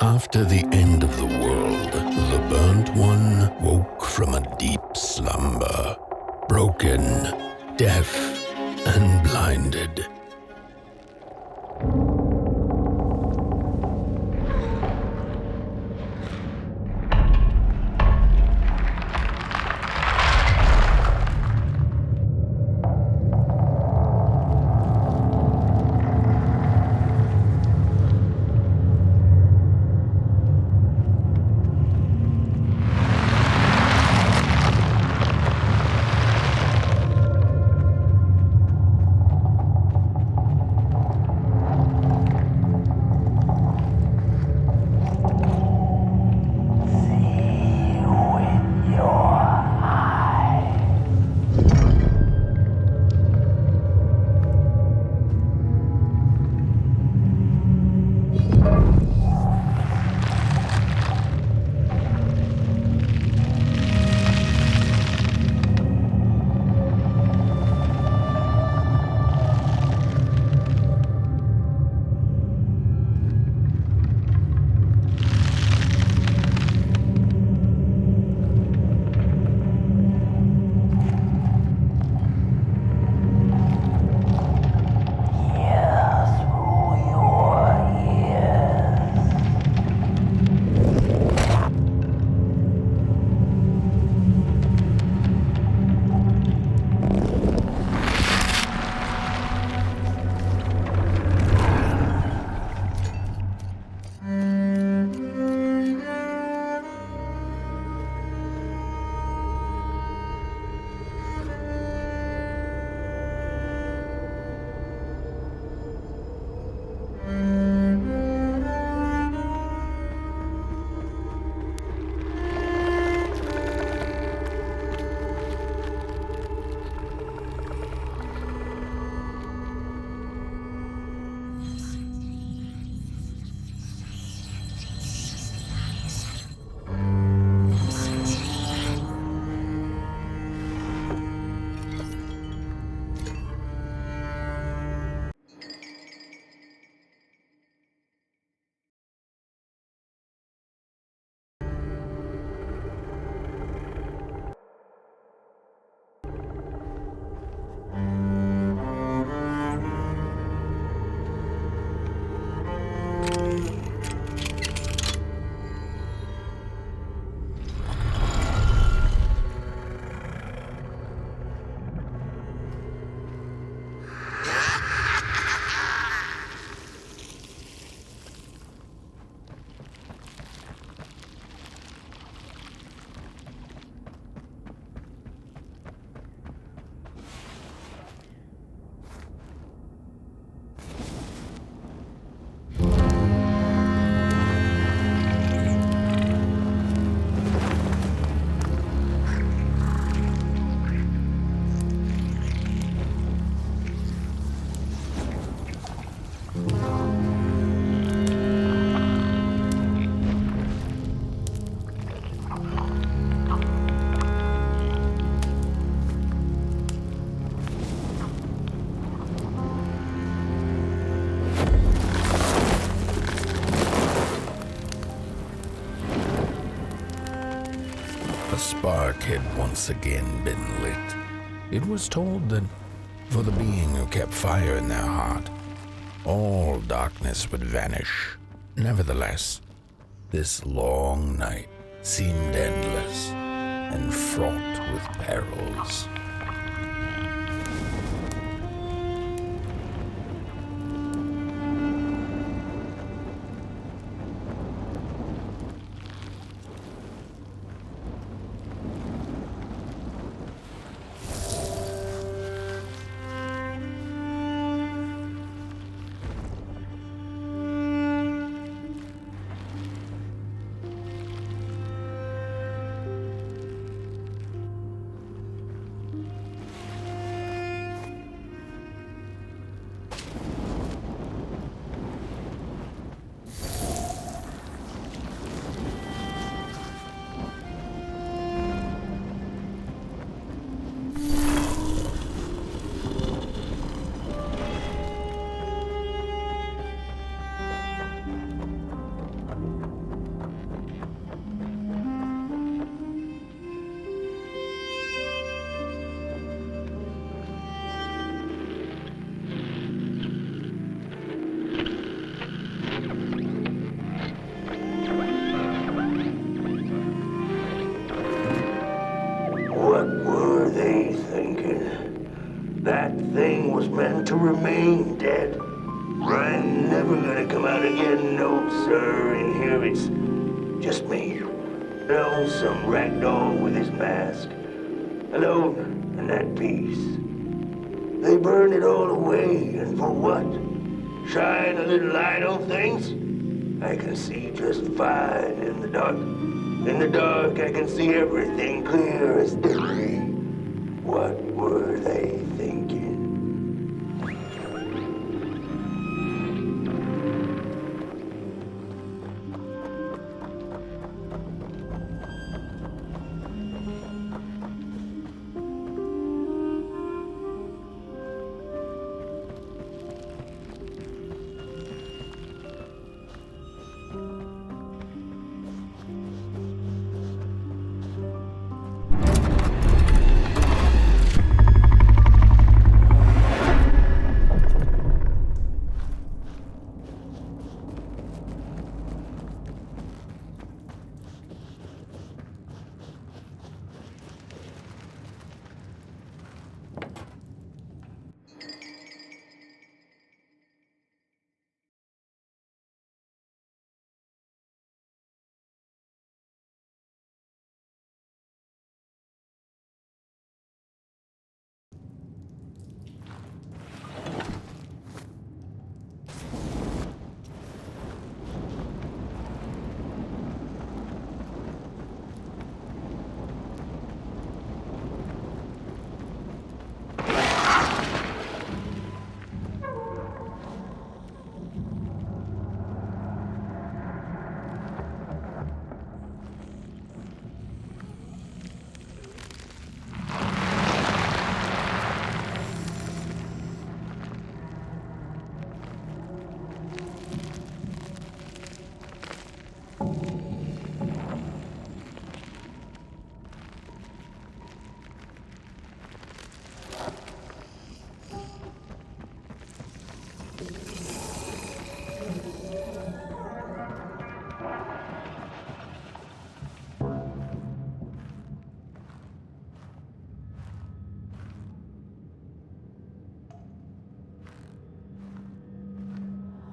After the end of the world, the burnt one woke from a deep slumber, broken, deaf, and blinded. A spark had once again been lit. It was told that for the being who kept fire in their heart, all darkness would vanish. Nevertheless, this long night seemed endless and fraught with perils. to remain dead. I'm never gonna come out again, no sir. In here it's just me. Lonesome ragdoll with his mask. Alone and at peace. They burned it all away, and for what? Shine a little light on things? I can see just fine in the dark. In the dark, I can see everything clear as day. What were they thinking?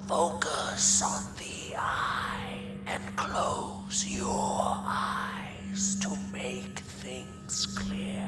Focus on the eye and close your eyes to make things clear.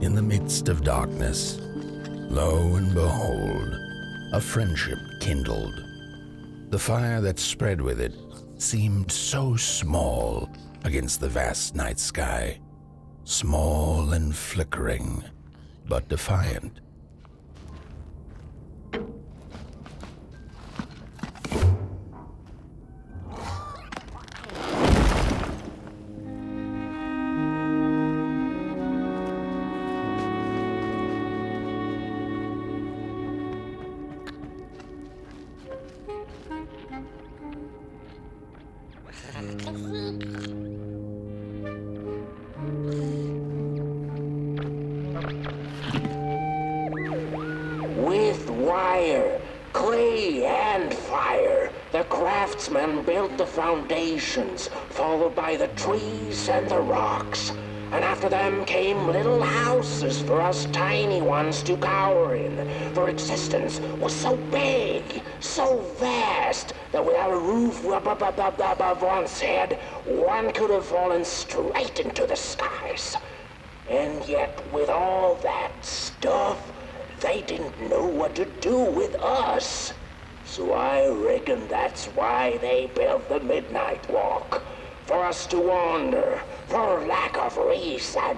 In the midst of darkness, lo and behold, a friendship kindled. The fire that spread with it seemed so small against the vast night sky, small and flickering, but defiant. With wire, clay, and fire, the craftsmen built the foundations, followed by the trees and the rocks. and after them came little houses for us tiny ones to cower in, for existence was so big, so vast, that without a roof above one's head, one could have fallen straight into the skies. And yet, with all that stuff, they didn't know what to do with us. So I reckon that's why they built the Midnight Walk, for us to wander, for lack of reason.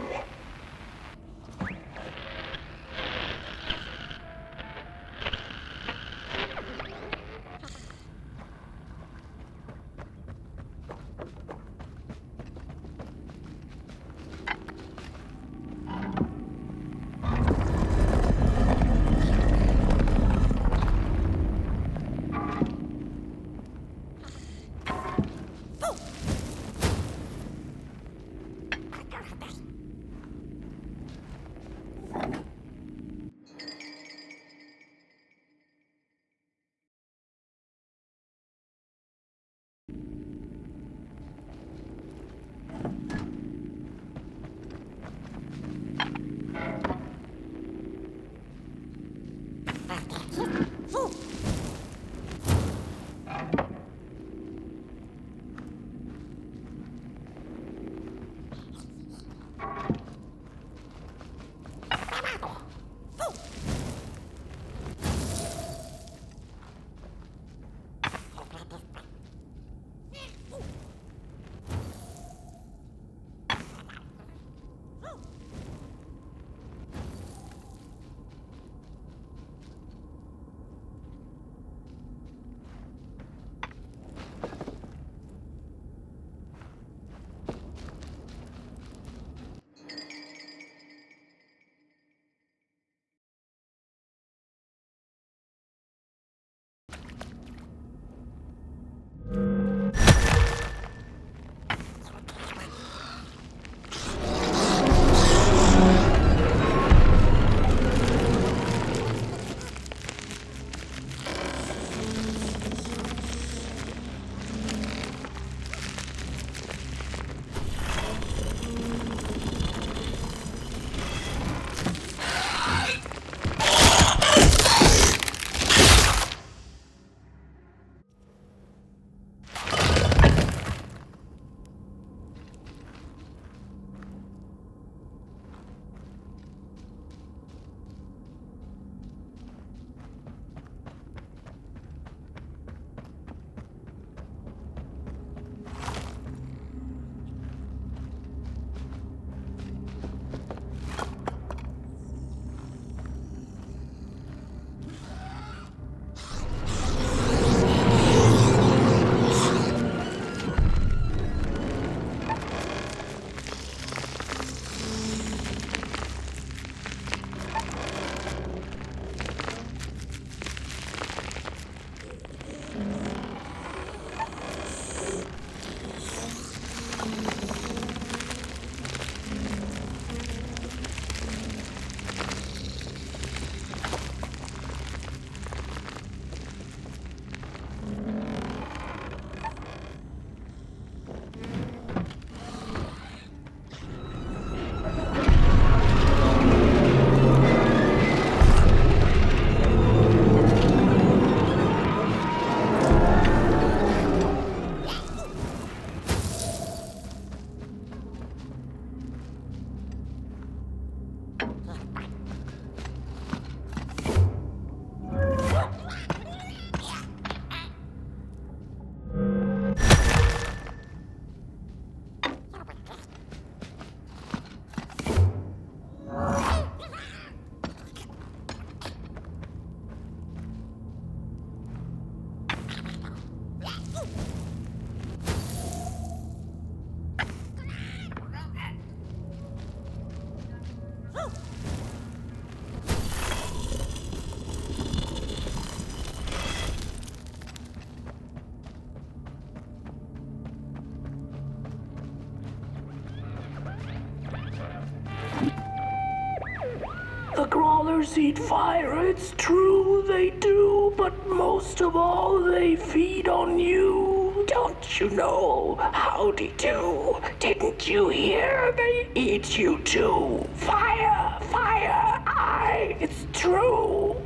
The crawlers eat fire, it's true they do, but most of all they feed on you. Don't you know? Howdy do. Didn't you hear? They eat you too. Fire, fire, aye, it's true.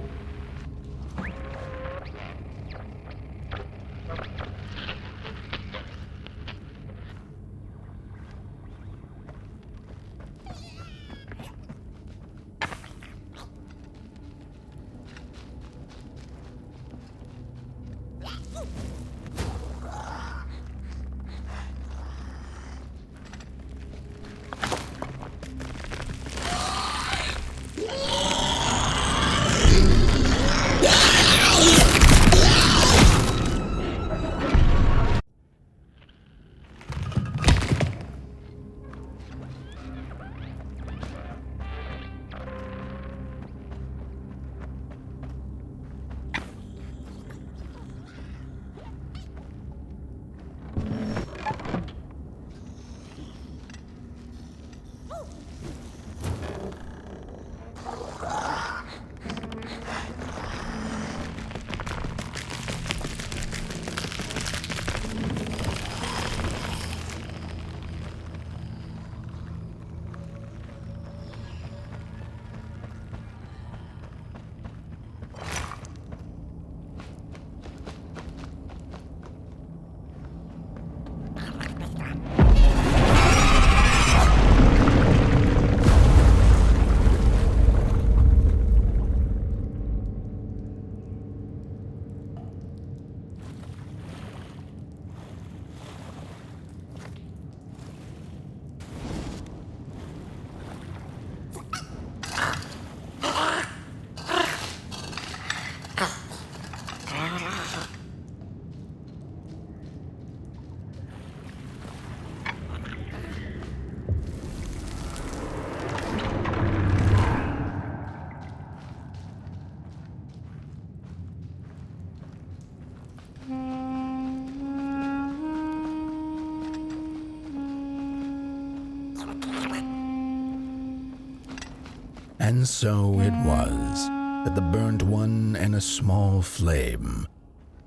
And so it was that the burnt one and a small flame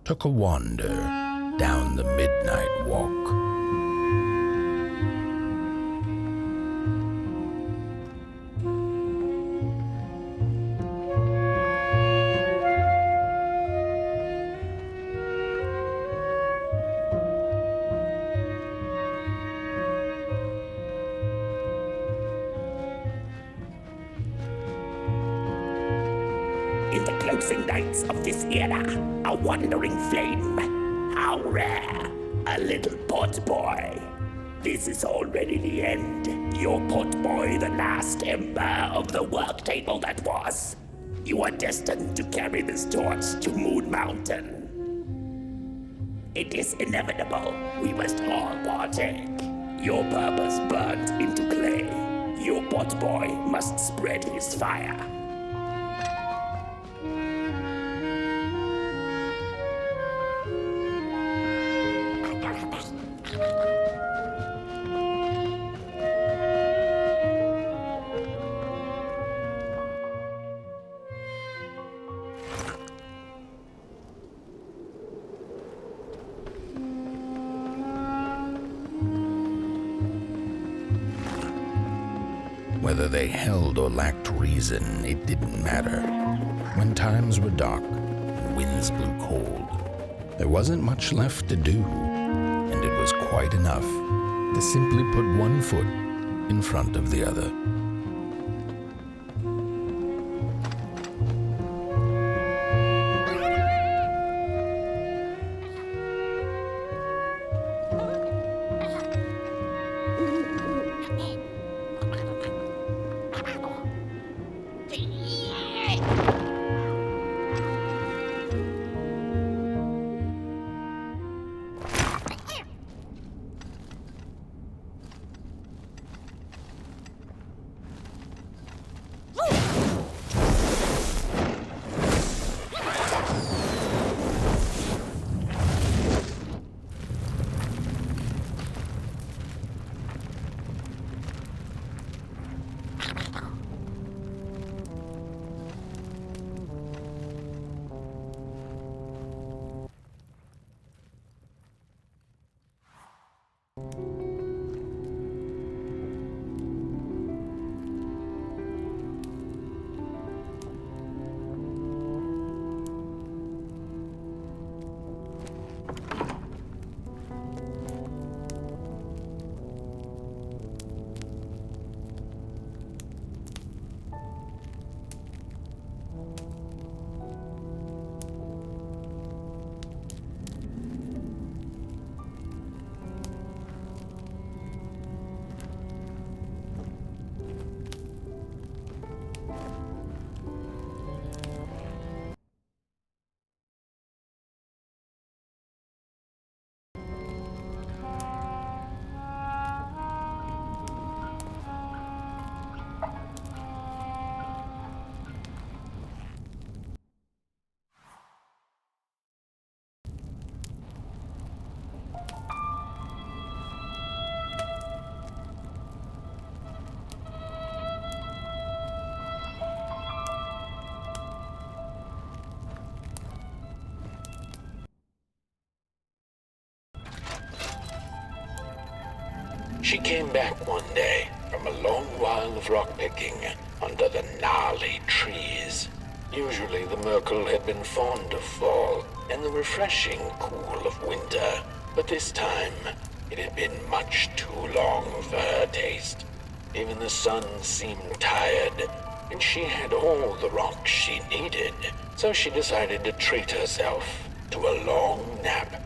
took a wander down the midnight walk. In the closing nights of this era, a wandering flame. How rare, a little pot boy. This is already the end. Your pot boy, the last ember of the work table that was. You are destined to carry this torch to Moon Mountain. It is inevitable. We must all partake. Your purpose burnt into clay. Your pot boy must spread his fire. Whether they held or lacked reason, it didn't matter. When times were dark and winds blew cold, there wasn't much left to do, and it was quite enough to simply put one foot in front of the other. She came back one day from a long while of rock-picking under the gnarly trees. Usually the Merkel had been fond of fall and the refreshing cool of winter, but this time it had been much too long for her taste. Even the sun seemed tired, and she had all the rocks she needed, so she decided to treat herself to a long nap.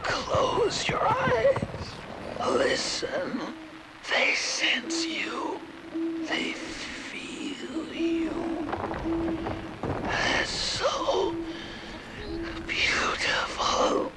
Close your eyes. Listen. They sense you. They feel you. That's so beautiful.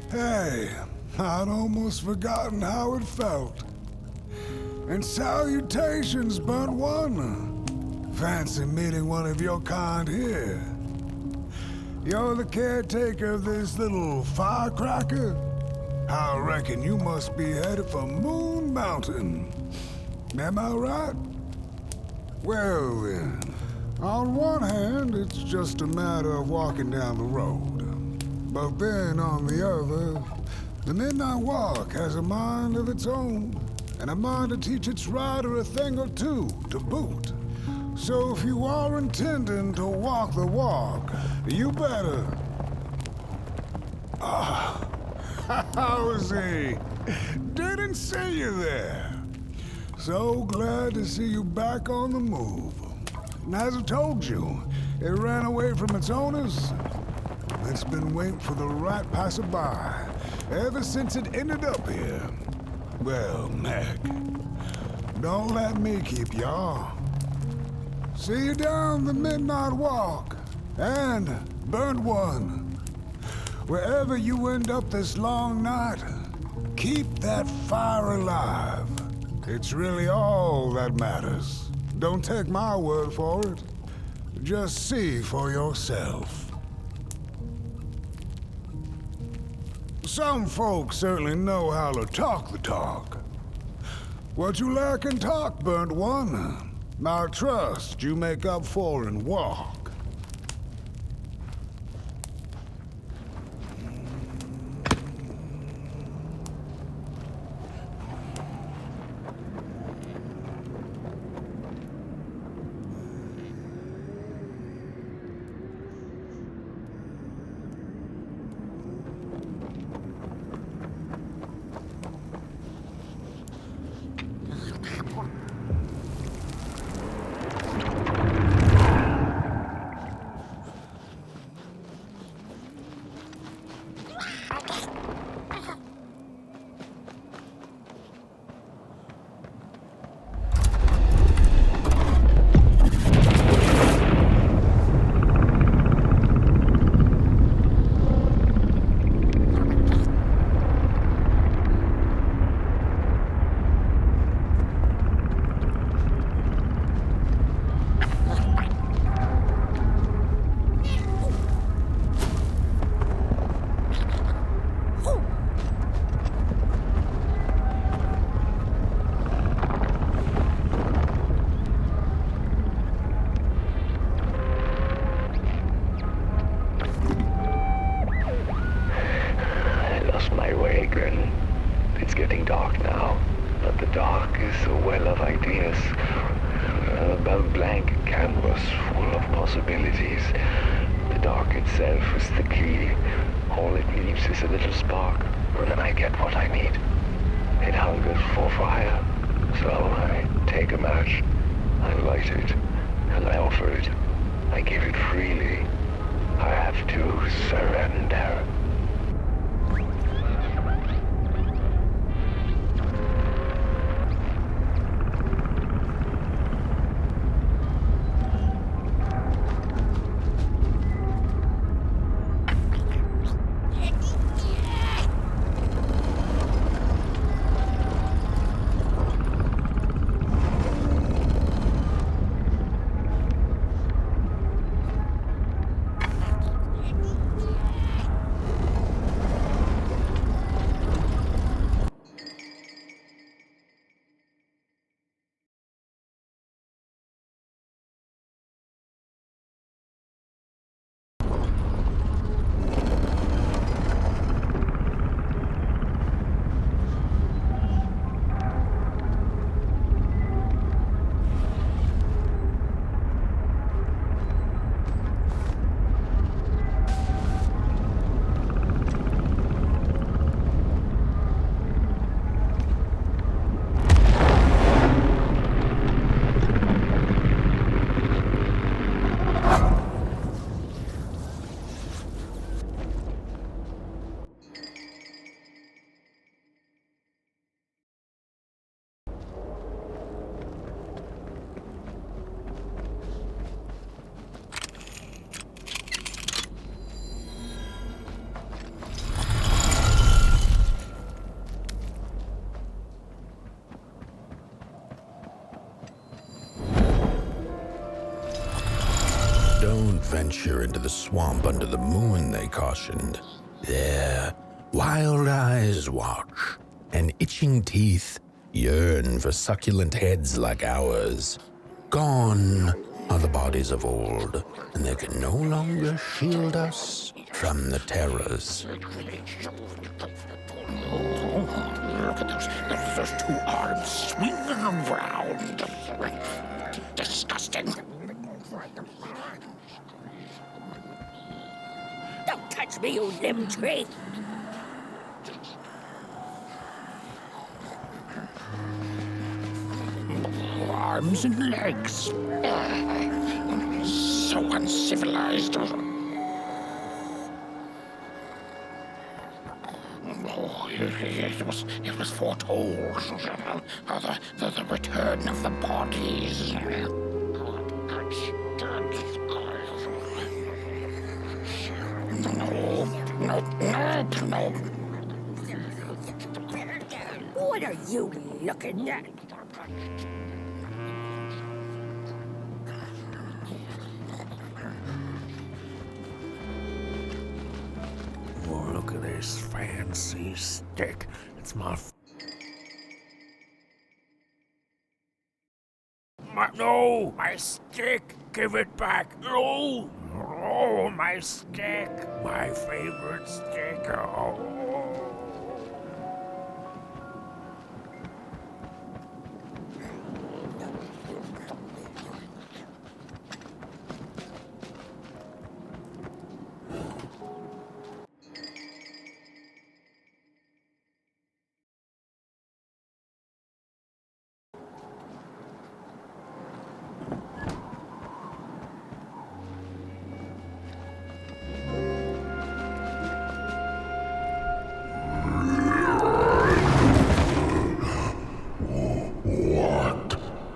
Hey, I'd almost forgotten how it felt. And salutations, burnt one. Fancy meeting one of your kind here. You're the caretaker of this little firecracker? I reckon you must be headed for Moon Mountain. Am I right? Well then, on one hand, it's just a matter of walking down the road. But then, on the other, the Midnight Walk has a mind of its own, and a mind to teach its rider a thing or two to boot. So if you are intending to walk the walk, you better... How's he? Didn't see you there. So glad to see you back on the move. And as I told you, it ran away from its owners. It's been waiting for the right passerby ever since it ended up here. Well, Meg, don't let me keep y'all. See you down the midnight walk, and burnt one. Wherever you end up this long night, keep that fire alive. It's really all that matters. Don't take my word for it. Just see for yourself. Some folks certainly know how to talk the talk. What you lack in talk, burnt one, I trust you make up for in walk. Don't venture into the swamp under the moon, they cautioned. There, wild eyes watch, and itching teeth yearn for succulent heads like ours. Gone are the bodies of old, and they can no longer shield us from the terrors. Look at those two arms swinging around. Disgusting. Don't touch me, you limb tree! Arms and legs. So uncivilized. Oh, it was foretold. The return of the bodies. No. What are you looking at? Oh, look at this fancy stick. It's no! My stick! Give it back! No! Oh, my stick! My favorite stick! Oh.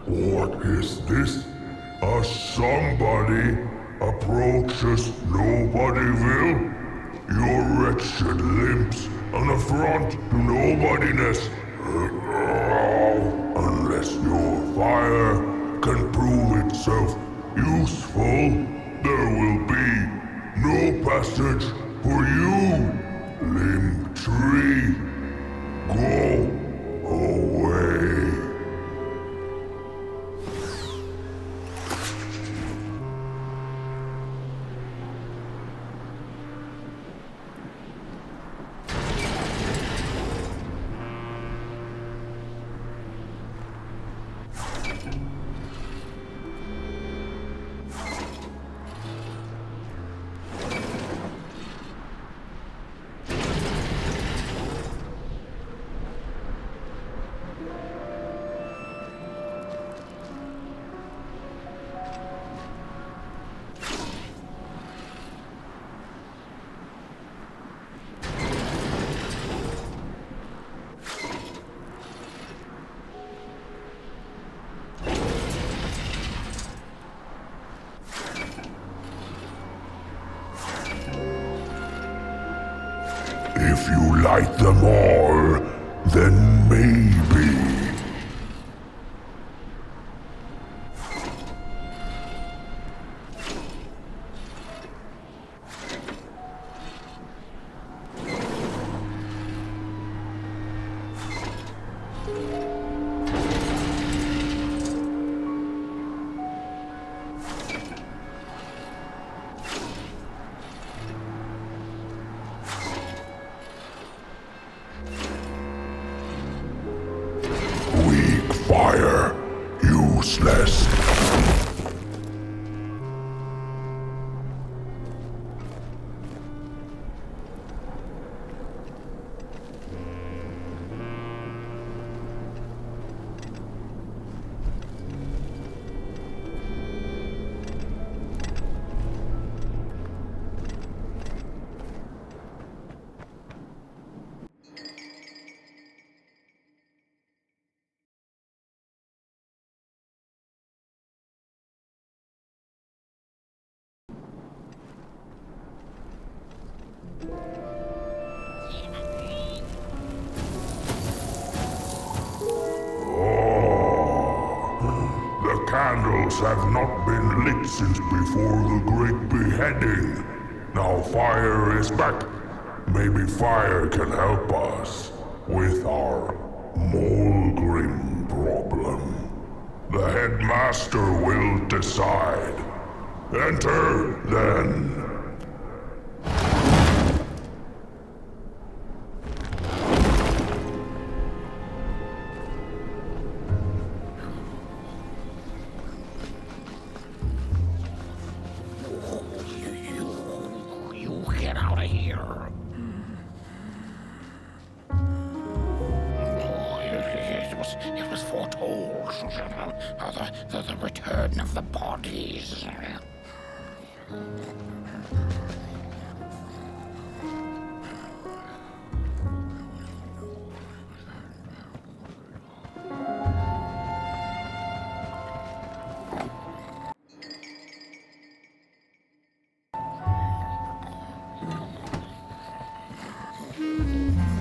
What is this? A somebody approaches nobody will? Your wretched limbs, an affront to nobodiness. Unless your fire can prove itself useful, there will be no passage for you, limb tree. Go away. If you light them all, then maybe. Weak fire, useless. The candles have not been lit since before the great beheading. Now fire is back. Maybe fire can help us with our Molgrim problem. The headmaster will decide. Enter, then. here. It was foretold. The return of the bodies.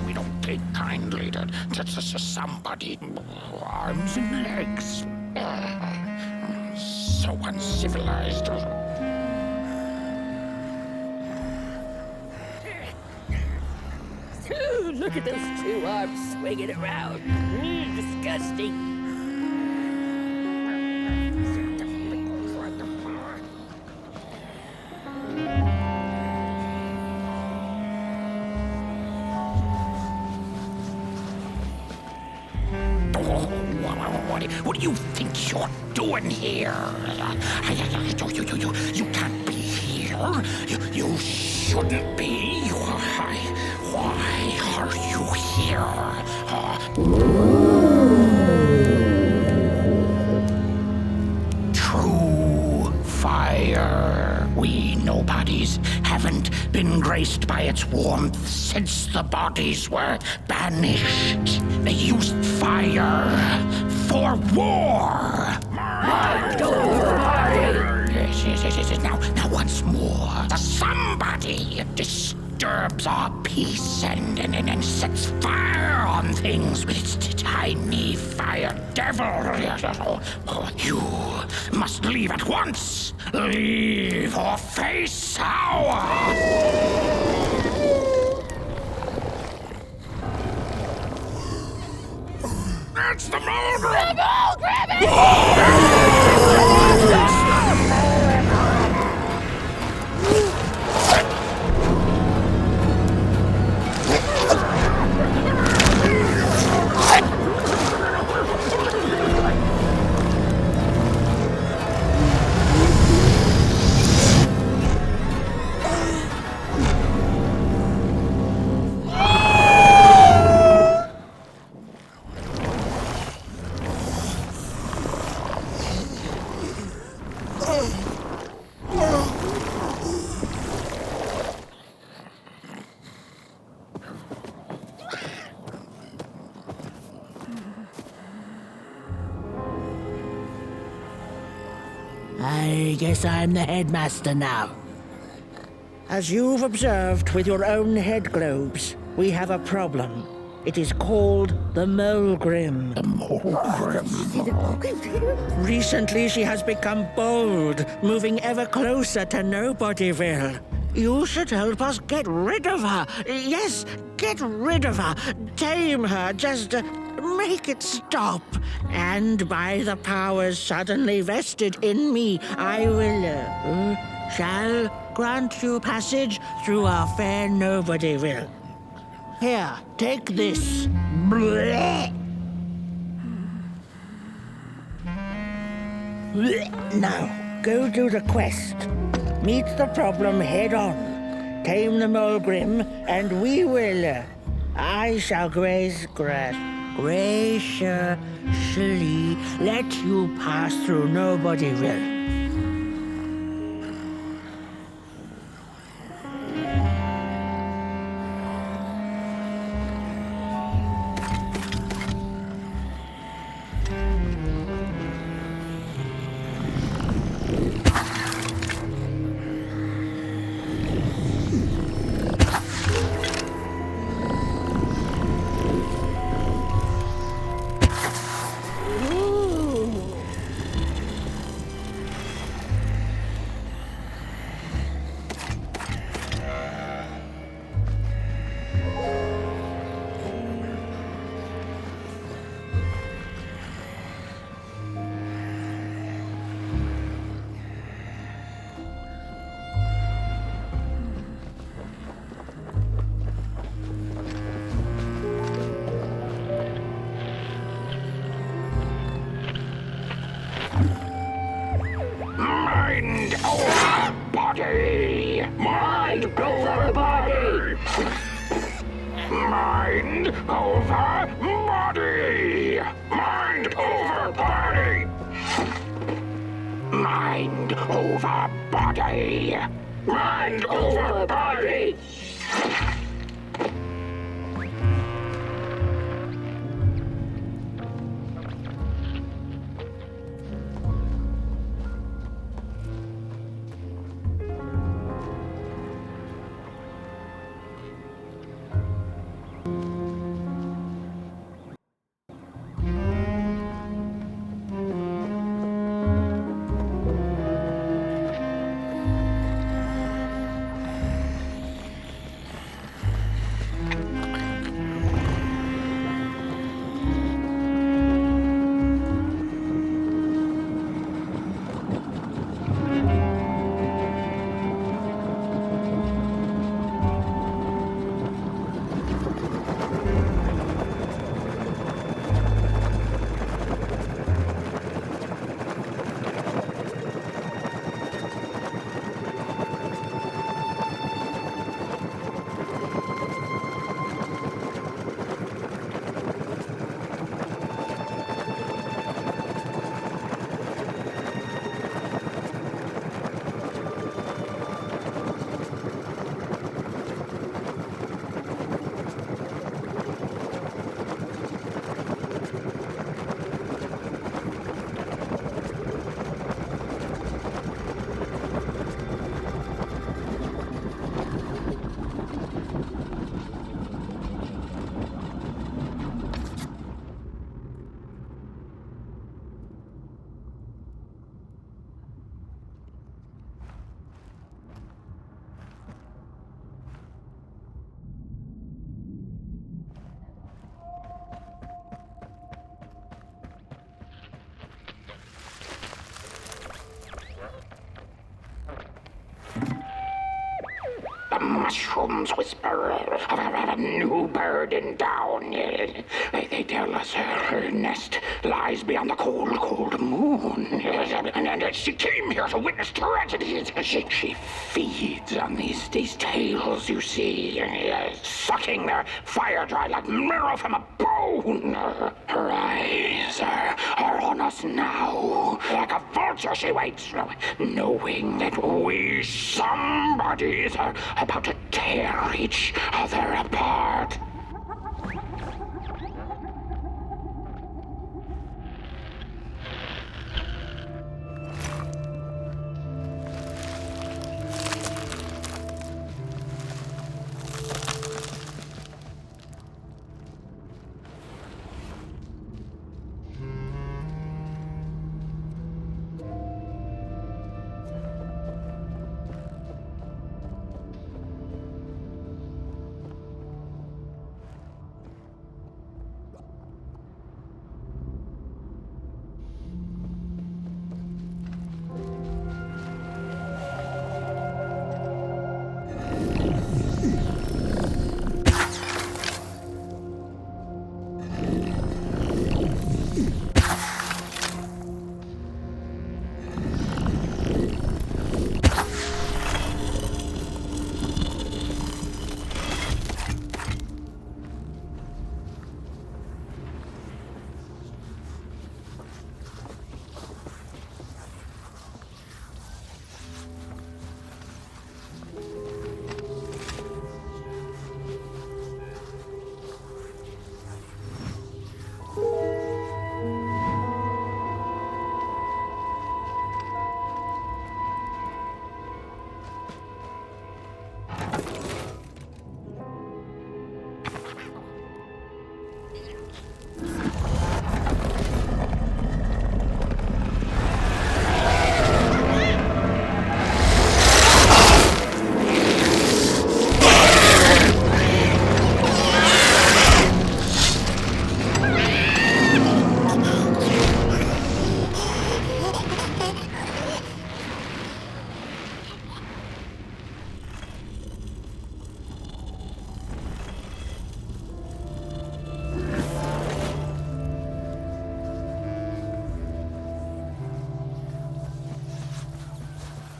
We don't take kindly to somebody arms and legs. So uncivilized. Ooh, look at those two arms swinging around. Disgusting. What do you think you're doing here? You can't be here. You shouldn't be. Why are you here? True fire. We nobodies haven't been graced by its warmth since the bodies were banished. They used fire for war. Yes. Now once more, somebody disturbs our peace and sets fire on things with its tiny fire devil. You must leave at once. Leave or face our... It's the Mulgrim! I guess I'm the headmaster now. As you've observed with your own head globes, we have a problem. It is called the Mulgrim. The Mulgrim. Recently she has become bold, moving ever closer to Nobodyville. You should help us get rid of her. Yes, get rid of her. Tame her, just make it stop. And by the powers suddenly vested in me, I will, shall grant you passage through our fair Nobodyville. Here, take this. Blech. Now, go do the quest. Meet the problem head on. Tame the Mulgrim, and we will. I shall graciously let you pass through Nobodyville. Mind over body! Mind over body! over body! Mind over body! Mind over body! Mind over body! The mushrooms whisper of a new bird in down. They tell us her nest lies beyond the cold, cold moon. And she came here to witness tragedies. She feeds on these tales you see, sucking their fire dry like marrow from a bone. Her eyes are on us now. Like a vulture she waits, knowing that we somebodies are about to tear each other apart.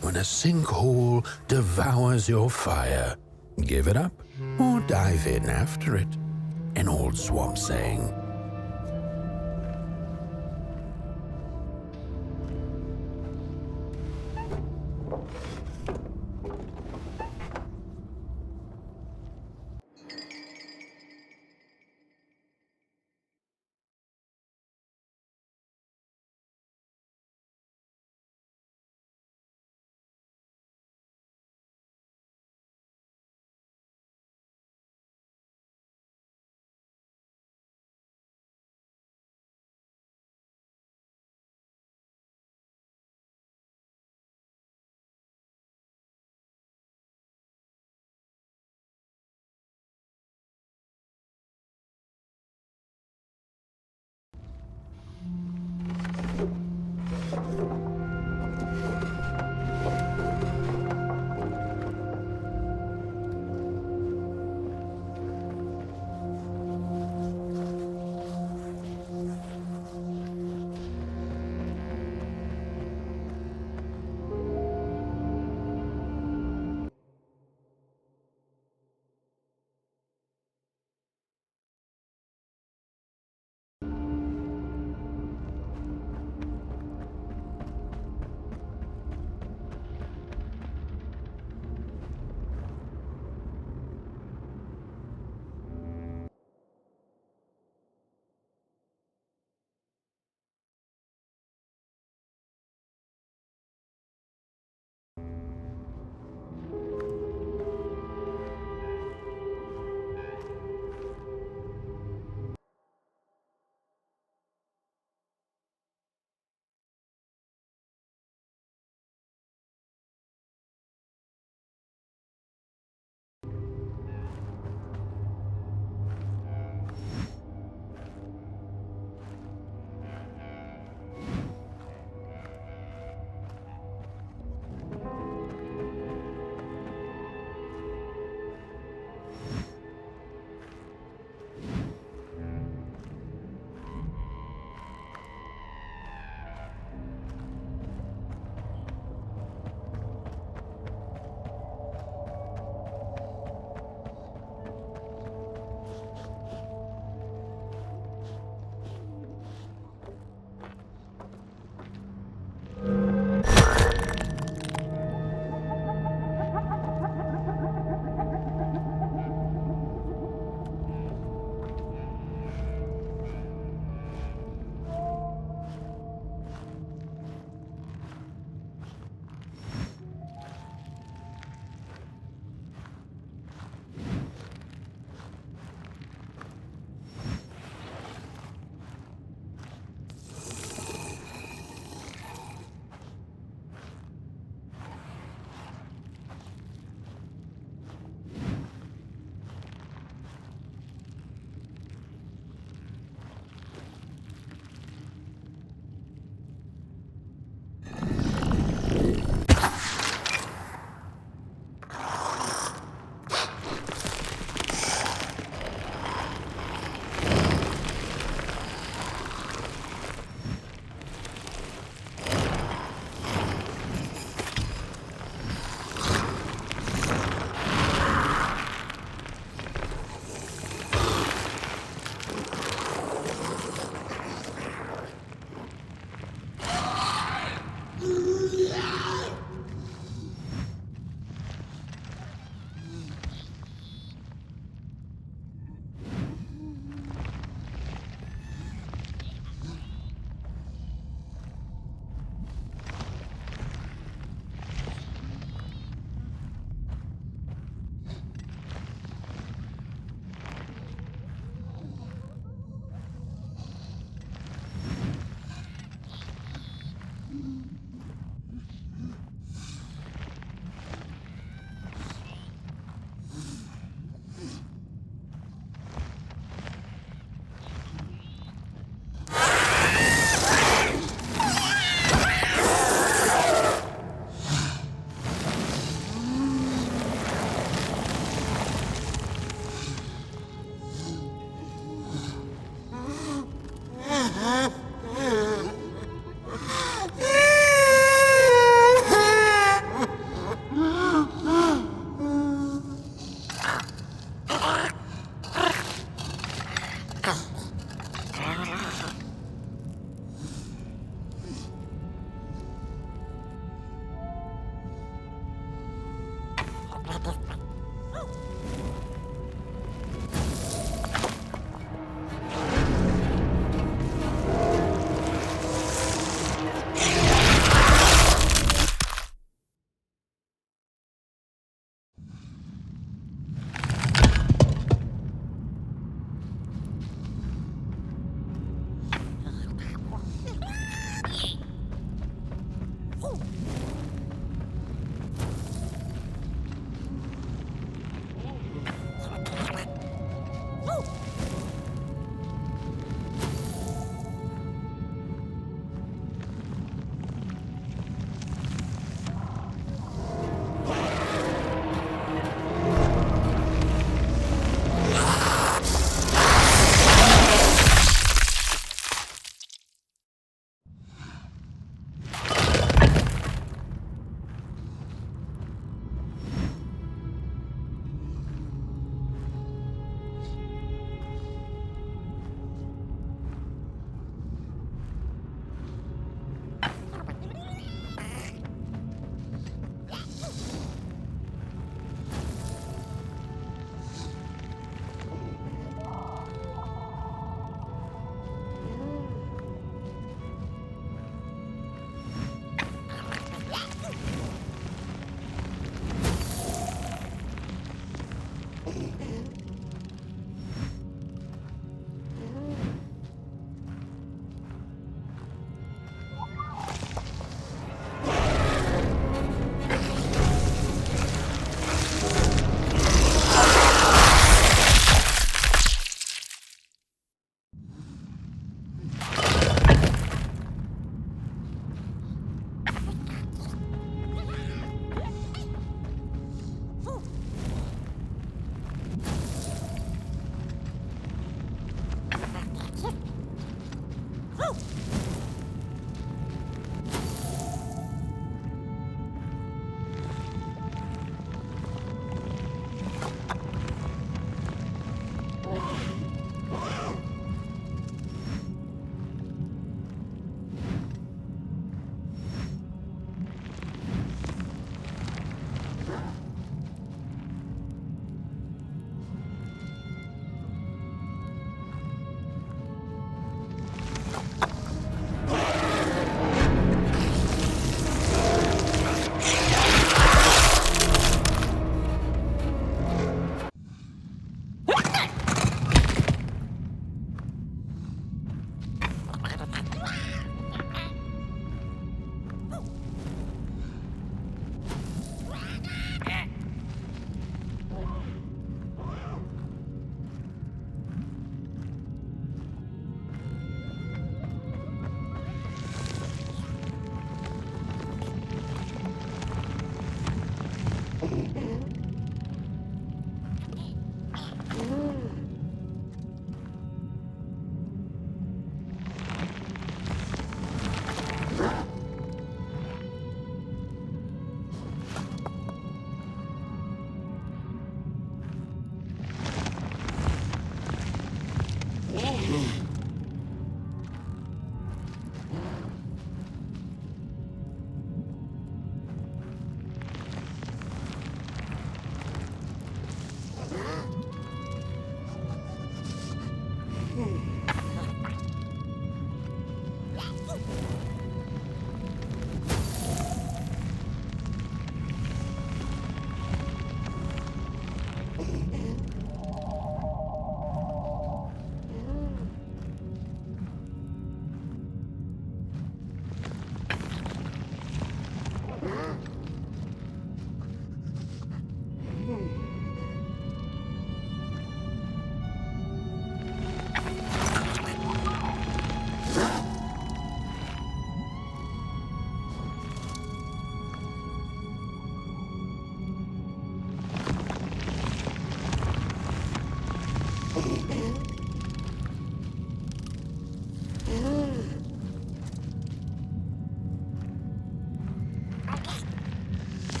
When a sinkhole devours your fire, give it up or dive in after it. An old swamp saying.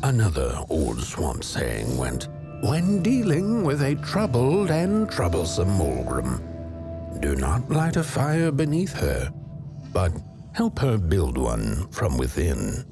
Another old swamp saying went, when dealing with a troubled and troublesome Mulgrim, do not light a fire beneath her, but help her build one from within.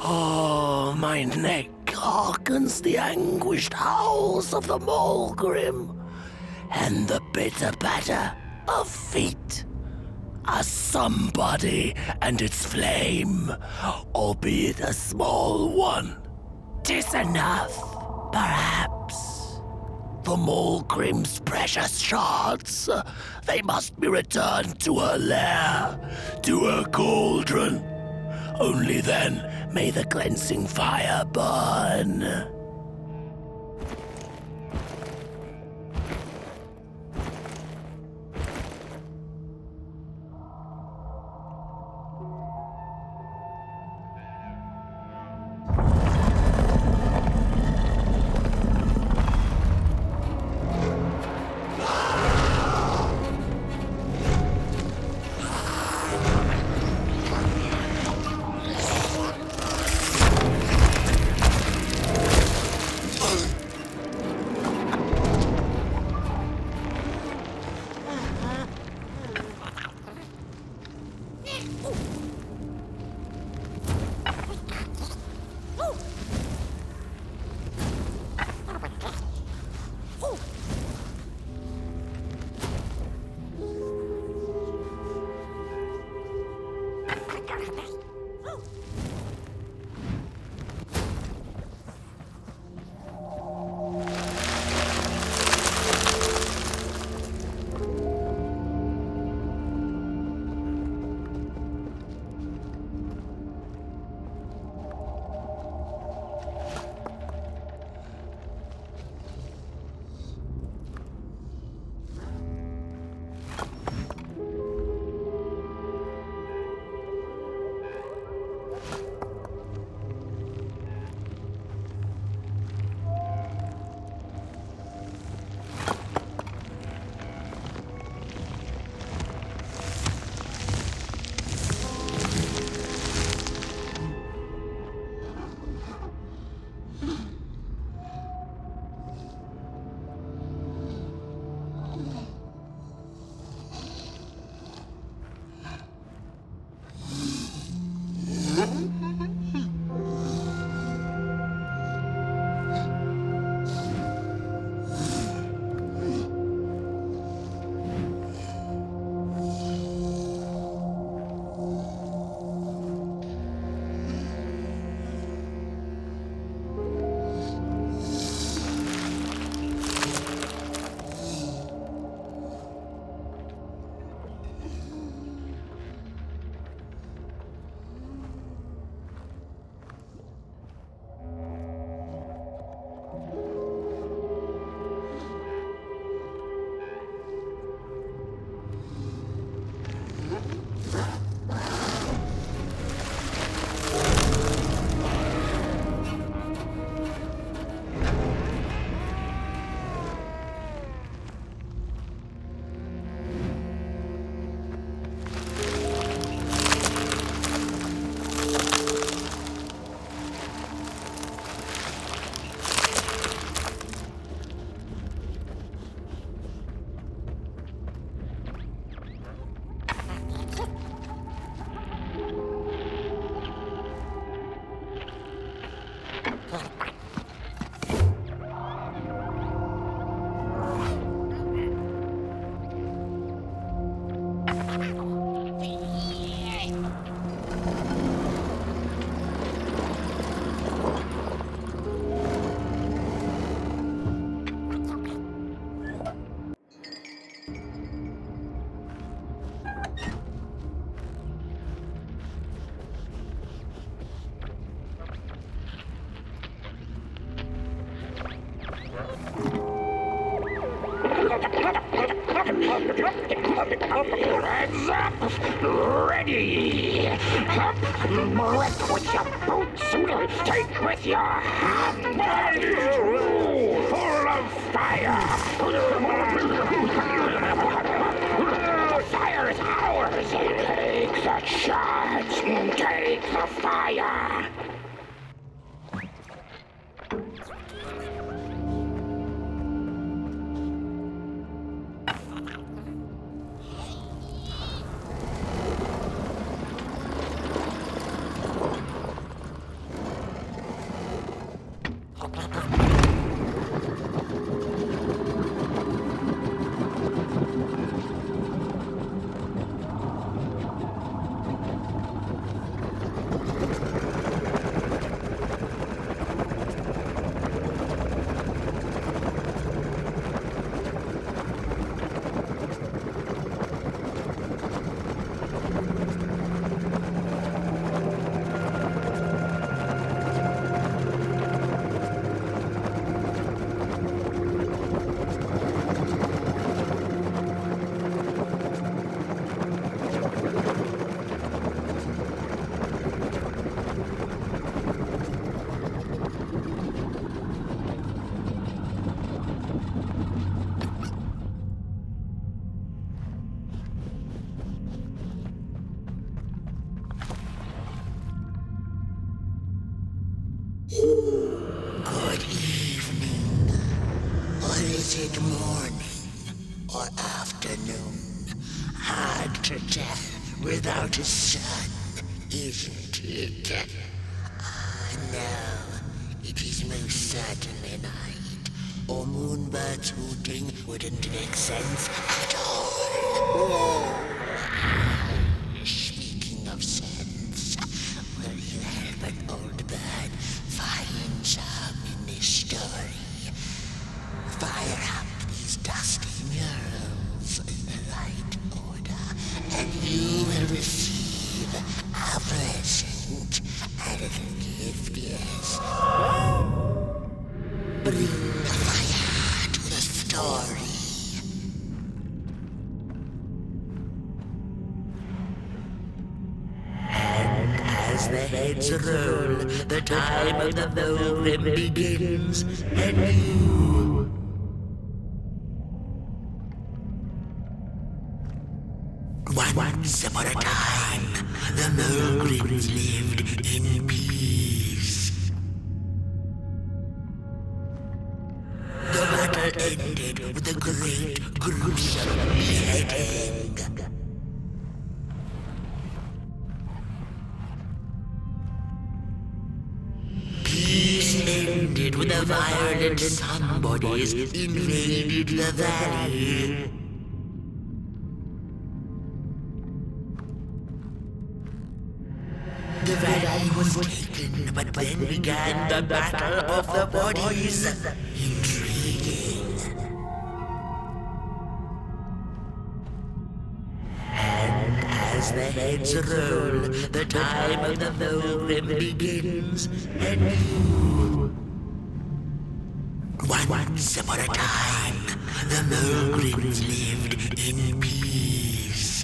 Oh, my neck hearkens the anguished howls of the Mulgrim, and the bitter patter of feet. A somebody and its flame, albeit a small one. 'Tis enough, perhaps. The Mulgrim's precious shards, they must be returned to her lair, to her cauldron. Only then may the cleansing fire burn. Hands up! Ready! Up! Break with your boots! Take with your hand! Full of fire! The fire is ours! Take the charge! Take the fire! Good evening. Or is it morning or afternoon? Hard to tell without a sun, isn't it? No, it is most certainly night, or moonbirds hooting wouldn't make sense at all. Speaking of sense, will you help an old bird find some in this story? Fire up these dusty murals in the right order, and you will receive a present, a little gift, yes. Bring the fire to the story. As the heads roll, the time of the movement begins anew. Once upon a time, the Mulgrins lived in peace. The battle ended with a great, gruesome beheading. Peace ended when the violent sun bodies invaded the valley. The valley was taken, but then began the battle of the bodies. Intriguing. And as the heads roll, the time of the Mulgrim begins anew. Once upon a time, the Mulgrims lived in peace.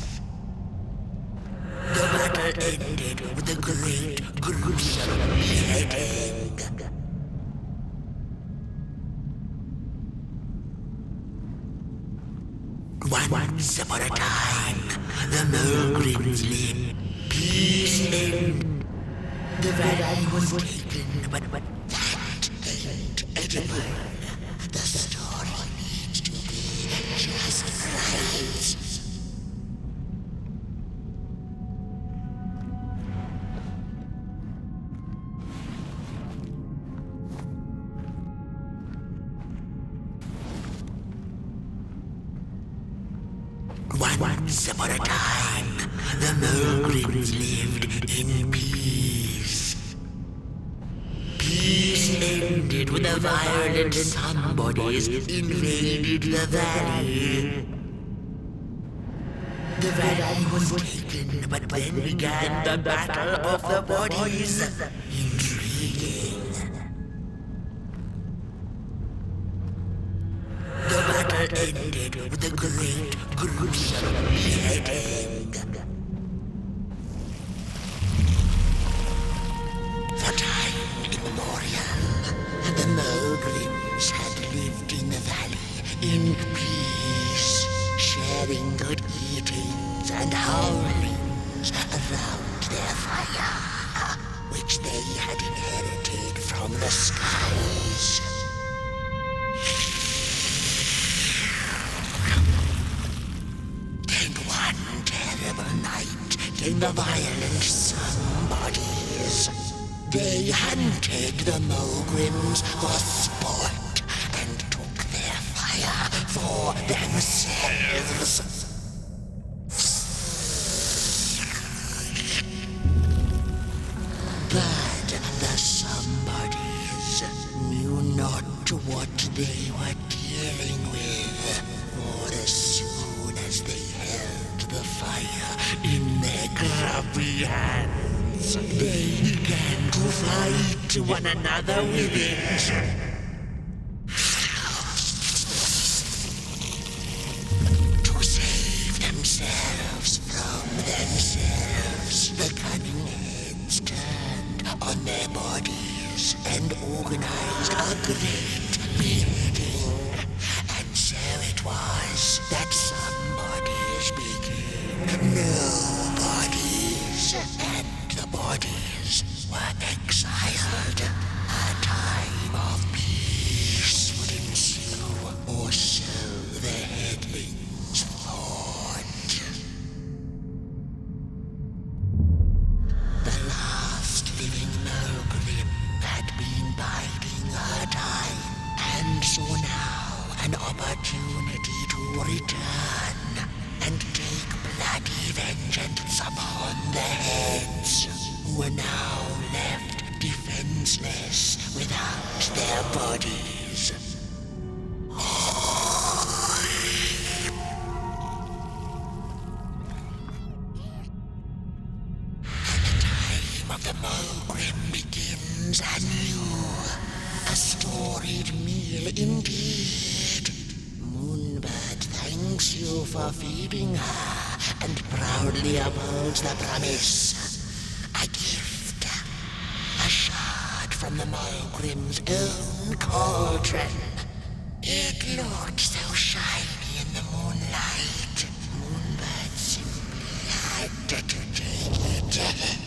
The battle ended with a great, gruesome beheading. Once upon a time, the Mulgrims lived. Peace ended. The valley was taken, but that ain't edible. The story needs to be just right. Once upon a time, the Mulgrims lived in peace. Peace ended when the violent sun bodies invaded the valley. The valley was taken, but then began the battle of the bodies. Intriguing. The battle ended with a great, gruesome beheading. For time immemorial, the Mogrims had lived in the valley in peace, sharing good eatings and howlings around their fire, which they had inherited from the skies. Then one terrible night came the violent somebodies. They hunted the Mogrims for sport and took their fire for themselves. But the somebodies knew not what they were dealing with, for as soon as they held the fire in their grubby hands, they began to fight one another with it. To save themselves from themselves, the cunning heads turned on their bodies and organized a great beheading. And so it was that somebodies became nobodies, and the bodies were exiled. A time of peace would ensue, or so the headlings thought. The last living Mogrim had been biding her time, and saw now an opportunity to return and take bloody vengeance upon the heads, who were now left defenseless without their bodies. Of the Mogrim begins anew. A storied meal indeed. Moonbird thanks you for feeding her and proudly upholds the promise. A gift. A shard from the Mogrim's own cauldron. It looked so shiny in the moonlight. Moonbird simply had to take it.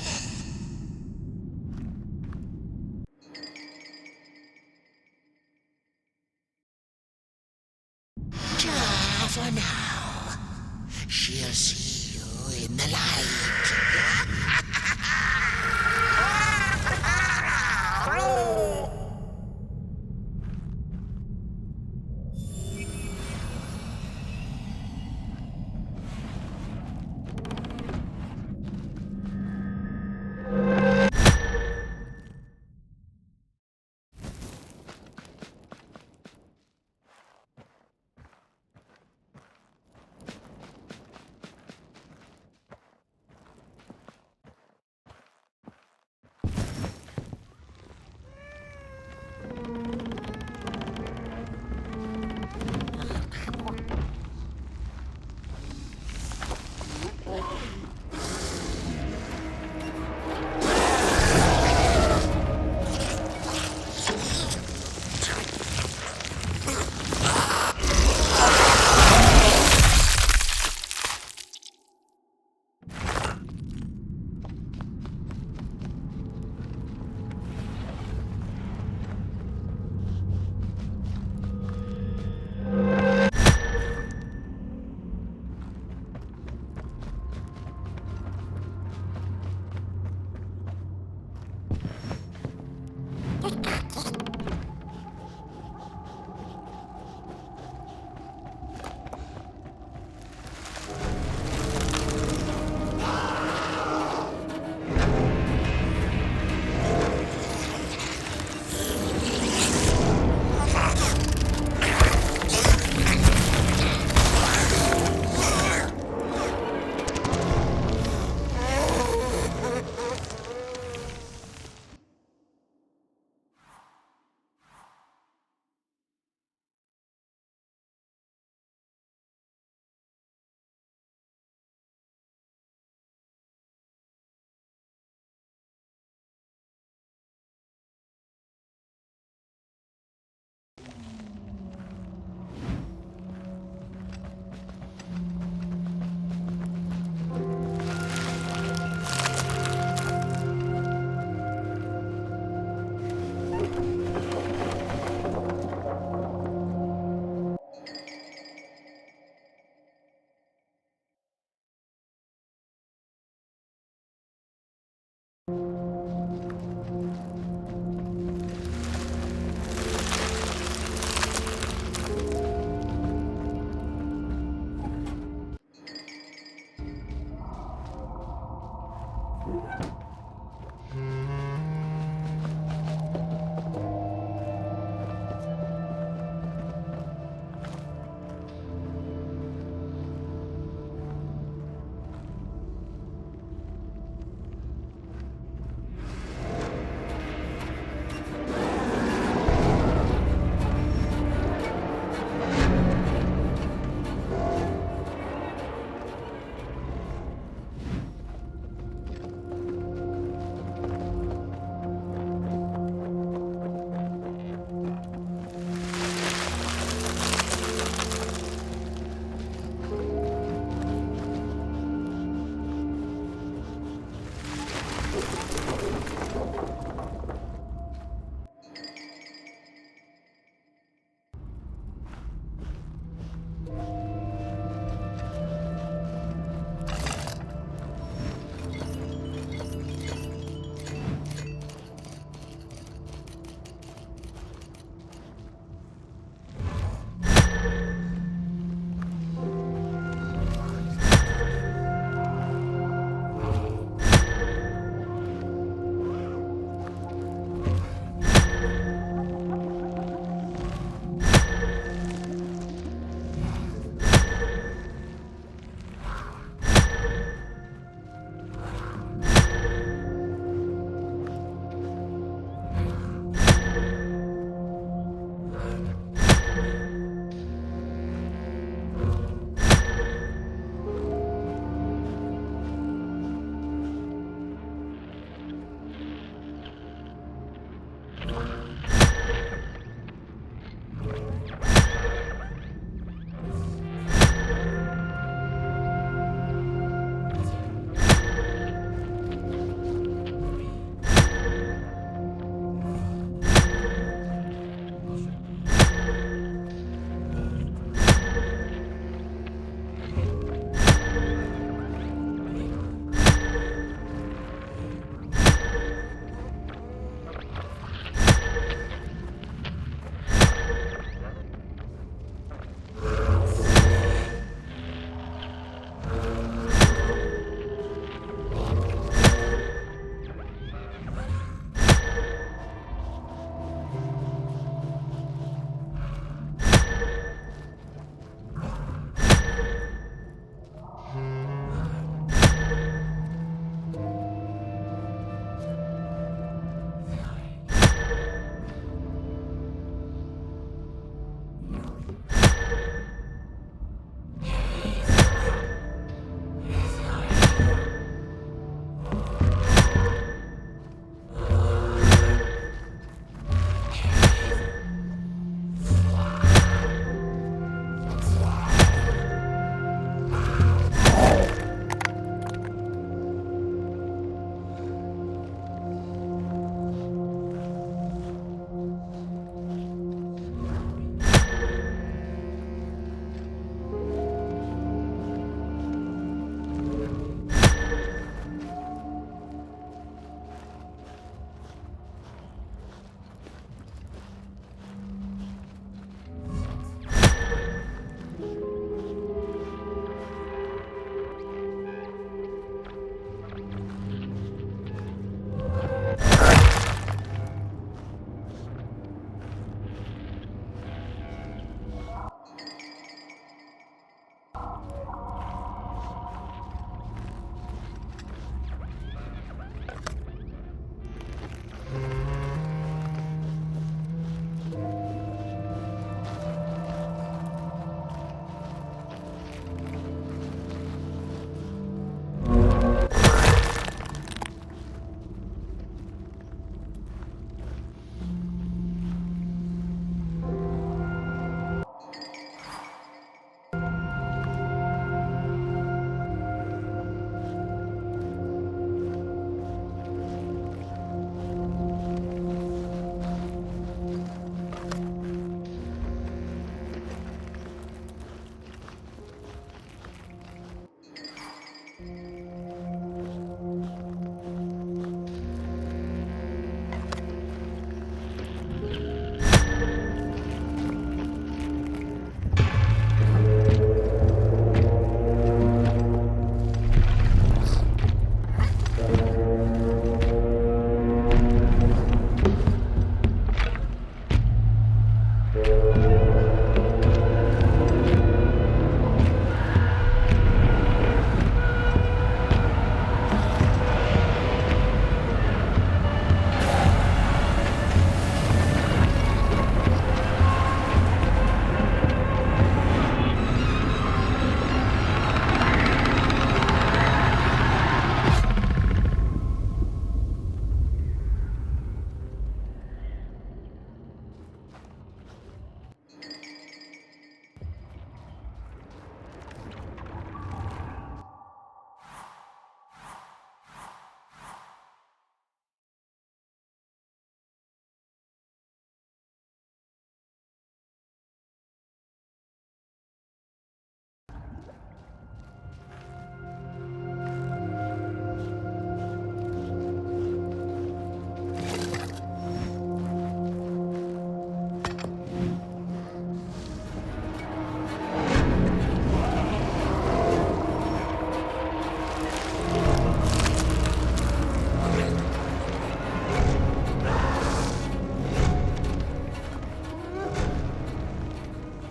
For now, she'll see you in the light.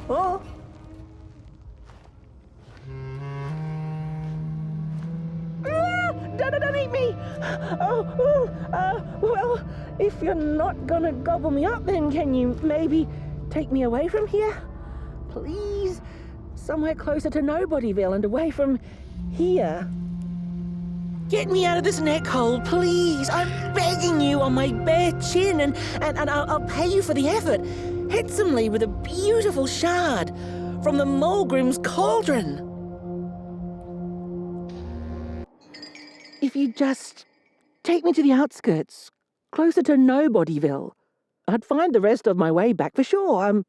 Oh! Don't eat me! Well, if you're not gonna gobble me up, then can you maybe take me away from here? Please? Somewhere closer to Nobodyville and away from here. Get me out of this neck hole, please. I'm begging you on my bare chin, and I'll pay you for the effort. Handsomely with a beautiful shard from the Mulgrim's cauldron. If you just take me to the outskirts, closer to Nobodyville, I'd find the rest of my way back for sure.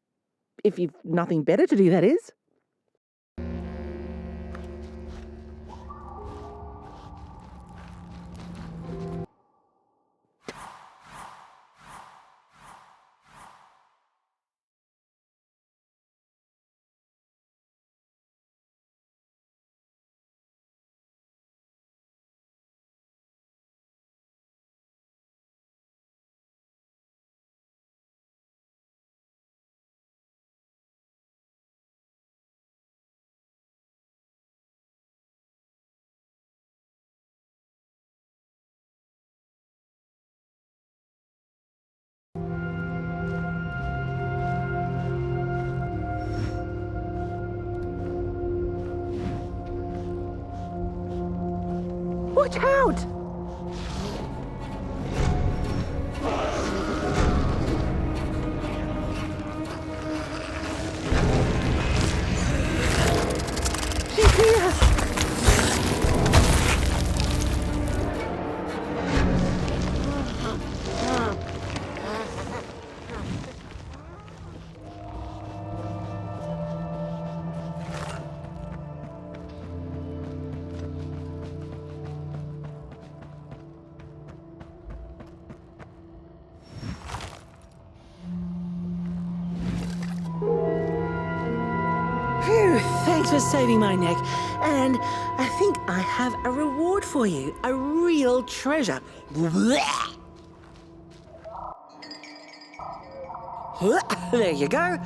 If you've nothing better to do, that is. Watch out! She's here! Phew, thanks for saving my neck. And I think I have a reward for you. A real treasure. There you go.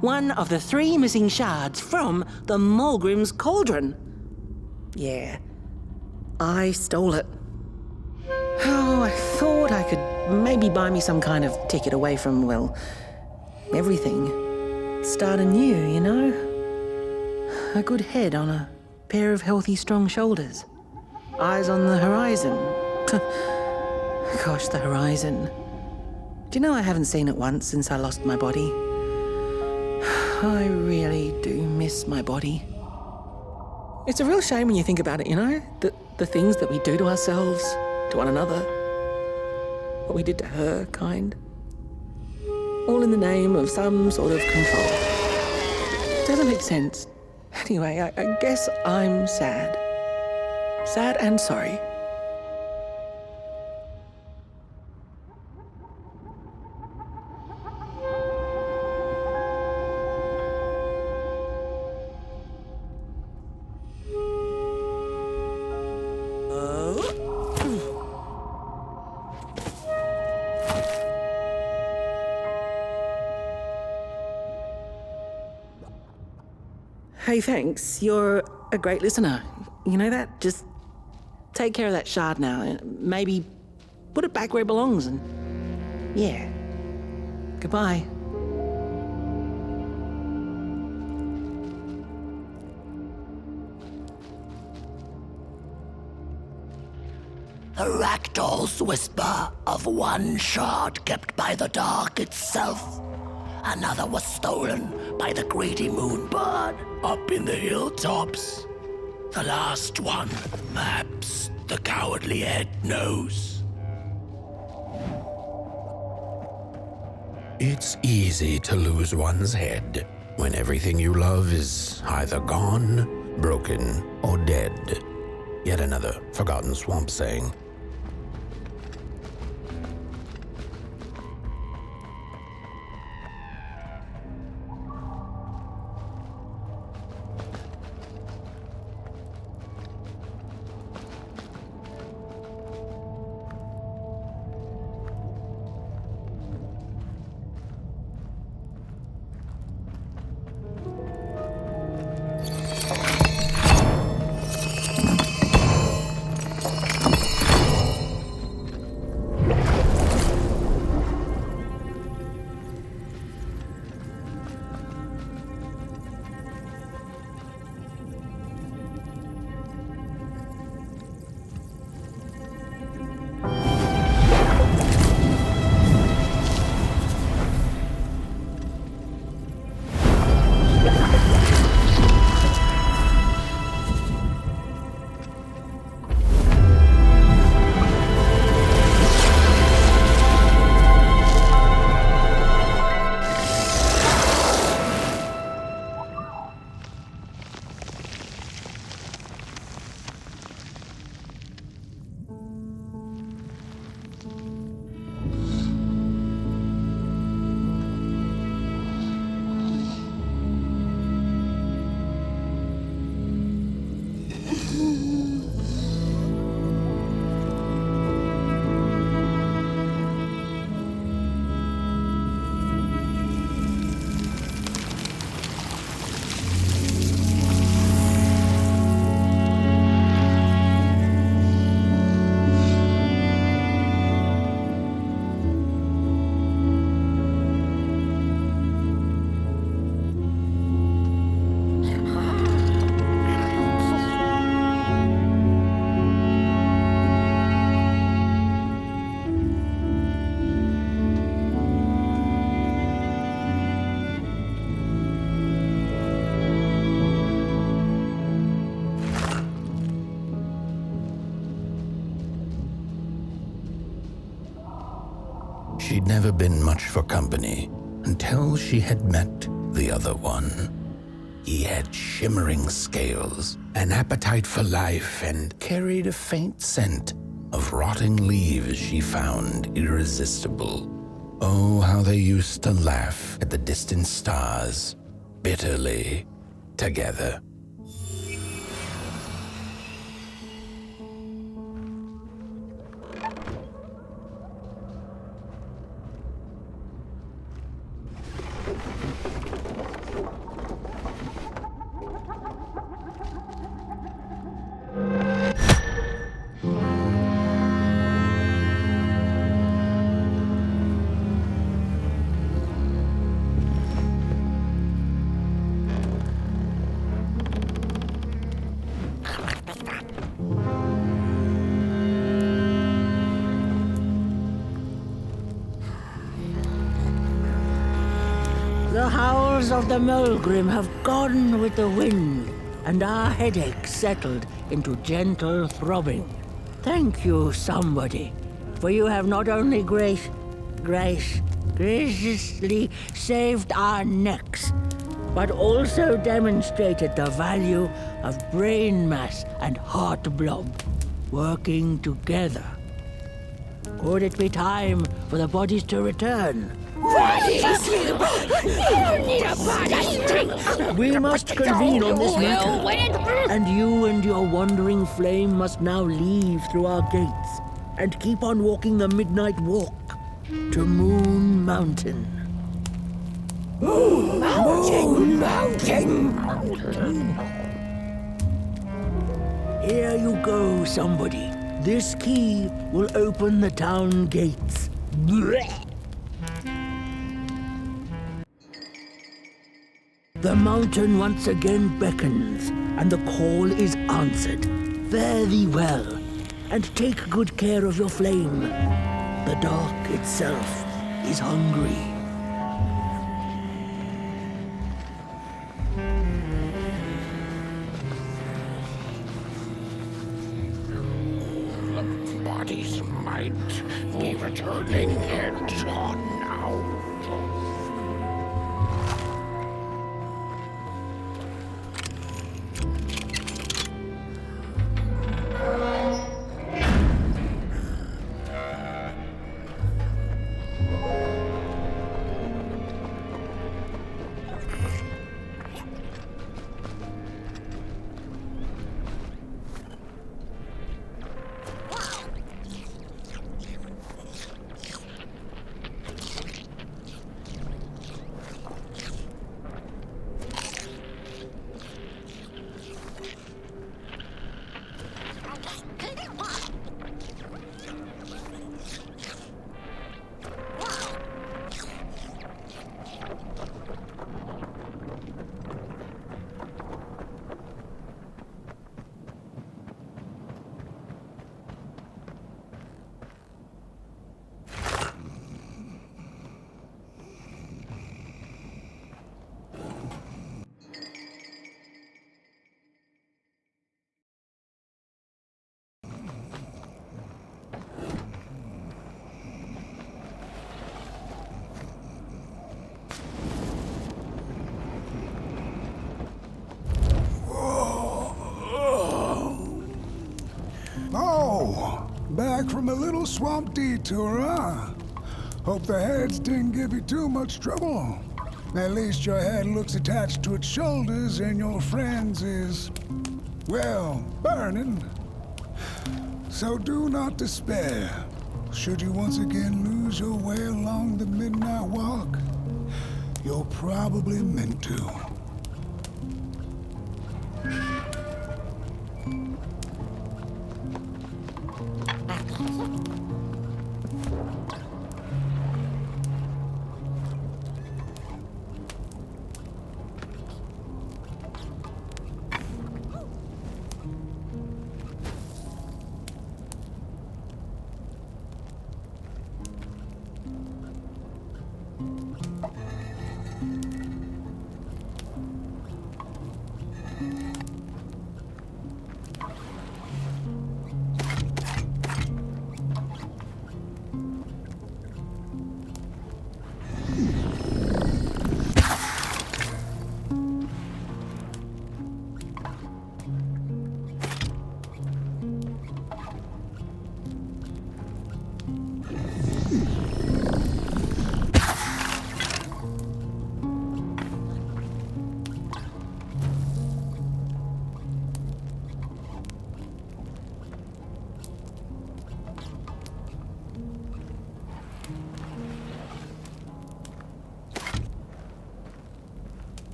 One of the 3 missing shards from the Mulgrim's cauldron. Yeah, I stole it. Oh, I thought I could maybe buy me some kind of ticket away from, well, everything. Start anew, you know? A good head on a pair of healthy, strong shoulders. Eyes on the horizon. Gosh, the horizon. Do you know I haven't seen it once since I lost my body? I really do miss my body. It's a real shame when you think about it, you know? The things that we do to ourselves, to one another. What we did to her, kind. All in the name of some sort of control. Doesn't make sense. Anyway, I guess I'm sad. Sad and sorry. Hey, thanks. You're a great listener. You know that? Just take care of that shard now. And maybe put it back where it belongs and... yeah. Goodbye. A ragdoll's whisper of one shard kept by the dark itself. Another was stolen by the greedy moonbird up in the hilltops. The last one, perhaps the cowardly head knows. It's easy to lose one's head when everything you love is either gone, broken, or dead. Yet another forgotten swamp saying. she'd never been much for company until she had met the other one. He had shimmering scales, an appetite for life, and carried a faint scent of rotting leaves she found irresistible. Oh, how they used to laugh at the distant stars, bitterly, together. The howls of the Mulgrim have gone with the wind, and our headaches settled into gentle throbbing. Thank you, somebody, for you have not only graciously saved our necks, but also demonstrated the value of brain mass and heart blob working together. Could it be time for the bodies to return? We must convene on this matter, and you and your wandering flame must now leave through our gates and keep on walking the midnight walk to Moon Mountain. Moon Mountain! Here you go, somebody. This key will open the town gates. The mountain once again beckons, and the call is answered. Fare thee well, and take good care of your flame. The dark itself is hungry. The bodies might be returning head-on now. Back from a little swamp detour, huh? Hope the heads didn't give you too much trouble. At least your head looks attached to its shoulders and your friend's is, well, burning. So do not despair. Should you once again lose your way along the midnight walk, you're probably meant to.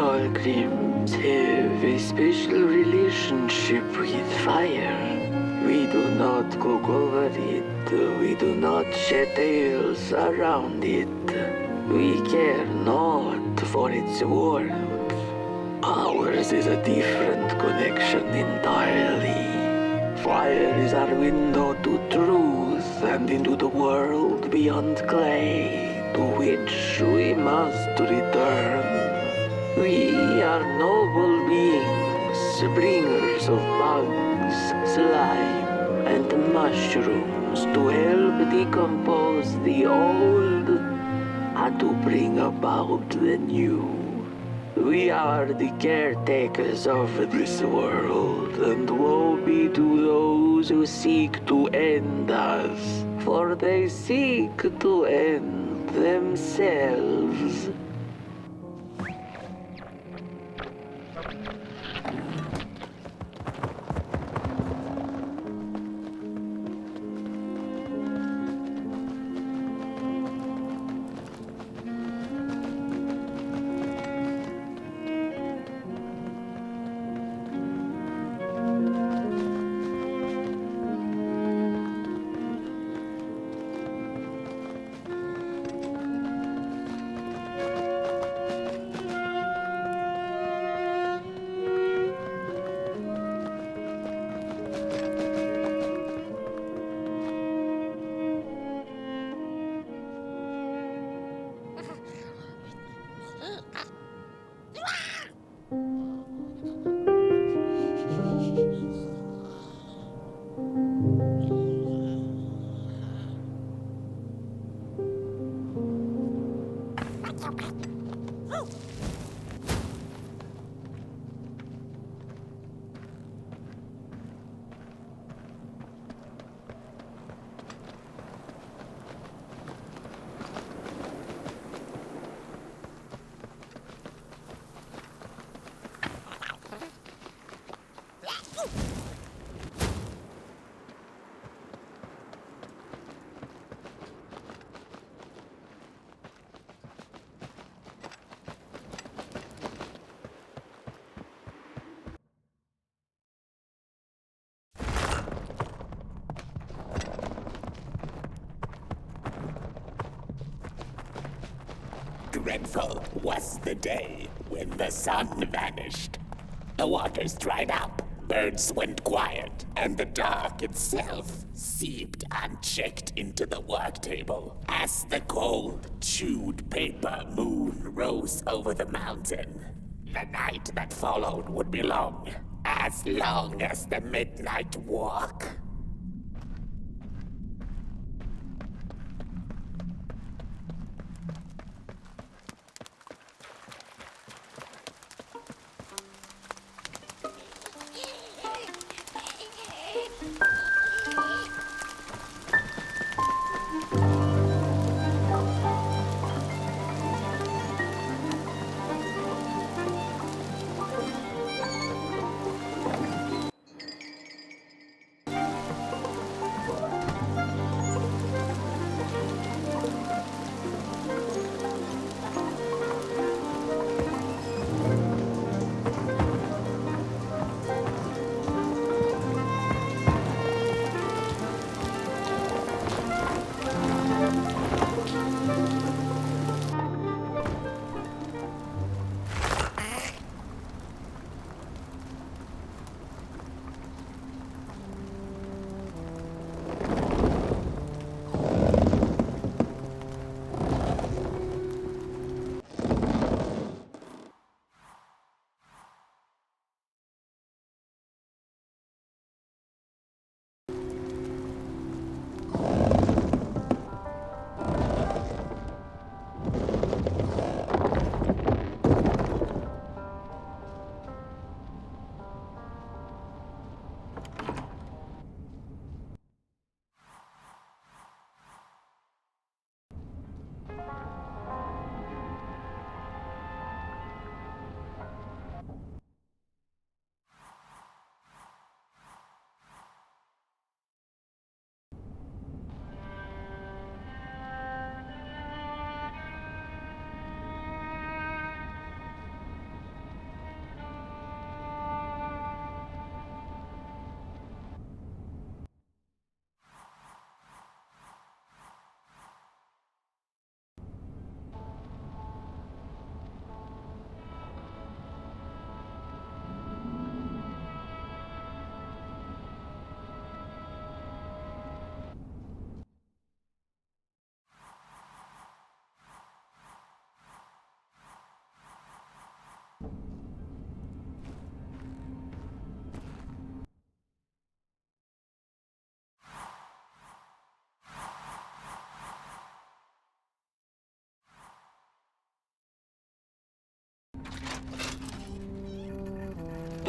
pilgrims have a special relationship with fire. We do not cook over it. We do not shed tales around it. We care not for its warmth. Ours is a different connection entirely. Fire is our window to truth and into the world beyond clay, to which we must return. We are noble beings, bringers of bugs, slime, and mushrooms to help decompose the old and to bring about the new. We are the caretakers of this world, and woe be to those who seek to end us, for they seek to end themselves. Dreadful was the day when the sun vanished. The waters dried up, birds went quiet, and the dark itself seeped unchecked into the work table as the cold, chewed paper moon rose over the mountain. The night that followed would be long as the midnight walk.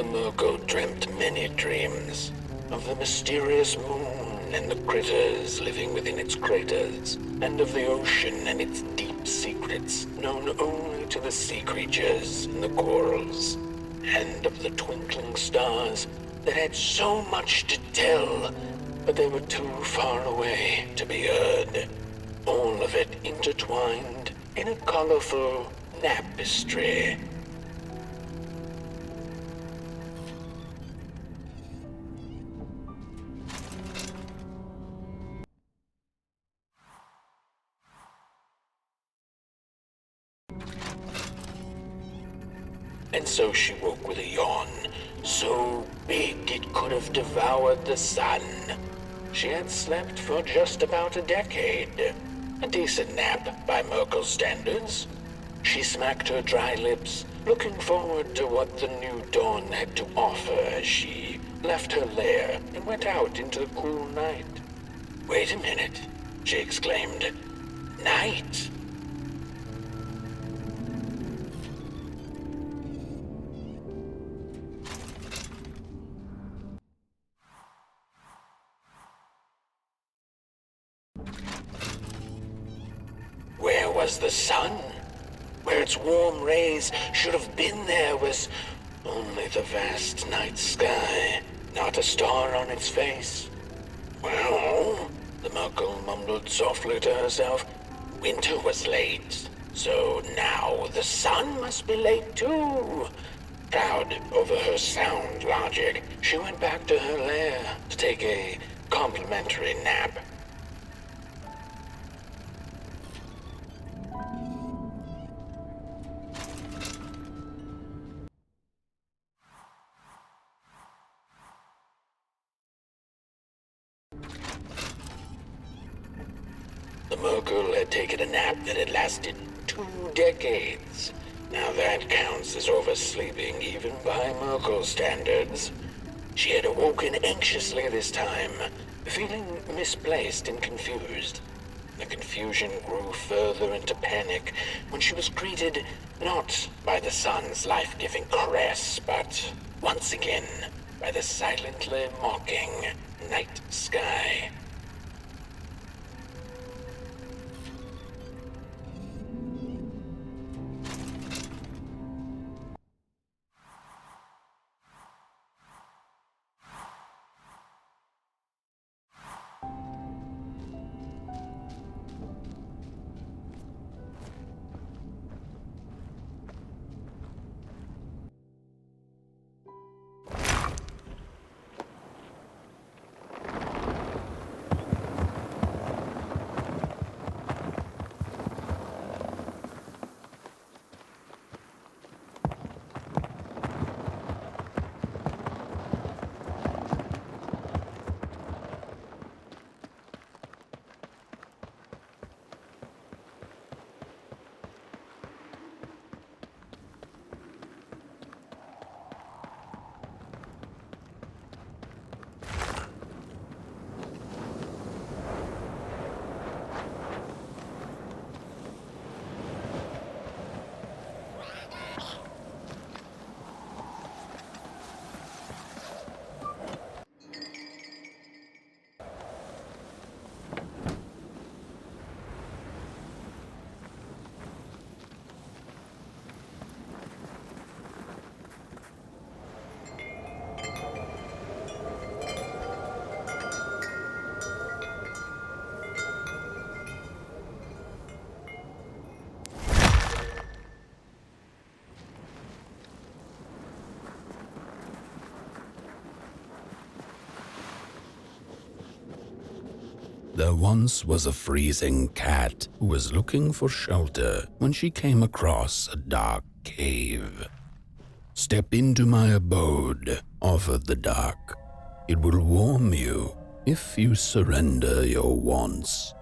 The Merkel dreamt many dreams of the mysterious moon and the critters living within its craters, and of the ocean and its deep secrets known only to the sea creatures and the corals, and of the twinkling stars that had so much to tell, but they were too far away to be heard. All of it intertwined in a colorful tapestry. And so she woke with a yawn, so big it could have devoured the sun. She had slept for just about a decade. A decent nap by Merkel's standards. She smacked her dry lips, looking forward to what the new dawn had to offer as she left her lair and went out into the cool night. "Wait a minute," she exclaimed. "Night?" Where was the sun? Where its warm rays should have been there was only the vast night sky, not a star on its face. Well, the Merkel mumbled softly to herself, winter was late, so now the sun must be late too. Proud over her sound logic, she went back to her lair to take a complimentary nap. The Merkel had taken a nap that had lasted 2 decades. Now that counts as oversleeping even by Merkel standards. She had awoken anxiously this time, feeling misplaced and confused. The confusion grew further into panic when she was greeted not by the sun's life-giving caress, but once again by the silently mocking night sky. There once was a freezing cat who was looking for shelter when she came across a dark cave. "Step into my abode," offered the dark. "It will warm you if you surrender your wants."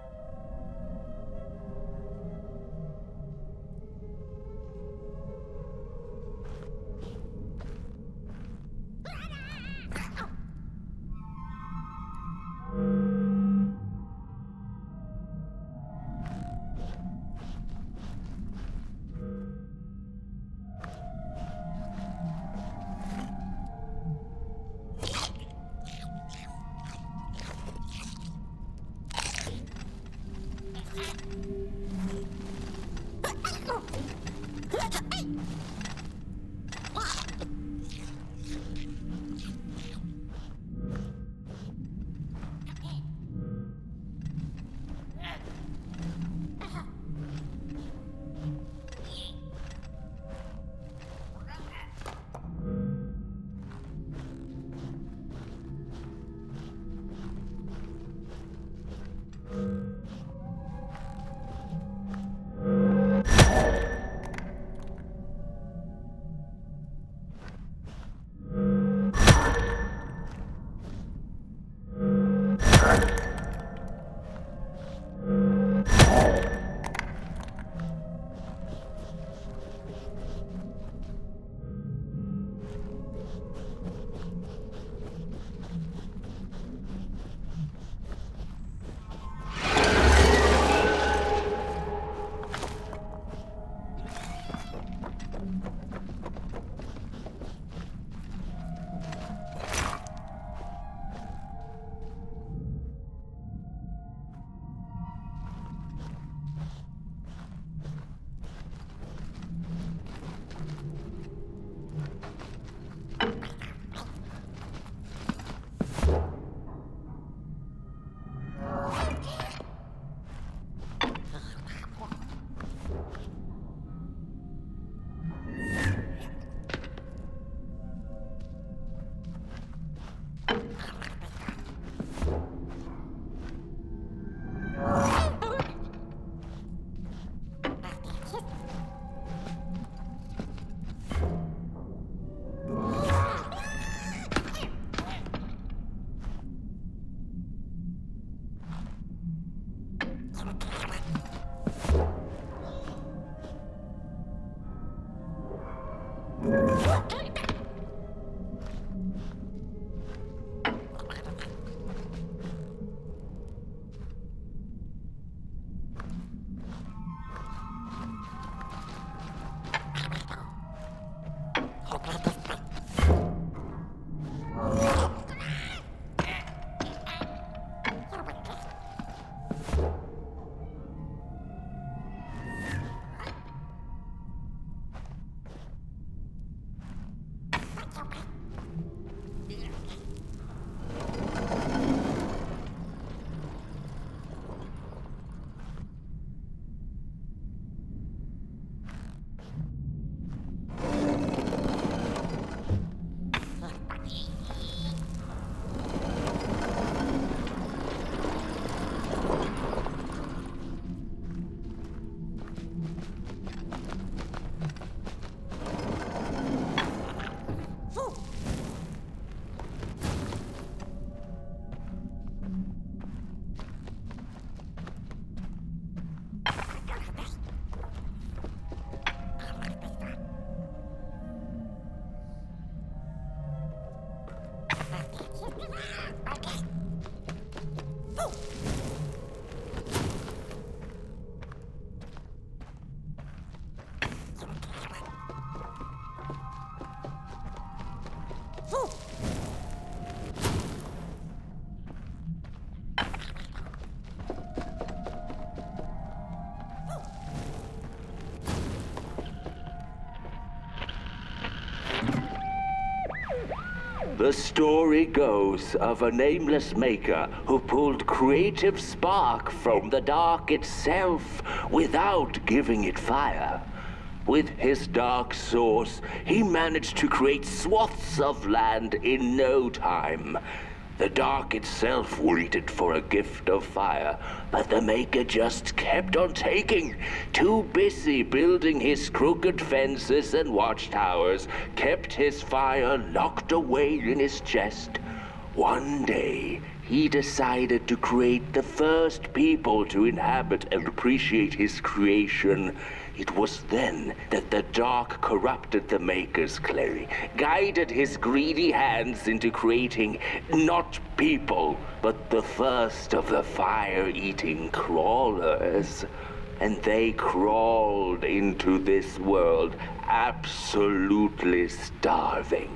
The story goes of a nameless maker who pulled creative spark from the dark itself without giving it fire. With his dark source, he managed to create swaths of land in no time. The dark itself waited for a gift of fire, but the maker just kept on taking. Too busy building his crooked fences and watchtowers, kept his fire locked away in his chest. One day, he decided to create the first people to inhabit and appreciate his creation. It was then that the dark corrupted the maker's clay, guided his greedy hands into creating not people, but the first of the fire-eating crawlers. And they crawled into this world absolutely starving.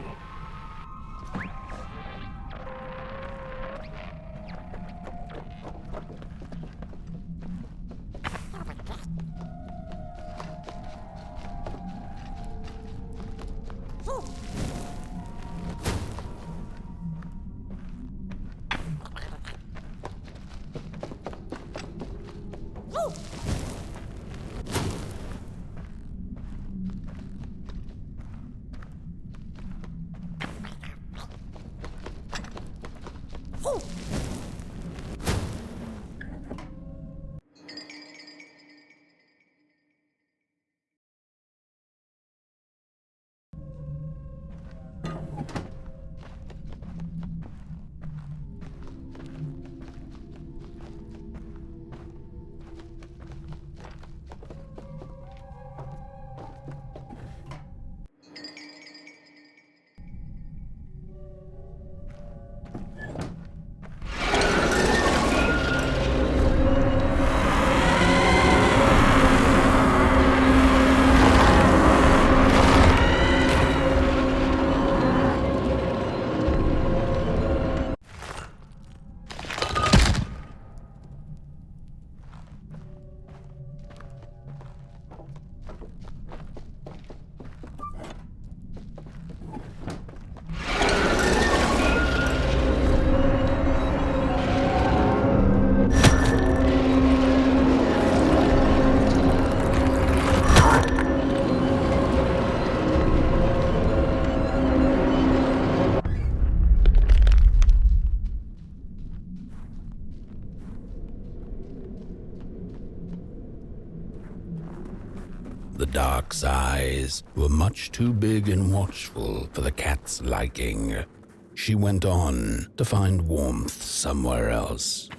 The dark's eyes were much too big and watchful for the cat's liking. She went on to find warmth somewhere else.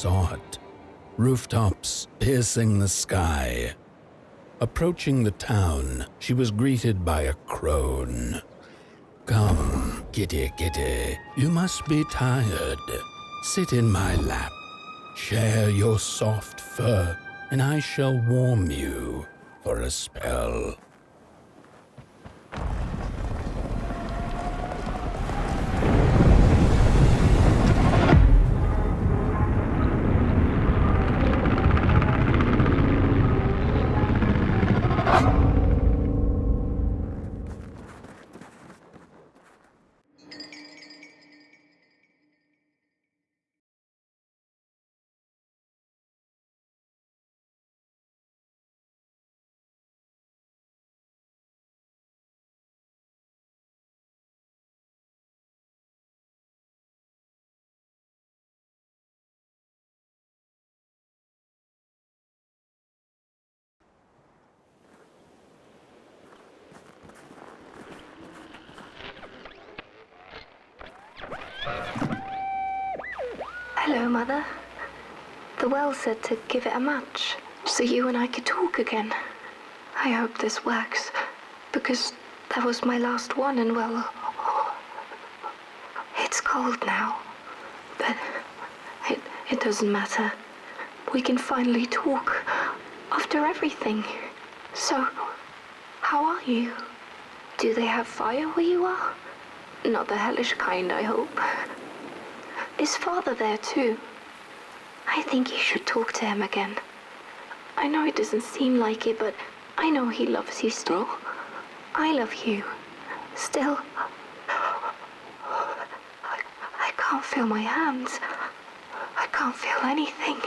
saw it. Rooftops piercing the sky. Approaching the town, she was greeted by a crone. "Come, kitty, kitty, you must be tired. Sit in my lap. Share your soft fur, and I shall warm you for a spell." Hello, Mother. The well said to give it a match, so you and I could talk again. I hope this works, because that was my last one, and well, it's cold now. But it doesn't matter. We can finally talk after everything. So, how are you? Do they have fire where you are? Not the hellish kind, I hope. Is Father there too? I think you should talk to him again. I know it doesn't seem like it, but I know he loves you still. I love you. Still. I can't feel my hands. I can't feel anything.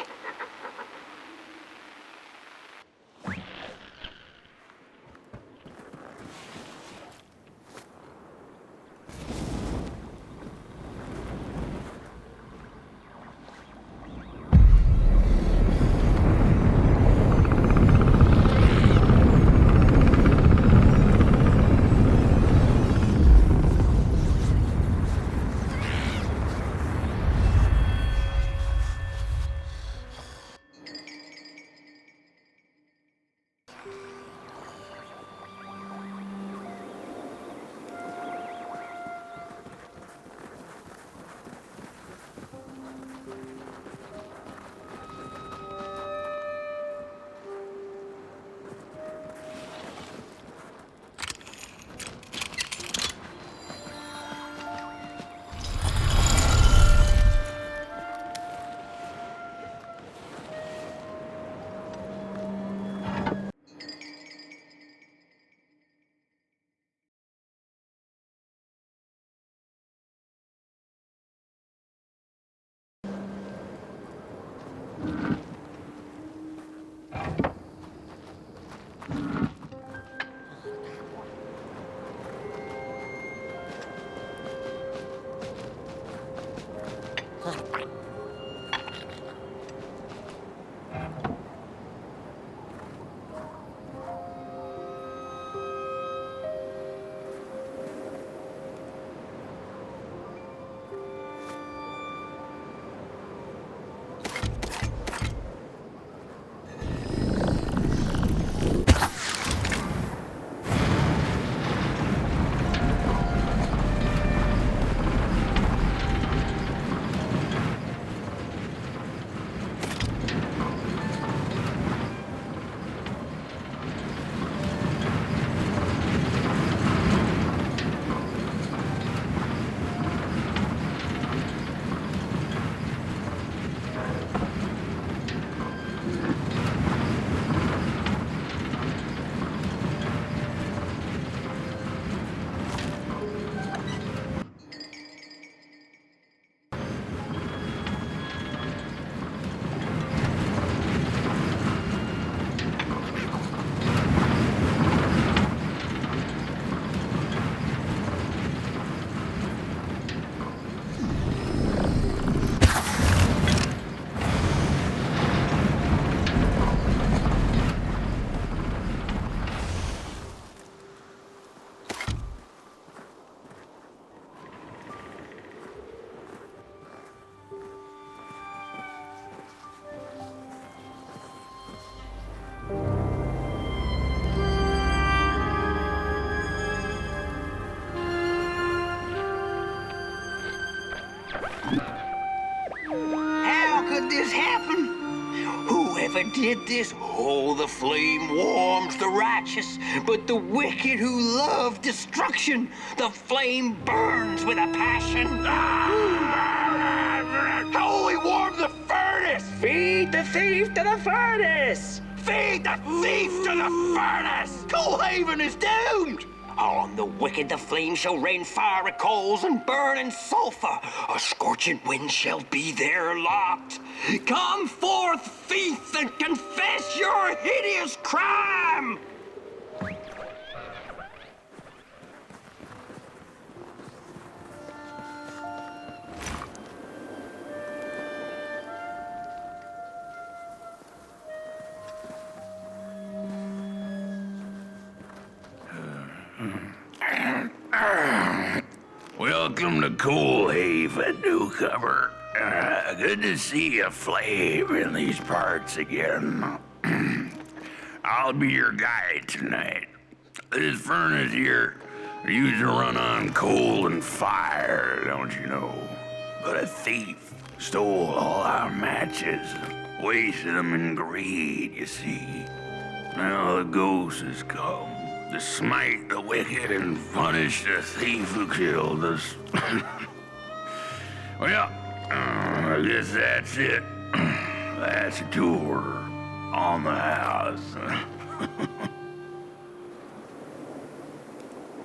ever did this, oh, the flame warms the righteous, but the wicked who love destruction, the flame burns with a passion. Holy warm the furnace! Feed the thief to the furnace! Feed the thief to the furnace! Coalhaven is doomed! On the wicked the flame shall rain fiery coals and burning sulfur. A scorching wind shall be there locked. Come forth, thief, and confess your hideous crime! Welcome to Coalhaven, newcomer. Good to see a flame in these parts again. I'll be your guide tonight. This furnace here used to run on coal and fire, don't you know? But a thief stole all our matches, wasted them in greed, you see. Now the ghost has come to smite the wicked and punish the thief who killed us. Well, I guess that's it. That's a tour on the house.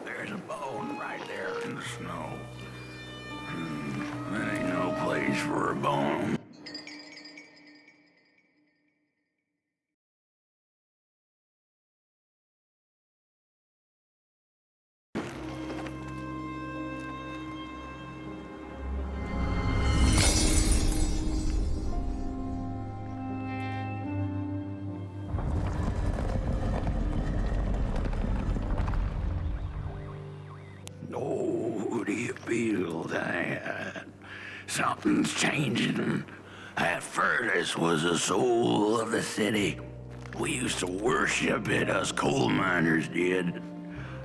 There's a bone right there in the snow. That ain't no place for a bone. Oh, do you feel that? Something's changing. That furnace was the soul of the city. We used to worship it, us coal miners did.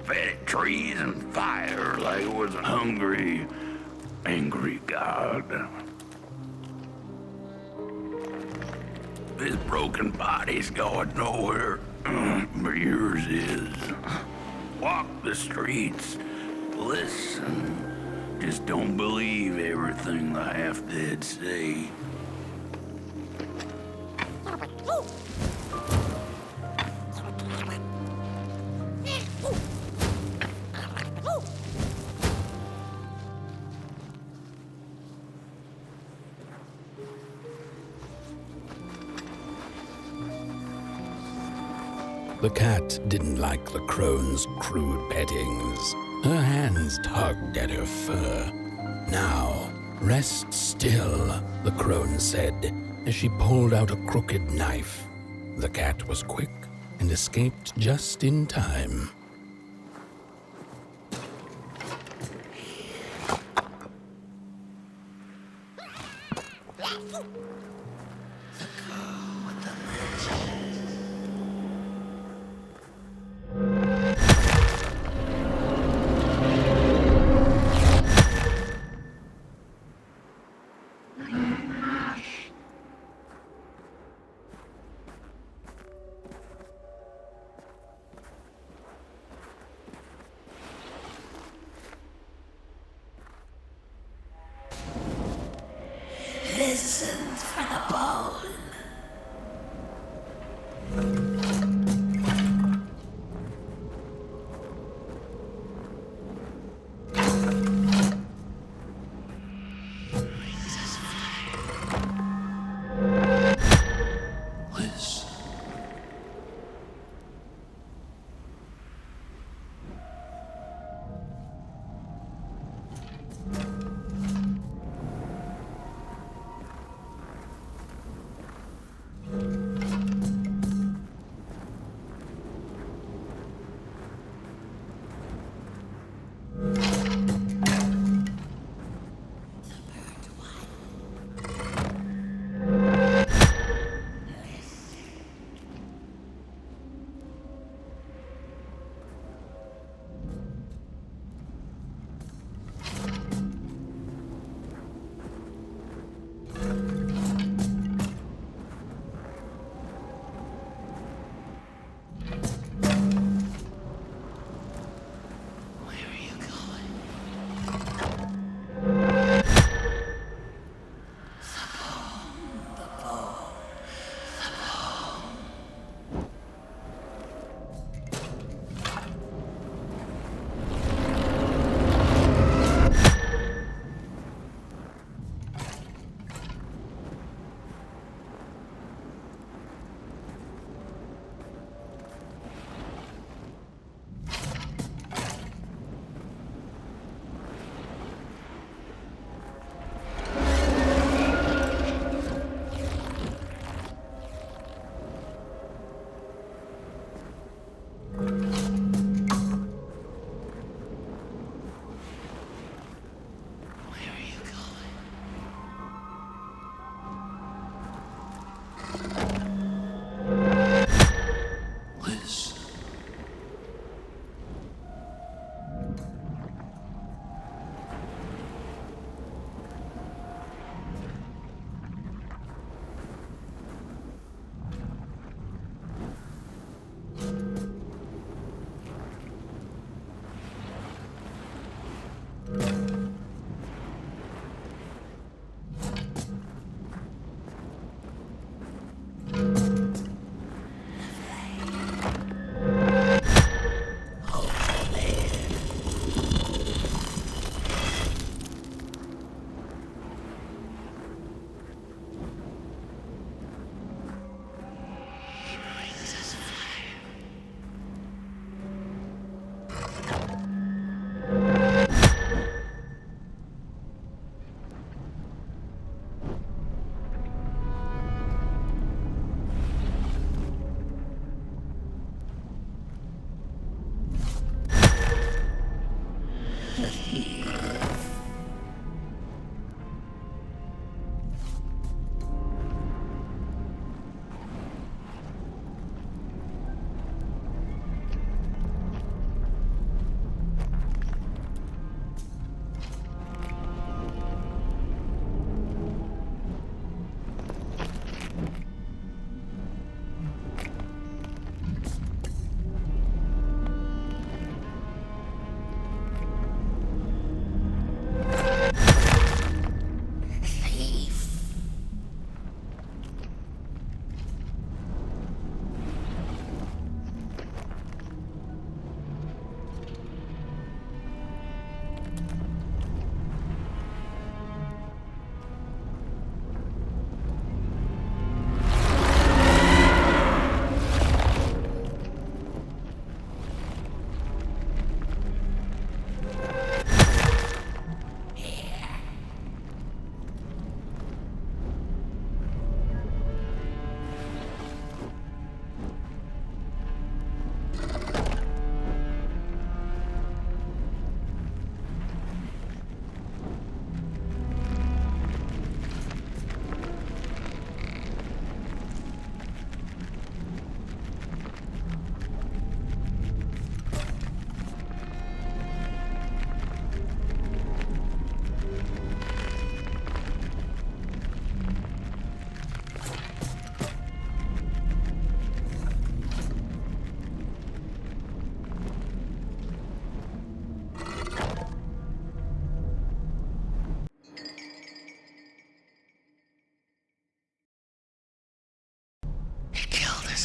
Fed it trees and fire like it was a hungry, angry god. This broken body's going nowhere, but yours is. Walk the streets. Listen, just don't believe everything the half-dead say. The cat didn't like the crone's crude pettings. Her hands tugged at her fur. Now, rest still, the crone said, as she pulled out a crooked knife. The cat was quick and escaped just in time.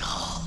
asshole.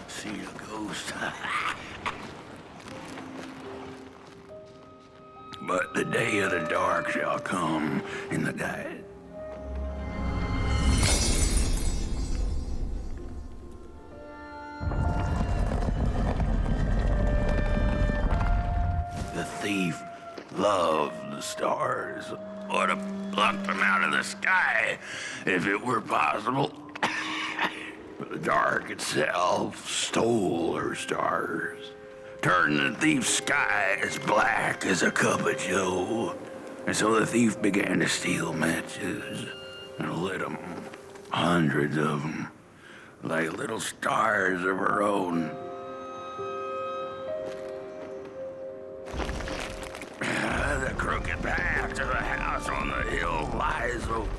See a ghost. But the day of the dark shall come in the night. The thief loved the stars. Would have plucked them out of the sky if it were possible. But the dark itself stole her stars, turned the thief's sky as black as a cup of joe. And so the thief began to steal matches and lit them, hundreds of them, like little stars of her own. The crooked path to the house on the hill lies open.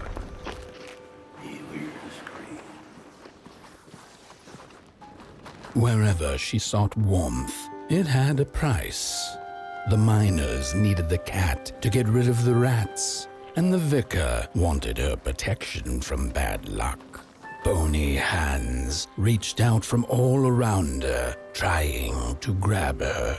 Wherever she sought warmth, it had a price. The miners needed the cat to get rid of the rats, and the vicar wanted her protection from bad luck. Bony hands reached out from all around her, trying to grab her.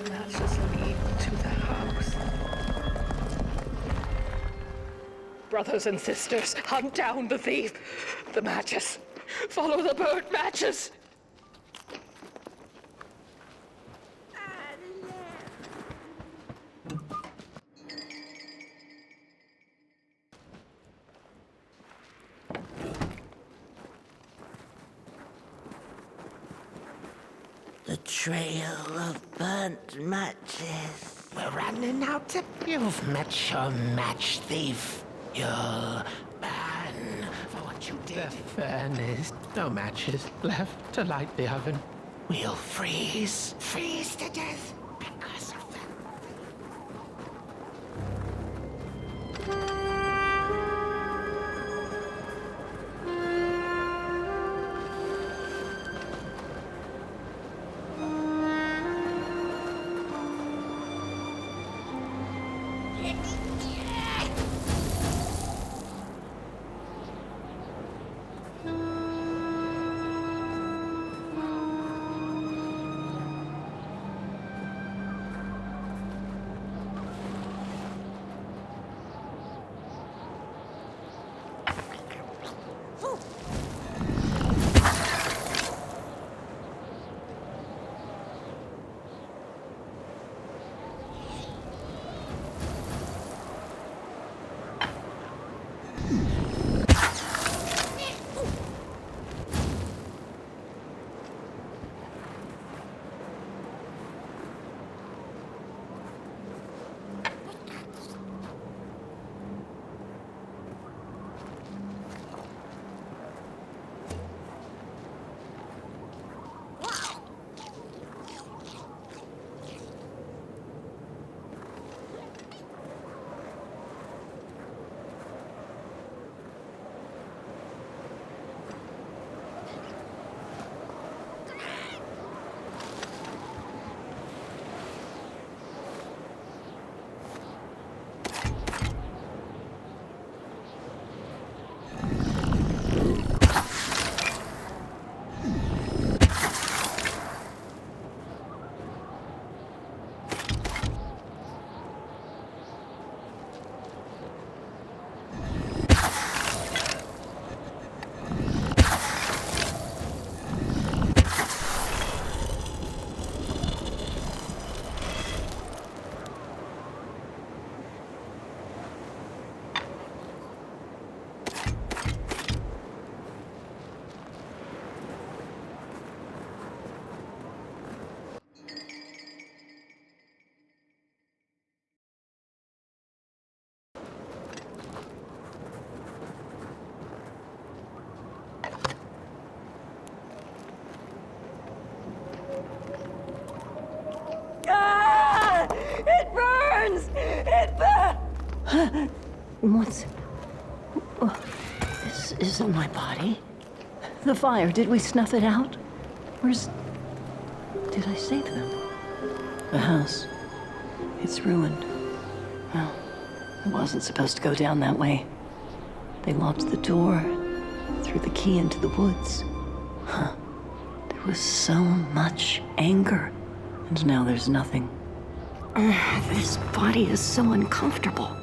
Matches lead to the house. Brothers and sisters, hunt down the thief. The matches. Follow the burnt matches. The trail of burnt matches. We're running out of... You've met your match thief. You'll burn for what you did. The furnace. No matches left to light the oven. We'll freeze. Freeze to death because of that. What's... This isn't my body. The fire, did we snuff it out? Where's... Did I save them? The house. It's ruined. Well, it wasn't supposed to go down that way. They locked the door, threw the key into the woods. Huh. There was so much anger, and now there's nothing. This body is so uncomfortable.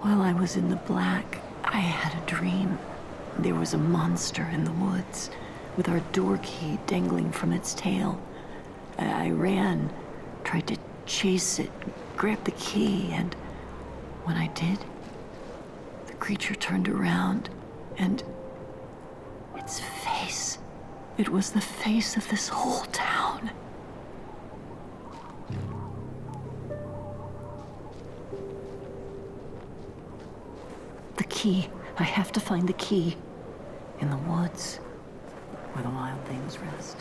While I was in the black, I had a dream. There was a monster in the woods, with our door key dangling from its tail. I ran, tried to chase it, grab the key, and when I did, the creature turned around, and its face, it was the face of this whole town. The key. I have to find the key. In the woods, where the wild things rest.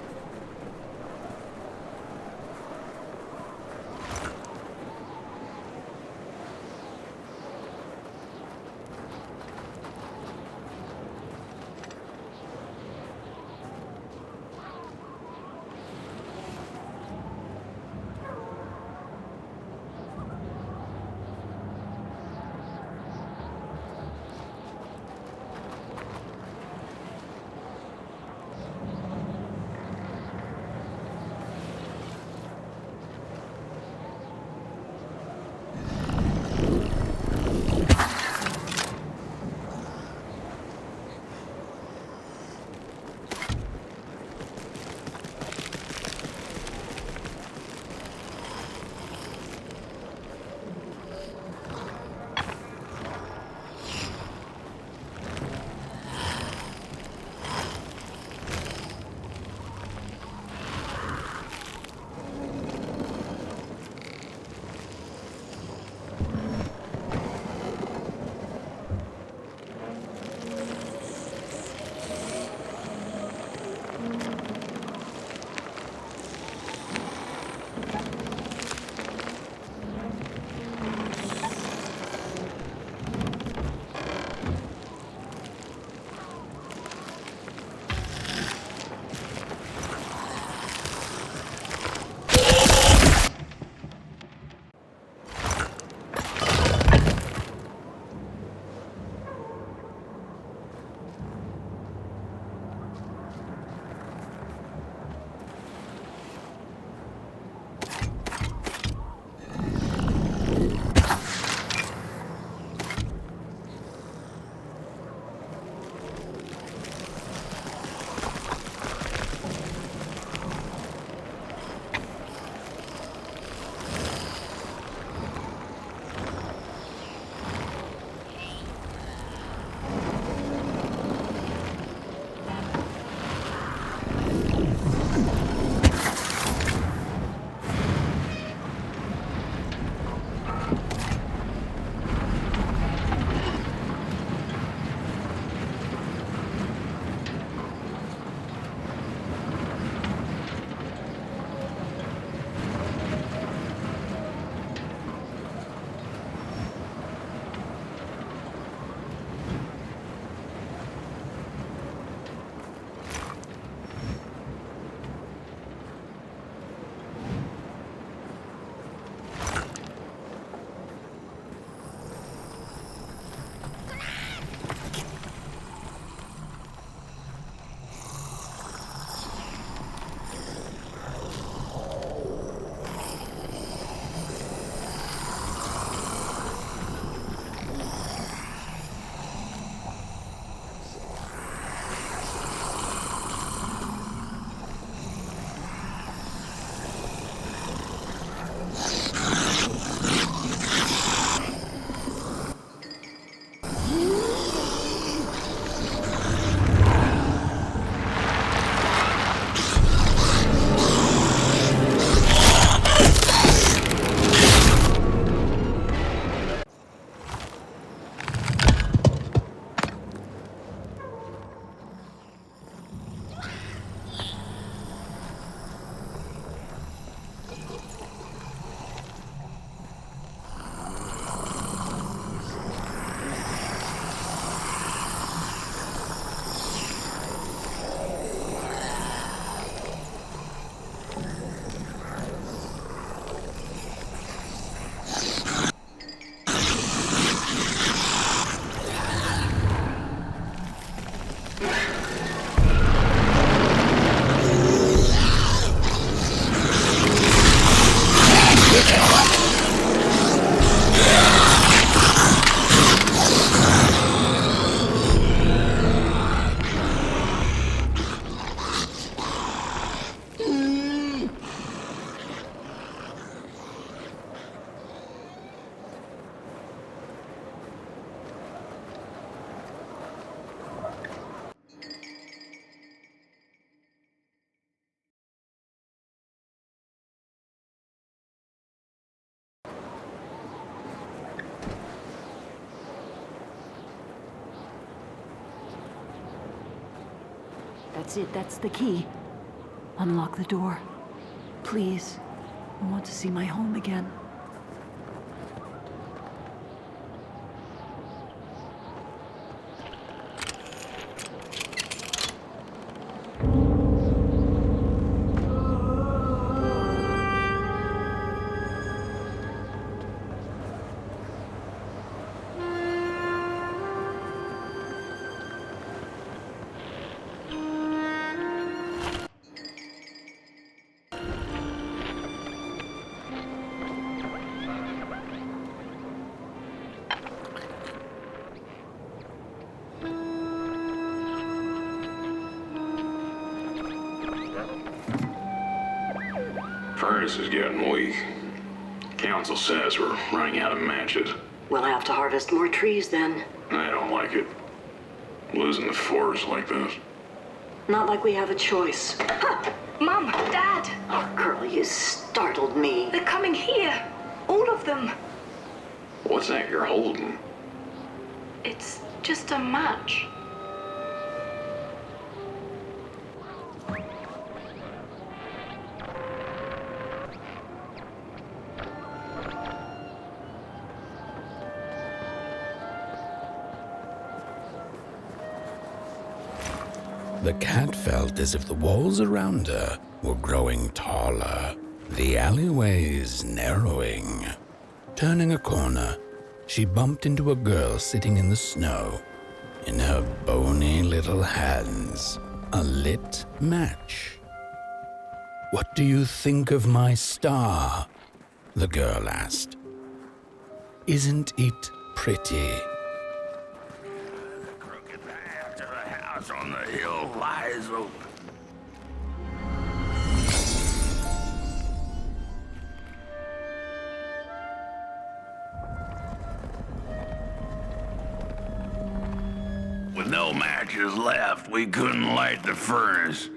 That's it, that's the key. Unlock the door. Please. I want to see my home again. Furnace is getting weak. Council says we're running out of matches. We'll have to harvest more trees then. I don't like it. Losing the forest like this. Not like we have a choice. Mom, Dad! Oh, Curly, you startled me. They're coming here. All of them. What's that you're holding? It's just a match. The cat felt as if the walls around her were growing taller, the alleyways narrowing. Turning a corner, she bumped into a girl sitting in the snow. In her bony little hands, a lit match. "What do you think of my star?" the girl asked. "Isn't it pretty?" On the hill lies open. With no matches left, we couldn't light the furnace.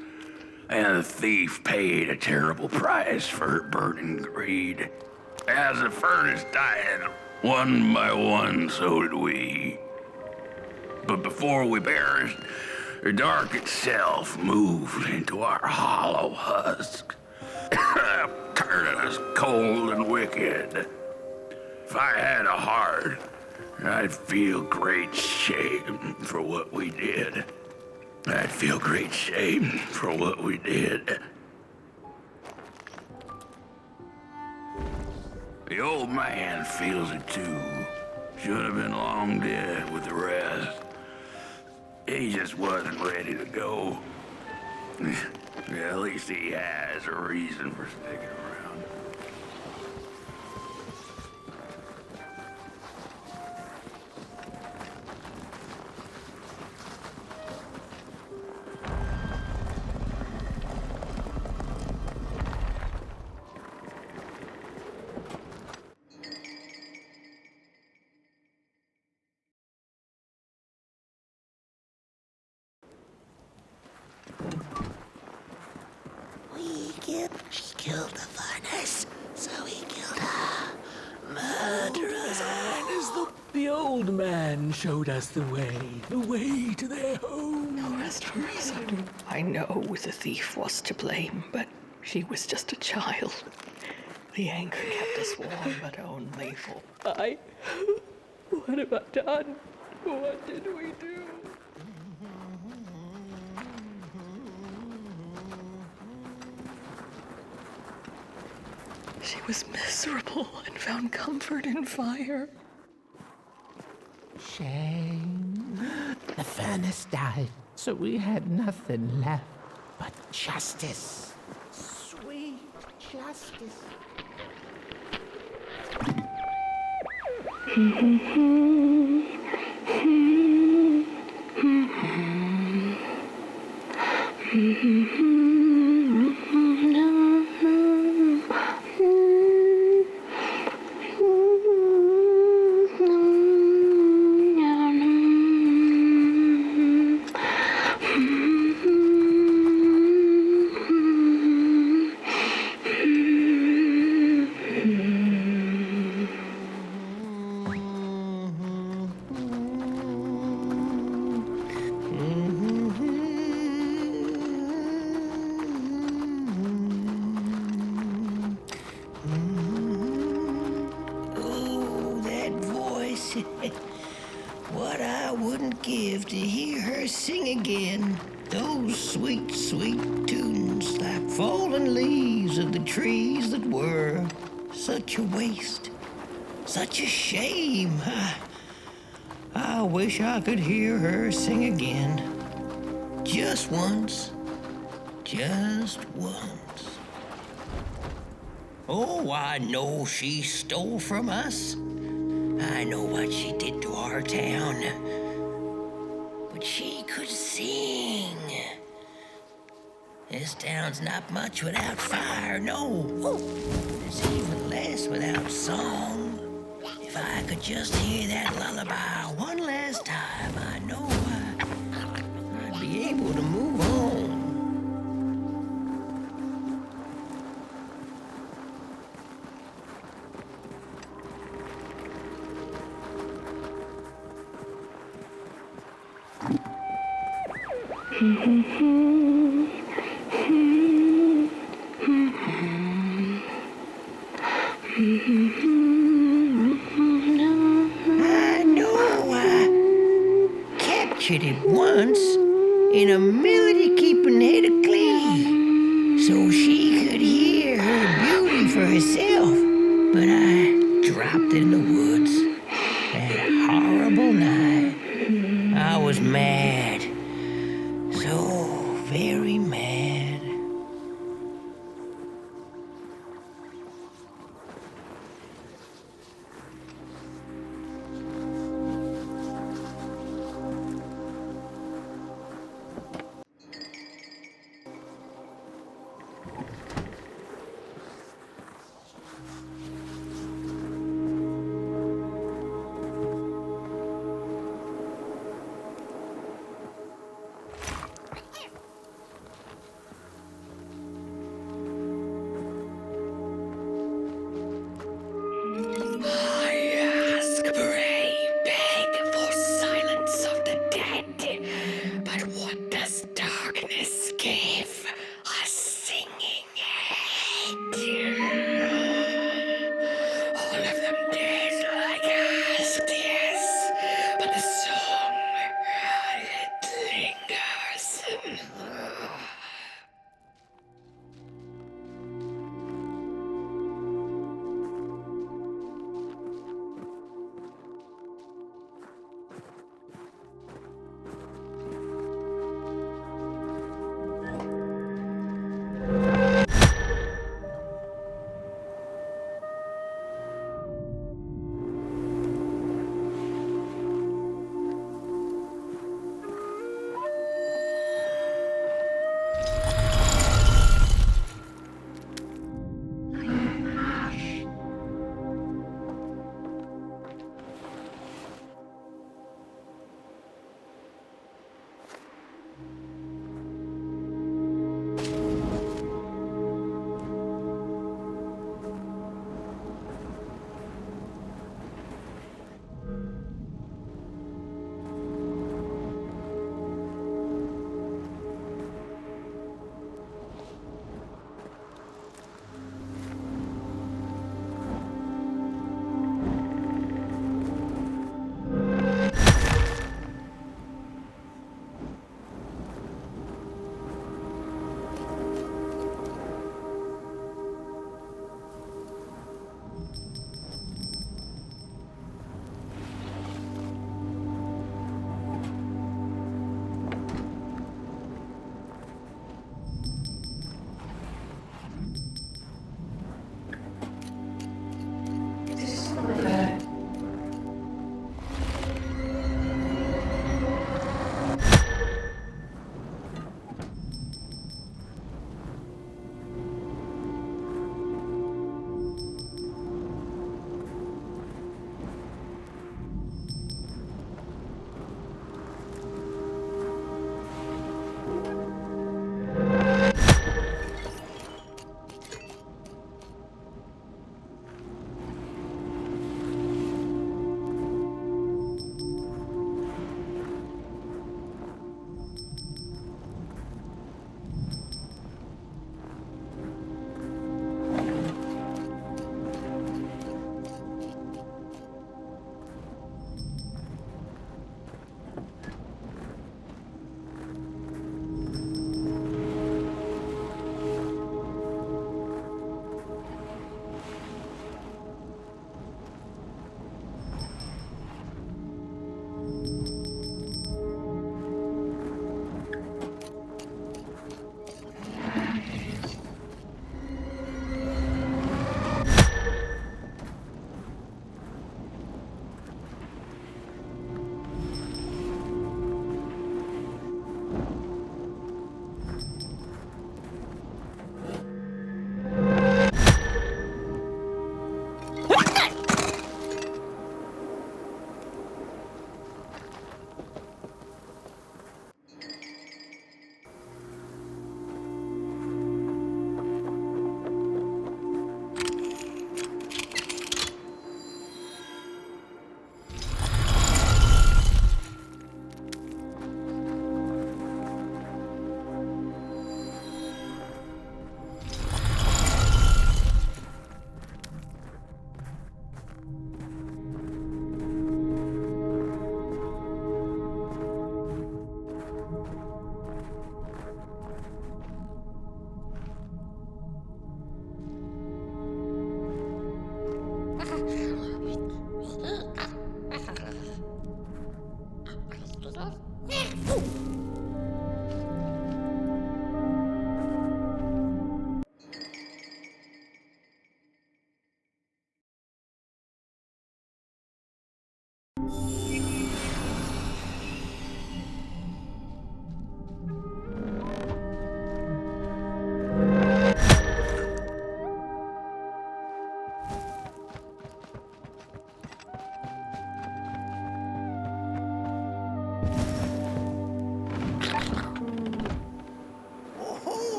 And the thief paid a terrible price for her burning greed. As the furnace died, one by one, so did we. But before we perished, the dark itself moved into our hollow husk, turning us cold and wicked. If I had a heart, I'd feel great shame for what we did. I'd feel great shame for what we did. The old man feels it too. Should have been long dead with the rest. He just wasn't ready to go. Yeah, at least he has a reason for sticking around. She killed the furnace, so he killed her. Murderers. The old man showed us the way to their home. No, as for me, I know the thief was to blame, but she was just a child. The anchor kept us warm, but only for... What have I done? What did we do? She was miserable and found comfort in fire. Shame. The furnace died, so we had nothing left but justice. Sweet justice. Oh, that voice. What I wouldn't give to hear her sing again. Those sweet, sweet tunes like fallen leaves of the trees that were. Such a waste. Such a shame. I wish I could hear her sing again. Just once. Just once. Oh, I know she stole from us. I know what she did to our town. But she could sing. This town's not much without fire, no. It's even less without song. If I could just hear that lullaby one last time, I know I'd be able to move on. I know I captured it once in a melody-keeping head of glee, so she could hear her beauty for herself. But I dropped it in the woods that horrible night. I was mad, so very mad.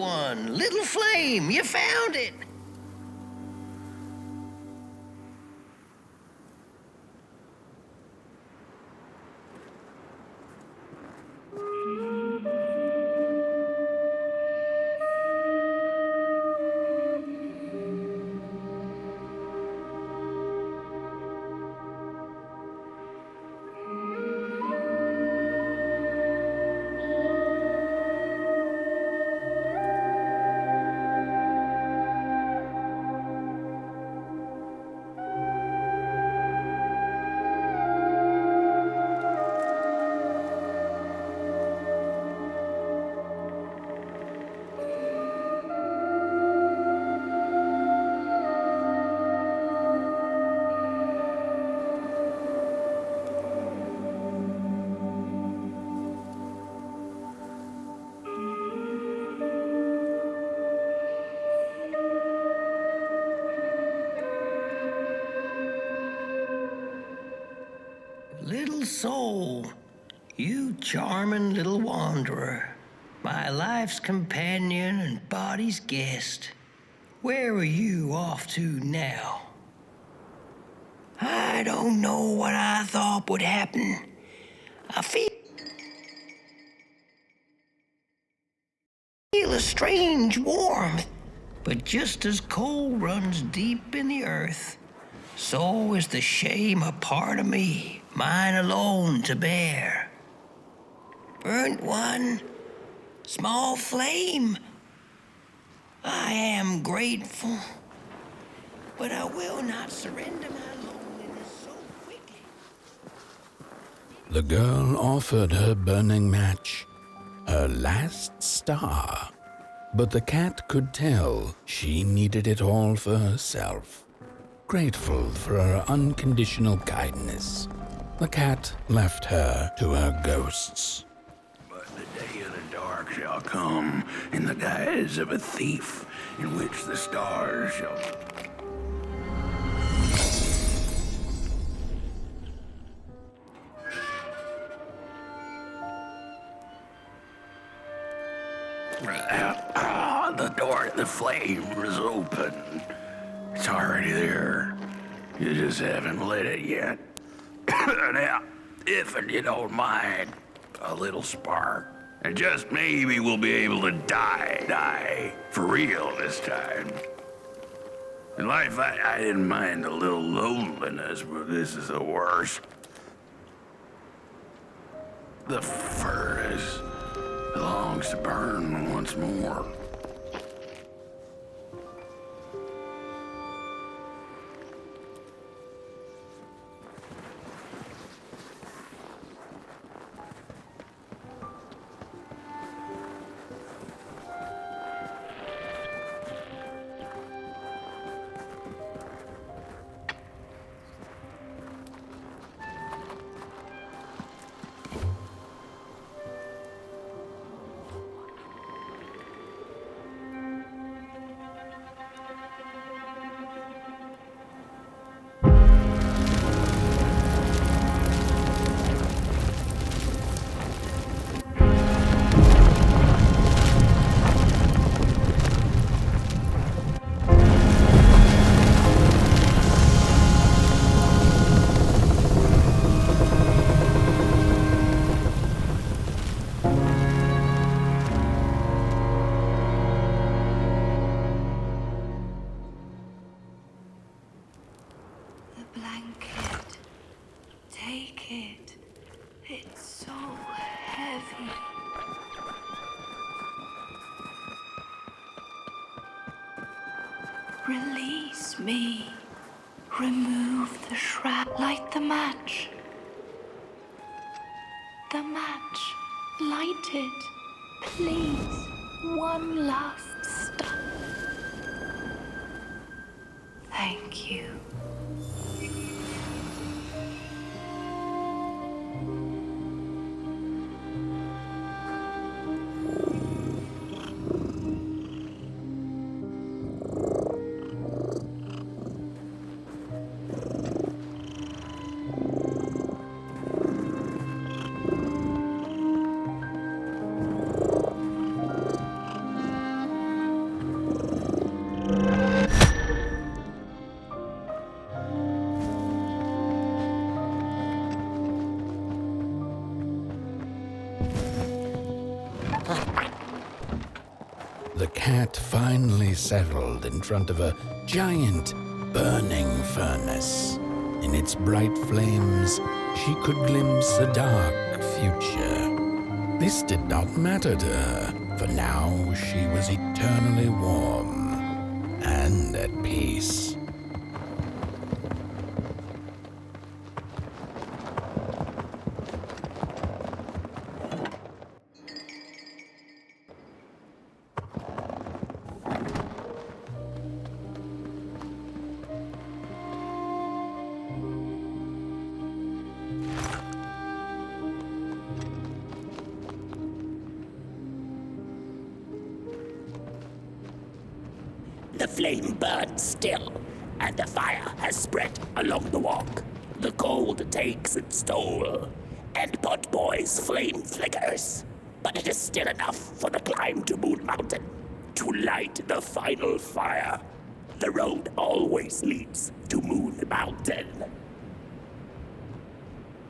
one. Little flame, you found it. Little soul, you charming little wanderer, my life's companion and body's guest. Where are you off to now? I don't know what I thought would happen. I feel a strange warmth, but just as coal runs deep in the earth, so is the shame a part of me, mine alone to bear. Burnt one, small flame, I am grateful, but I will not surrender my loneliness so quickly. The girl offered her burning match, her last star, but the cat could tell she needed it all for herself. Grateful for her unconditional kindness, the cat left her to her ghosts. But the day of the dark shall come in the guise of a thief, in which the stars shall... The door to the flame is open. It's already there. You just haven't lit it yet. Now, if you don't mind, a little spark. And just maybe we'll be able to die for real this time. In life, I didn't mind a little loneliness, but this is the worst. The furnace longs to burn once more. Release me. Remove the shroud. Light the match. The match. Light it. Please. One last stop. Thank you. the cat finally settled in front of a giant burning furnace. In its bright flames, she could glimpse a dark future. This did not matter to her, for now she was eternally warm and at peace. The flame burns still, and the fire has spread along the walk. The cold takes its toll, and Potboy's flame flickers. But it is still enough for the climb to Moon Mountain, to light the final fire. The road always leads to Moon Mountain.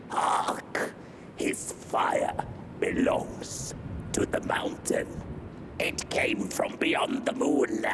Hark! His fire belongs to the mountain. It came from beyond the moon.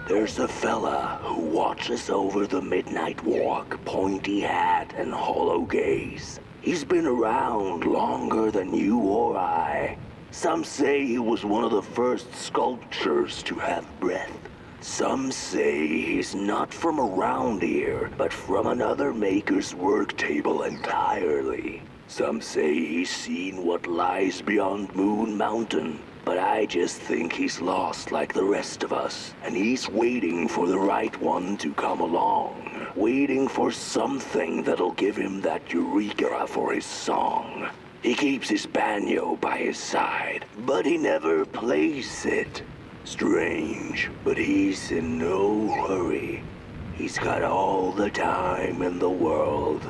There's a fella who watches over the midnight walk, pointy hat and hollow gaze. He's been around longer than you or I. Some say he was one of the first sculptures to have breath. Some say he's not from around here, but from another maker's work table entirely. Some say he's seen what lies beyond Moon Mountain. But I just think he's lost like the rest of us, and he's waiting for the right one to come along. Waiting for something that'll give him that eureka for his song. He keeps his banjo by his side, but he never plays it. Strange, but he's in no hurry. He's got all the time in the world.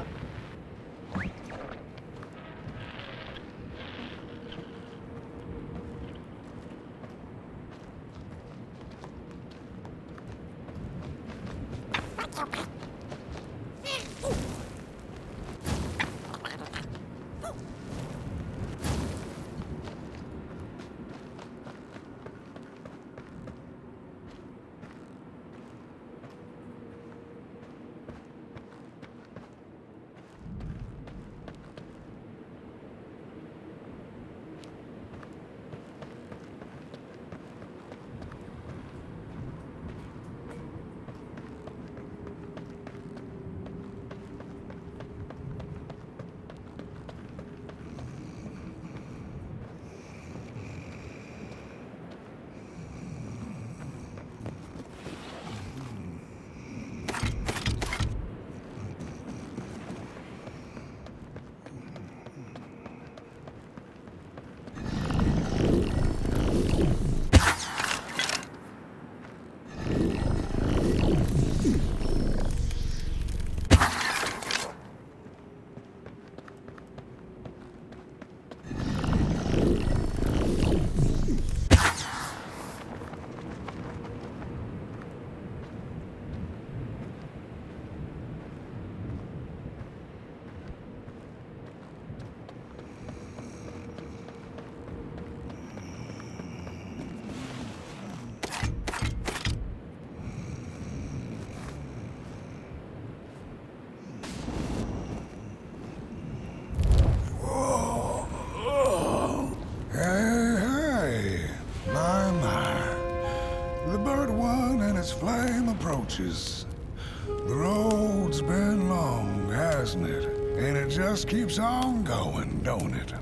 The road's been long, hasn't it? And it just keeps on going, don't it?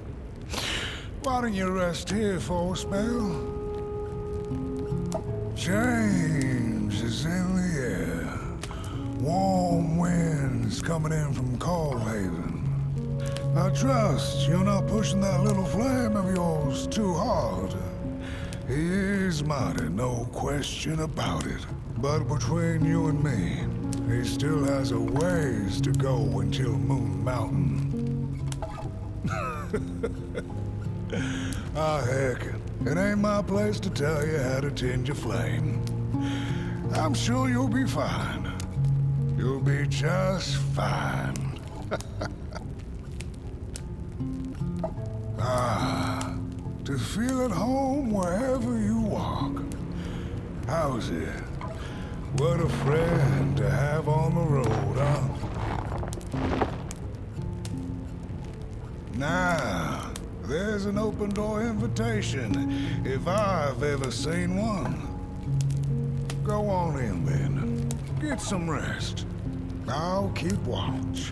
Why don't you rest here for a spell? Change is in the air. Warm winds coming in from Coalhaven. I trust you're not pushing that little flame of yours too hard. He is mighty, no question about it. But between you and me, he still has a ways to go until Moon Mountain. Ah, heck, it ain't my place to tell you how to tend your flame. I'm sure you'll be fine. You'll be just fine. Ah, to feel at home wherever you walk. How's it? What a friend to have on the road, huh? Now, there's an open door invitation, if I've ever seen one. Go on in then. Get some rest. I'll keep watch.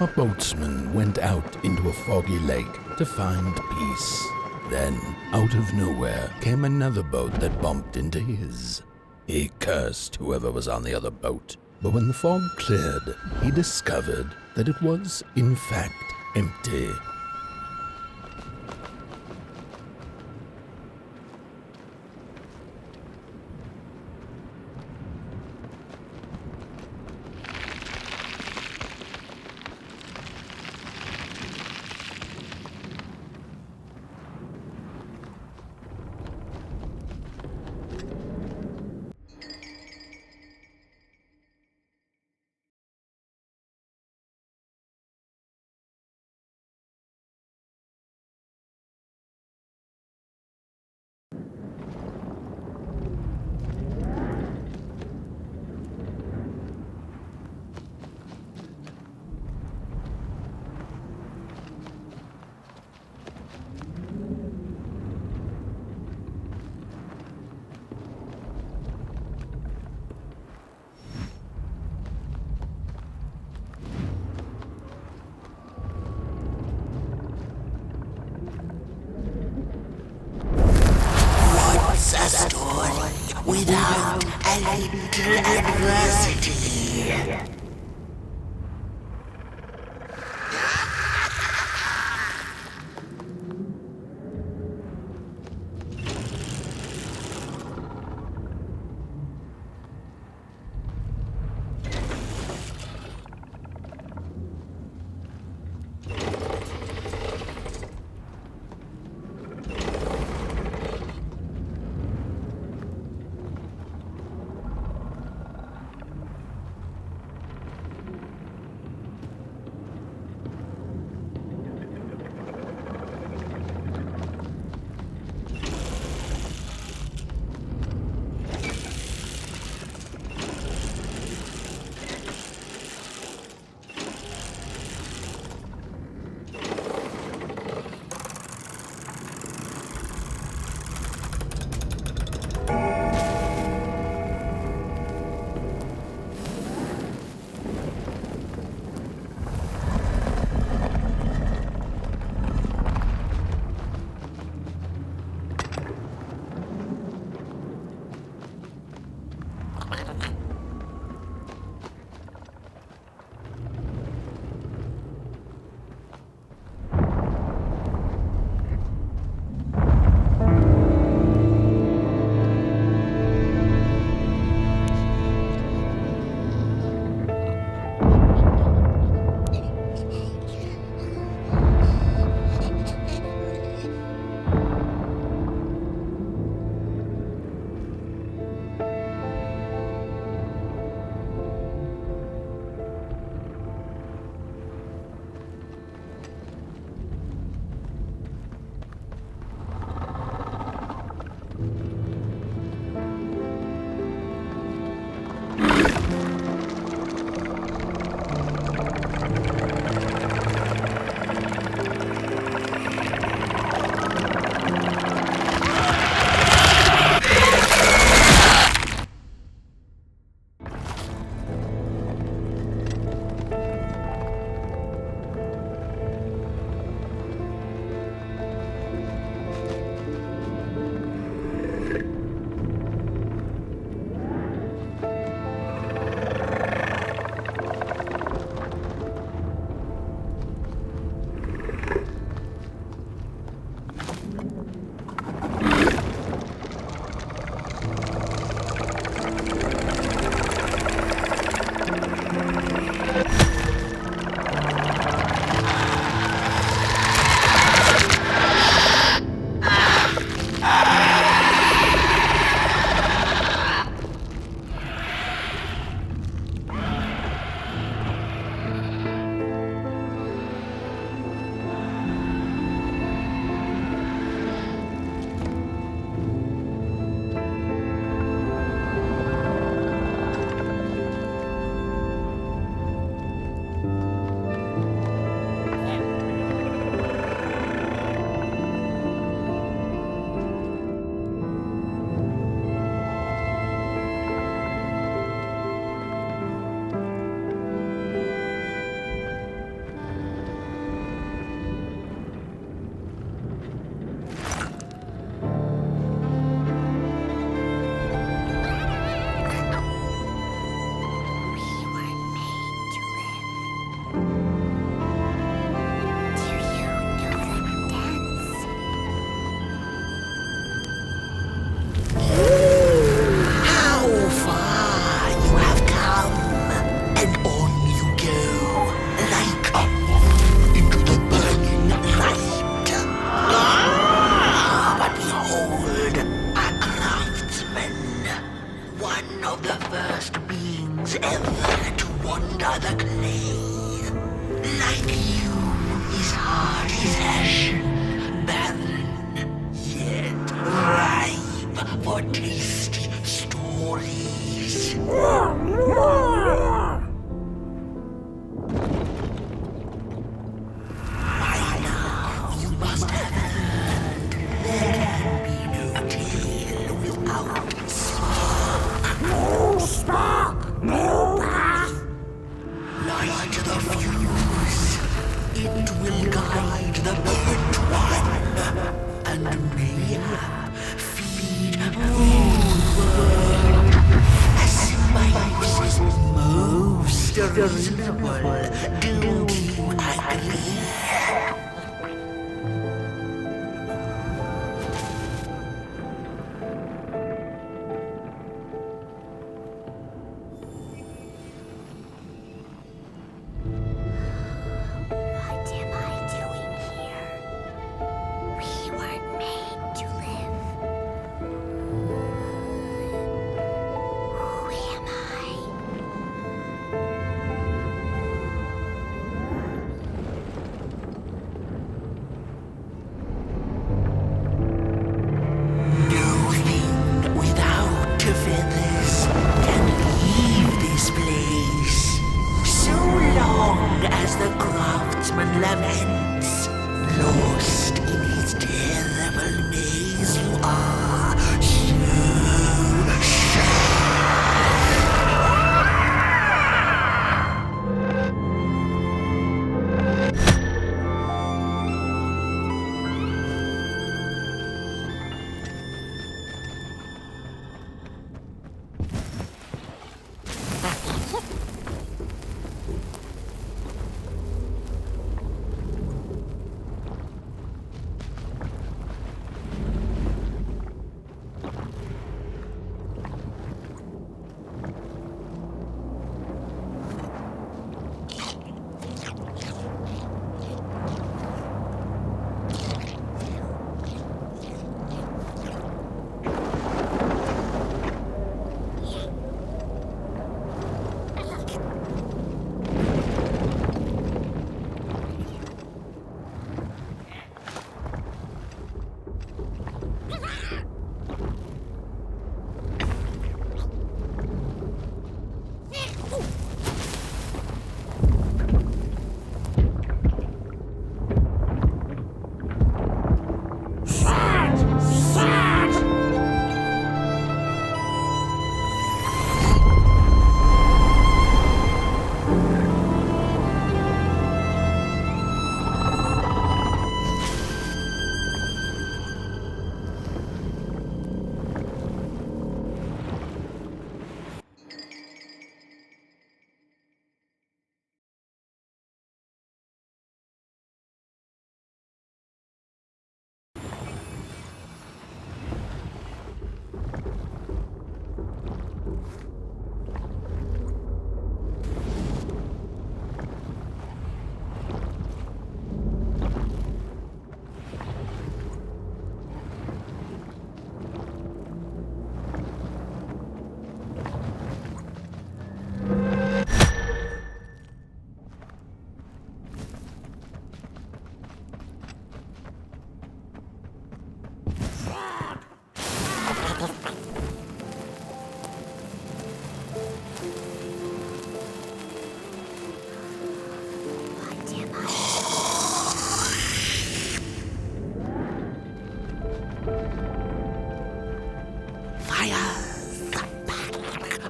A boatsman went out into a foggy lake to find peace. Then, out of nowhere, came another boat that bumped into his. He cursed whoever was on the other boat, but when the fog cleared, he discovered that it was, in fact, empty. are the clay. Like you, his heart is ashen, barren, yet ripe for tasty stories. By now, you must have heard there can be no tale without spark. No spark, no path. Light the fuse. It will guide the burnt one, and mayhap feed Moonworld as Mouse's most reasonable. Do you agree? What am I doing here? We weren't made to live. Who am I? Nothing without feathers can leave this place. So long as the craftsman laments, lost in his terrible maze, you are so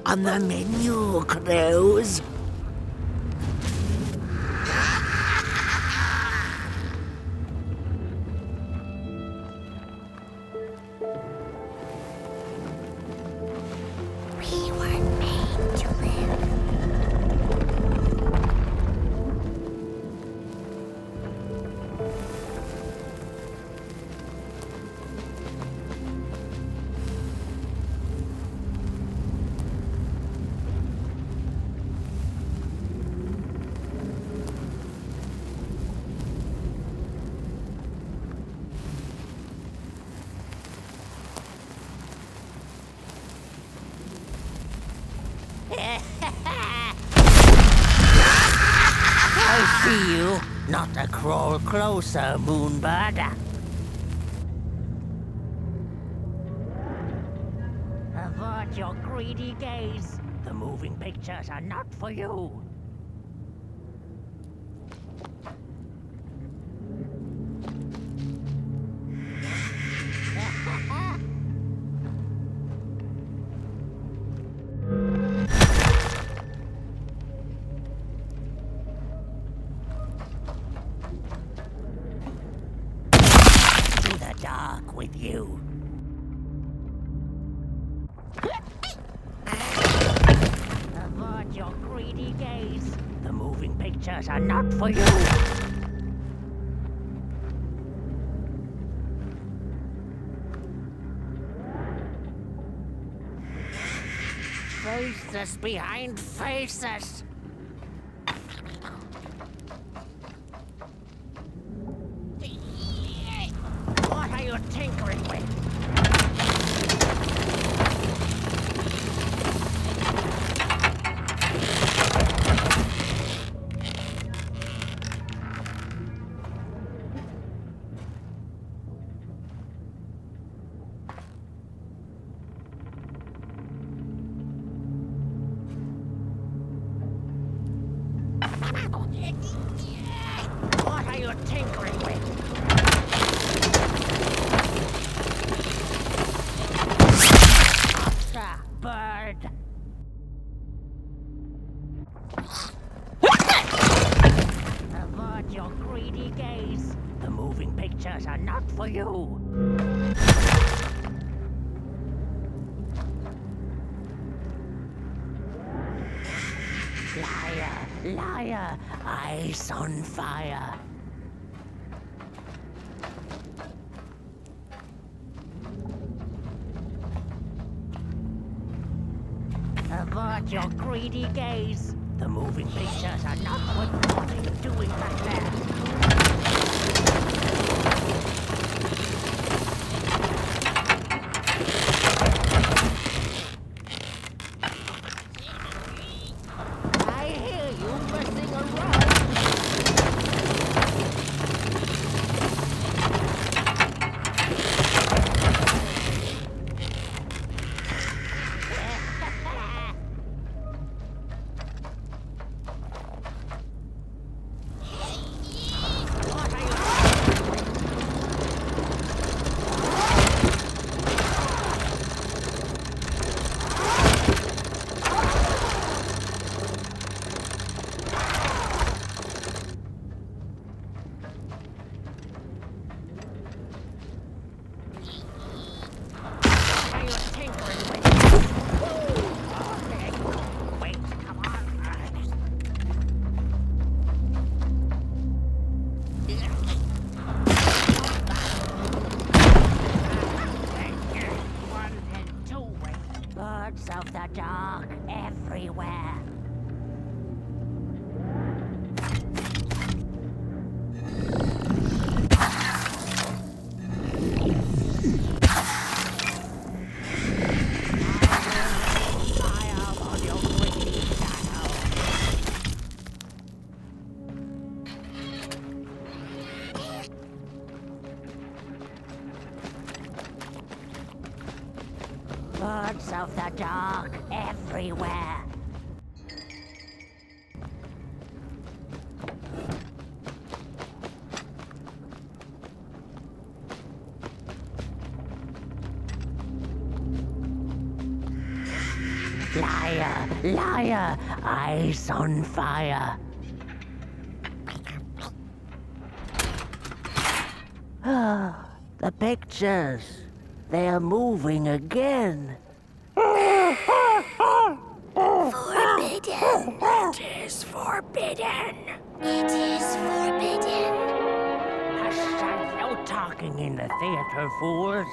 on the menu, crows. We weren't made to live. see you, not to crawl closer, Moonbird. Avert your greedy gaze. The moving pictures are not for you. To the dark with you. Avert your greedy gaze. The moving pictures are not for you. Faces behind faces. What are you tinkering with? What are you tinkering with? Bird. Avert your greedy gaze. The moving pictures are not for you. Liar, liar, eyes on fire. Avert your greedy gaze. The moving pictures are not what are you doing back there? I hear you messing around. Birds of the dark everywhere. Birds of the dark everywhere. Liar, liar, eyes on fire. Ah, the pictures. They're moving again. Forbidden. It is forbidden. It is forbidden. Hush, no talking in the theater, fools.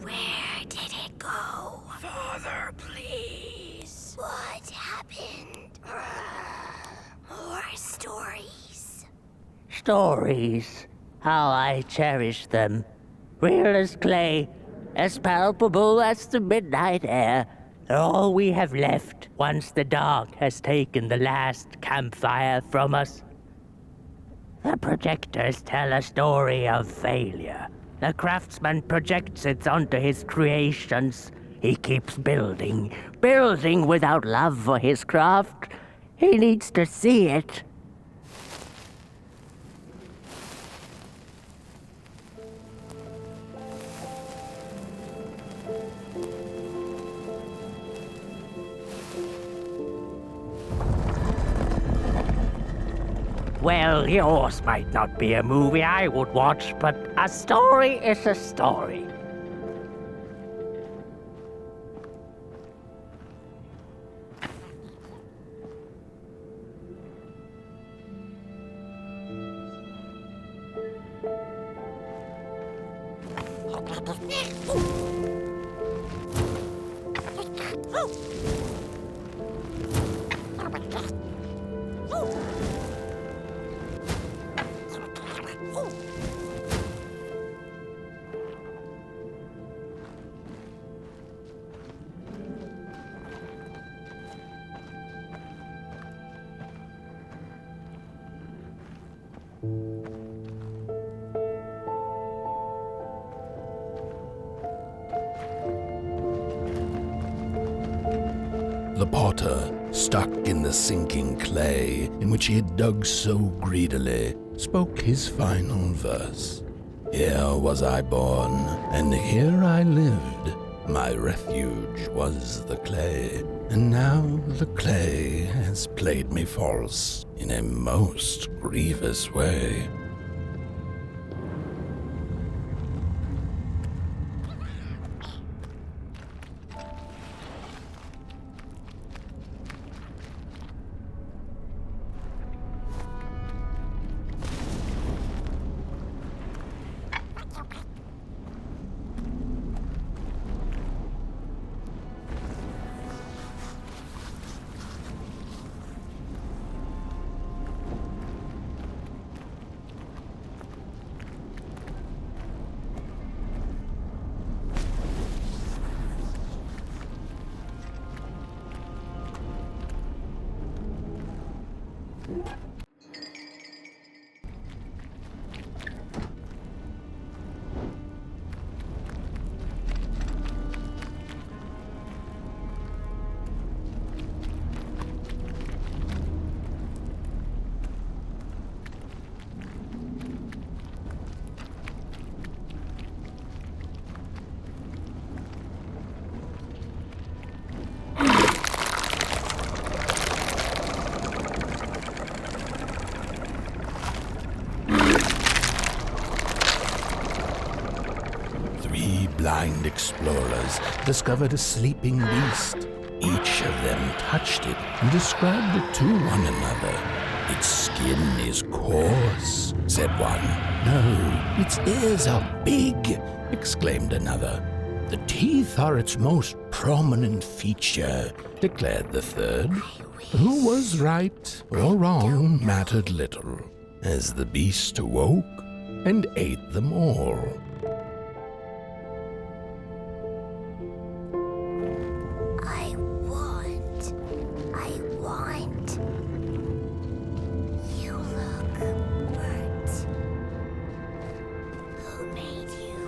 Where did it go? Father, please. What happened? More stories. Stories. How I cherish them. Real as clay, as palpable as the midnight air. They're all we have left once the dark has taken the last campfire from us. The projectors tell a story of failure. The craftsman projects it onto his creations. He keeps building, building without love for his craft. He needs to see it. Well, yours might not be a movie I would watch, but a story is a story. The potter, stuck in the sinking clay in which he had dug so greedily, spoke his final verse. Here was I born, and here I lived. My refuge was the clay, and now the clay has played me false in a most grievous way. 3 blind explorers discovered a sleeping beast. Each of them touched it and described it to one another. "Its skin is coarse," said one. "No, its ears are big," exclaimed another. "The teeth are its most prominent feature," declared the third. Who was right or wrong mattered little, as the beast awoke and ate them all. I want. You look burnt. Who made you?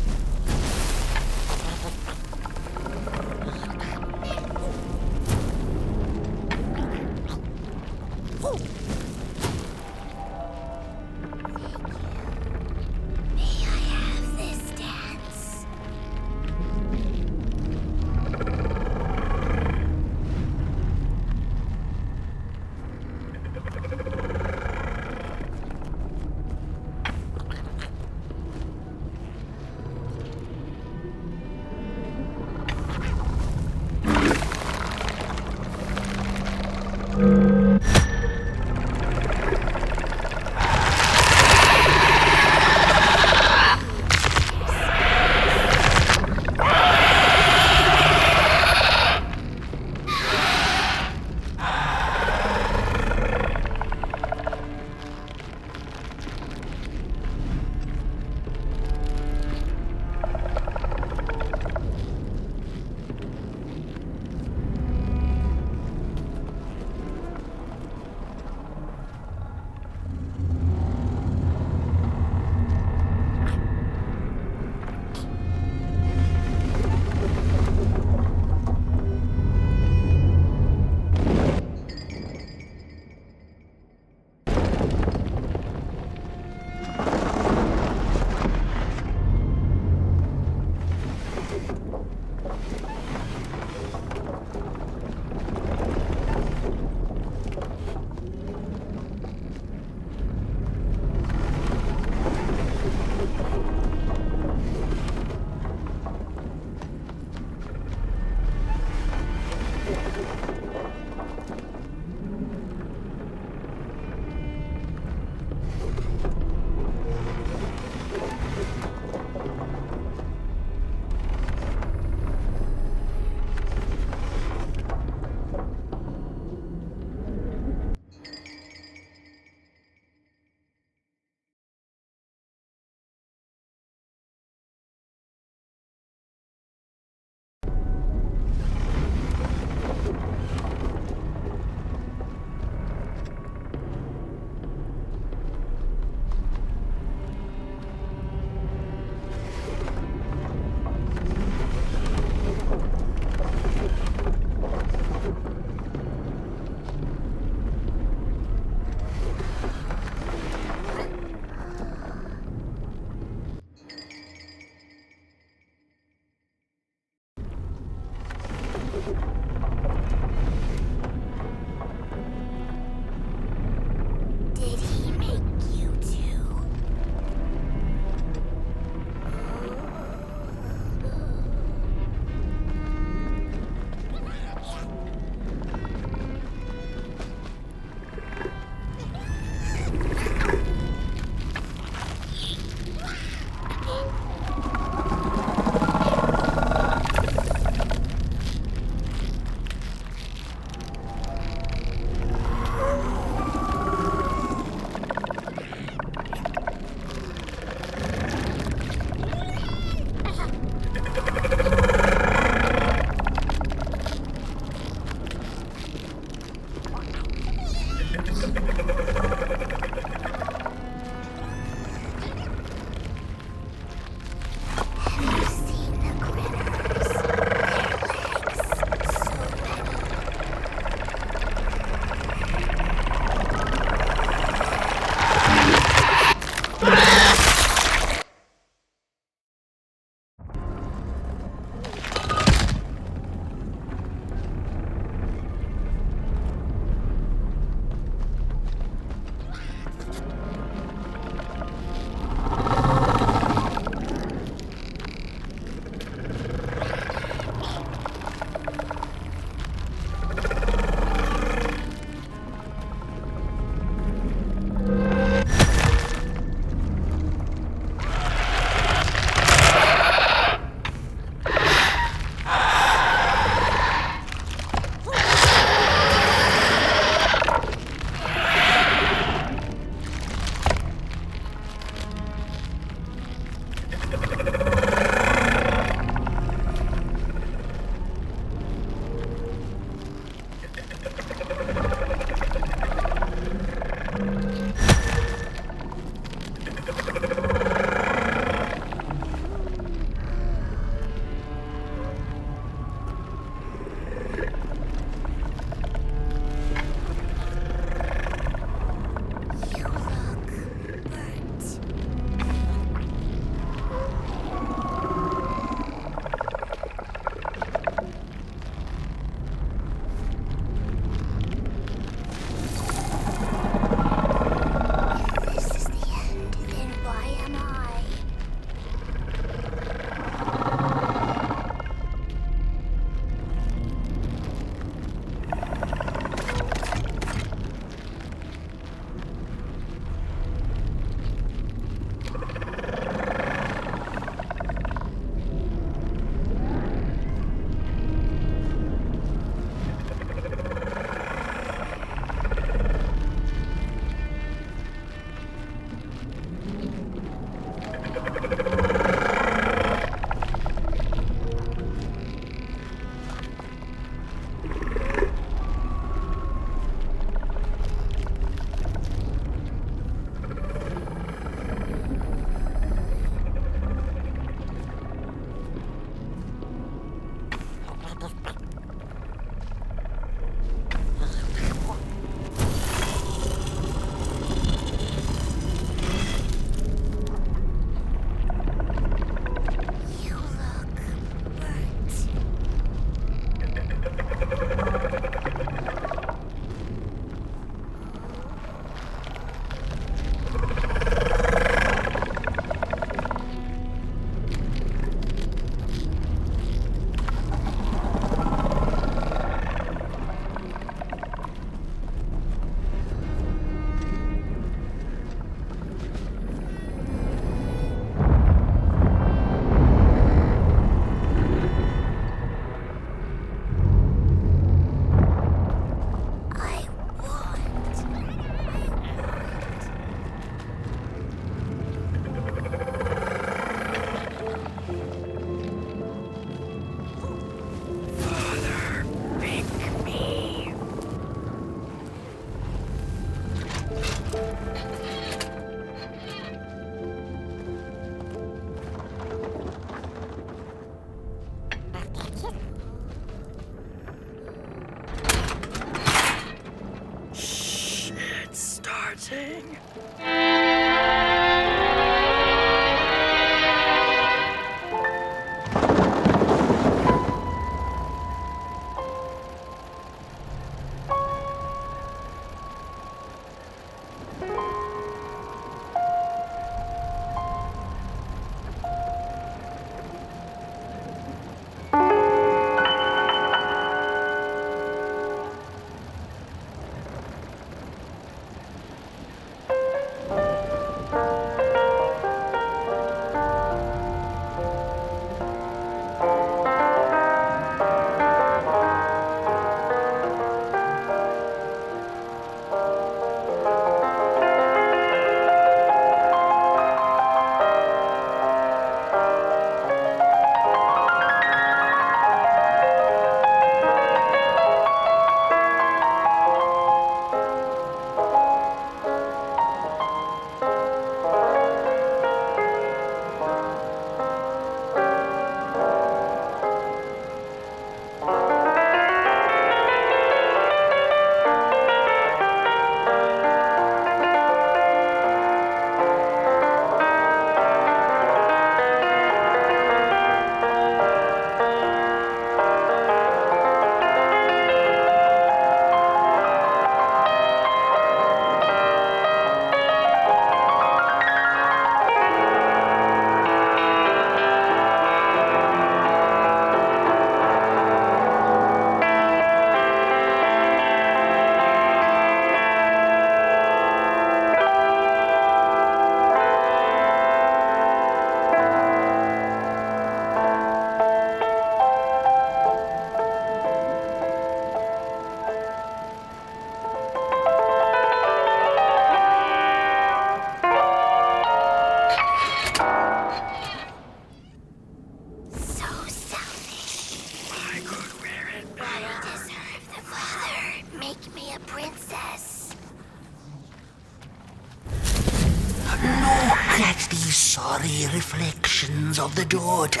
these sorry reflections of the daughter.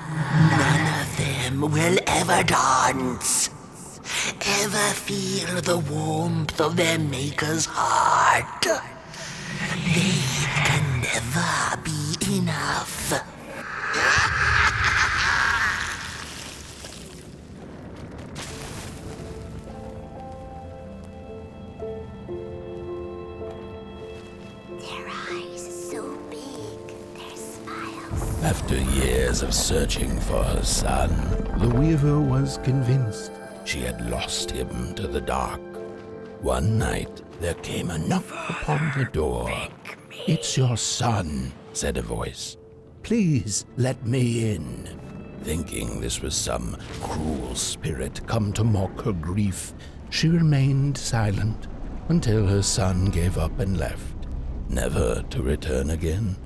None of them will ever dance, ever feel the warmth of their maker's heart. They can never be enough. Their eyes so big, their smiles. After years of searching for her son, the weaver was convinced she had lost him to the dark. One night, there came a knock upon the door. "It's your son," said a voice. "Please let me in." Thinking this was some cruel spirit come to mock her grief, she remained silent until her son gave up and left, never to return again.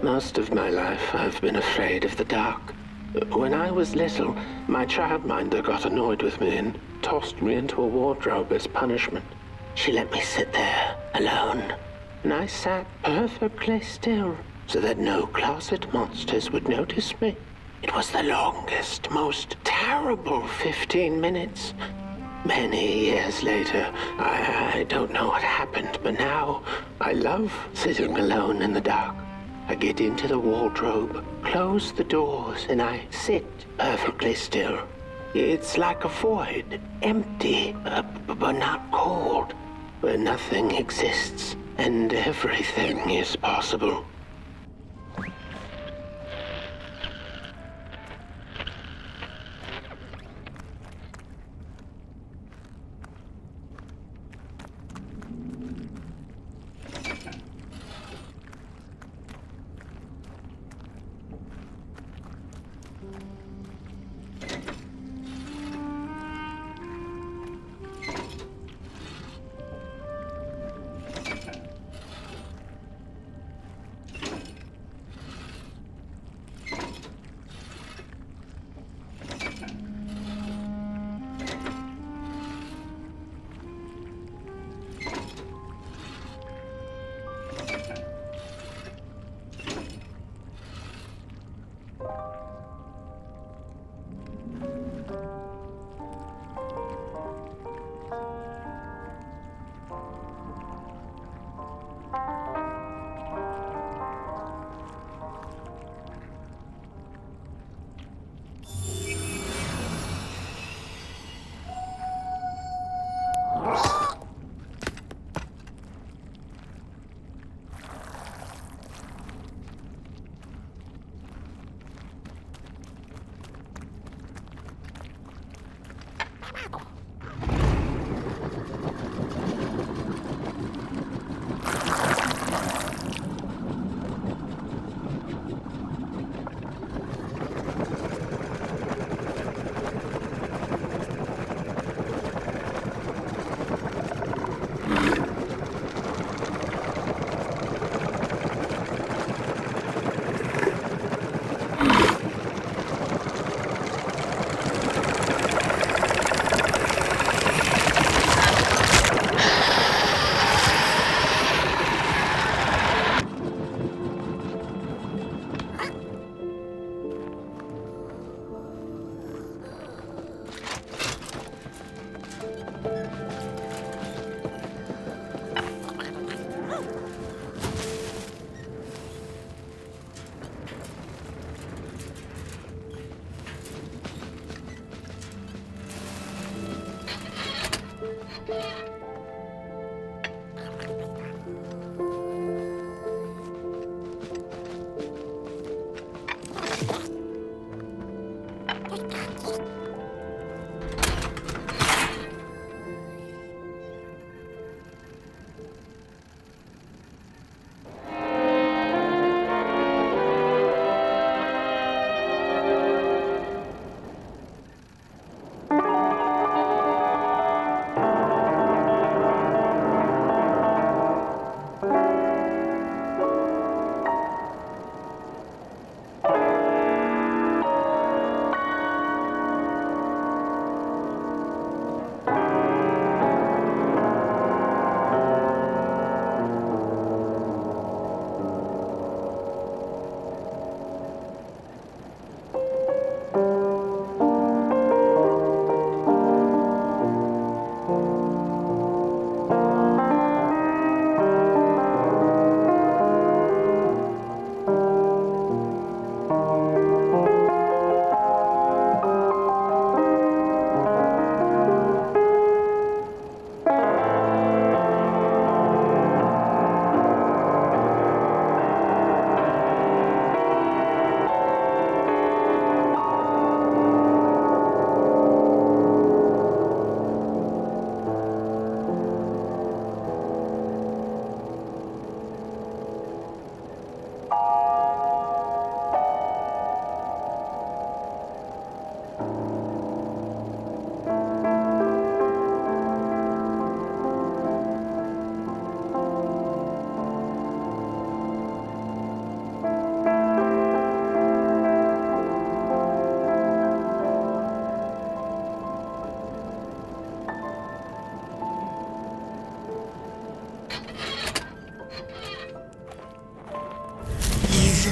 Most of my life, I've been afraid of the dark. When I was little, my childminder got annoyed with me and tossed me into a wardrobe as punishment. She let me sit there, alone, and I sat perfectly still so that no closet monsters would notice me. It was the longest, most terrible 15 minutes. Many years later, I don't know what happened, but now I love sitting alone in the dark. I get into the wardrobe, close the doors, and I sit perfectly still. It's like a void, empty, but not cold, where nothing exists and everything is possible.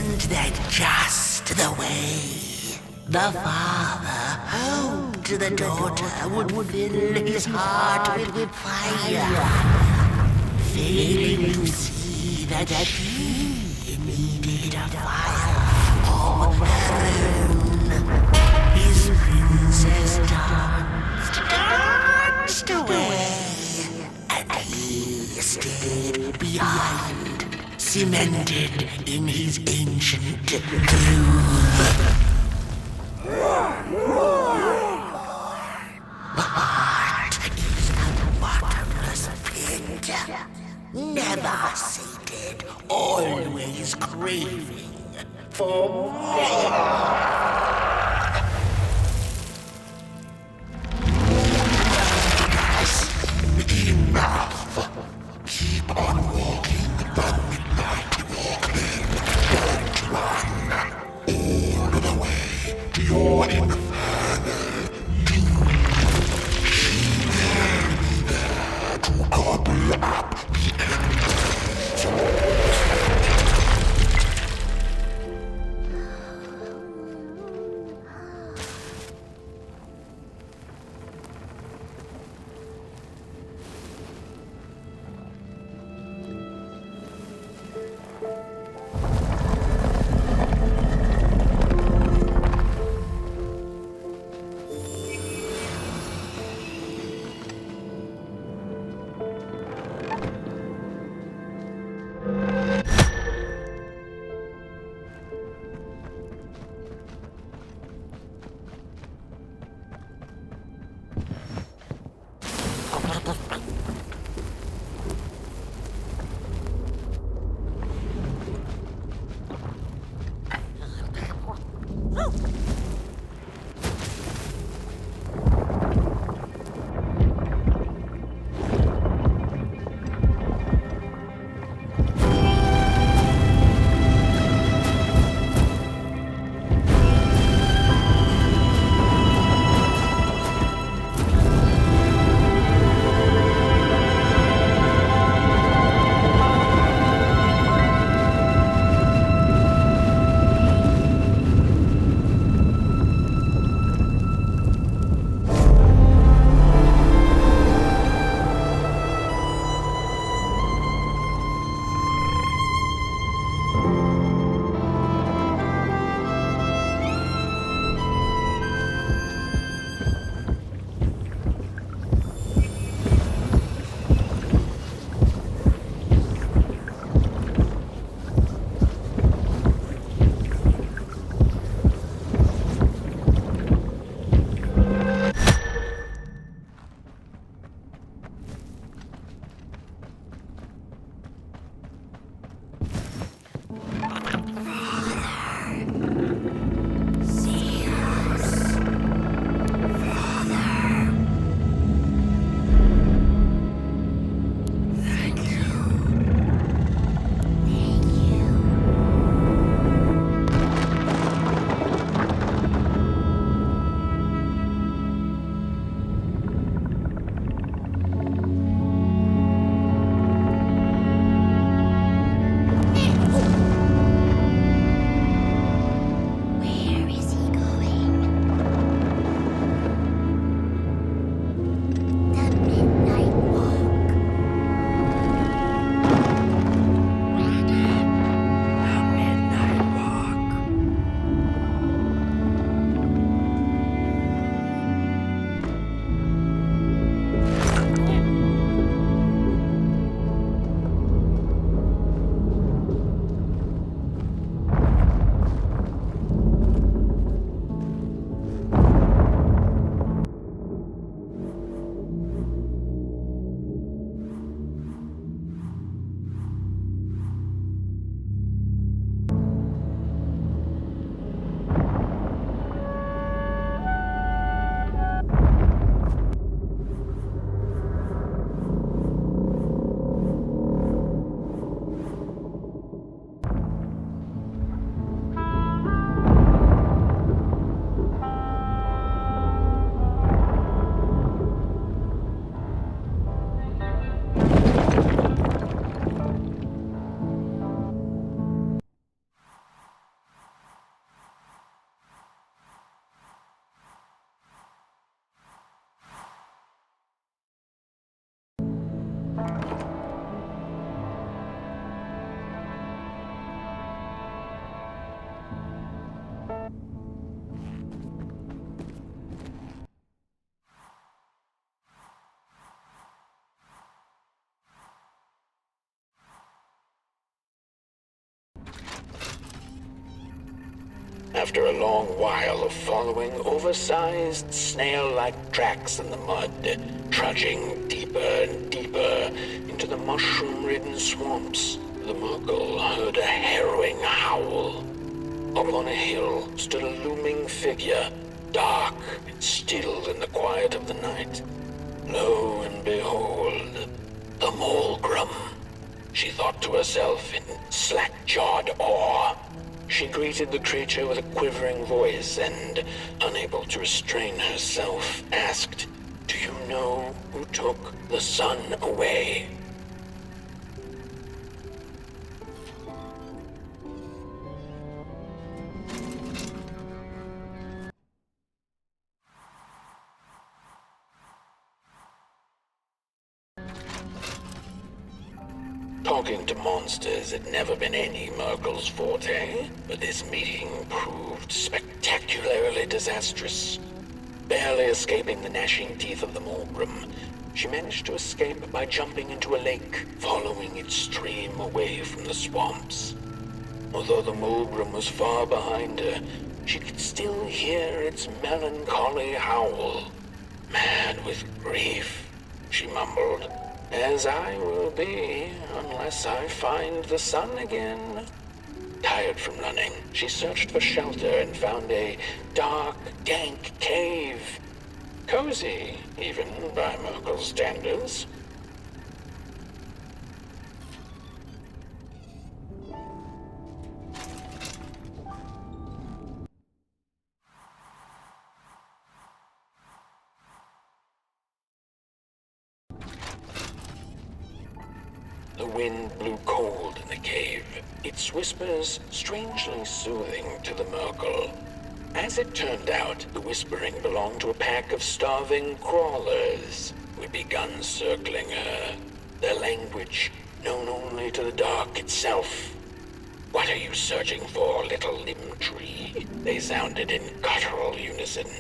Isn't that just the way the father hoped the daughter would fill his heart with fire, failing to see that she needed a fire of her own? His princess danced away, and he stayed behind, cemented in his ancient groove. The heart is a bottomless pit, never sated, always craving for more. Enough. Keep on walking the midnight walking. Don't run all the way to your infernal doom. She will be there to gobble up the embers. After a long while of following oversized snail-like tracks in the mud, trudging deeper and deeper into the mushroom-ridden swamps, the Muggle heard a harrowing howl. Up on a hill stood a looming figure, dark and still in the quiet of the night. Lo and behold, the Mulgrim. She thought to herself in slack-jawed awe. She greeted the creature with a quivering voice and, unable to restrain herself, asked, "Do you know who took the sun away?" Talking to monsters had never been any Murgle's forte, but this meeting proved spectacularly disastrous. Barely escaping the gnashing teeth of the Mulgrim, she managed to escape by jumping into a lake, following its stream away from the swamps. Although the Mulgrim was far behind her, she could still hear its melancholy howl. Mad with grief, she mumbled, "As I will be, unless I find the sun again." Tired from running, she searched for shelter and found a dark, dank cave. Cozy, even by Murgle standards. The wind blew cold in the cave, its whispers strangely soothing to the Murgle. As it turned out, the whispering belonged to a pack of starving crawlers who had begun circling her, their language known only to the dark itself. "What are you searching for, little limb tree?" they sounded in guttural unison.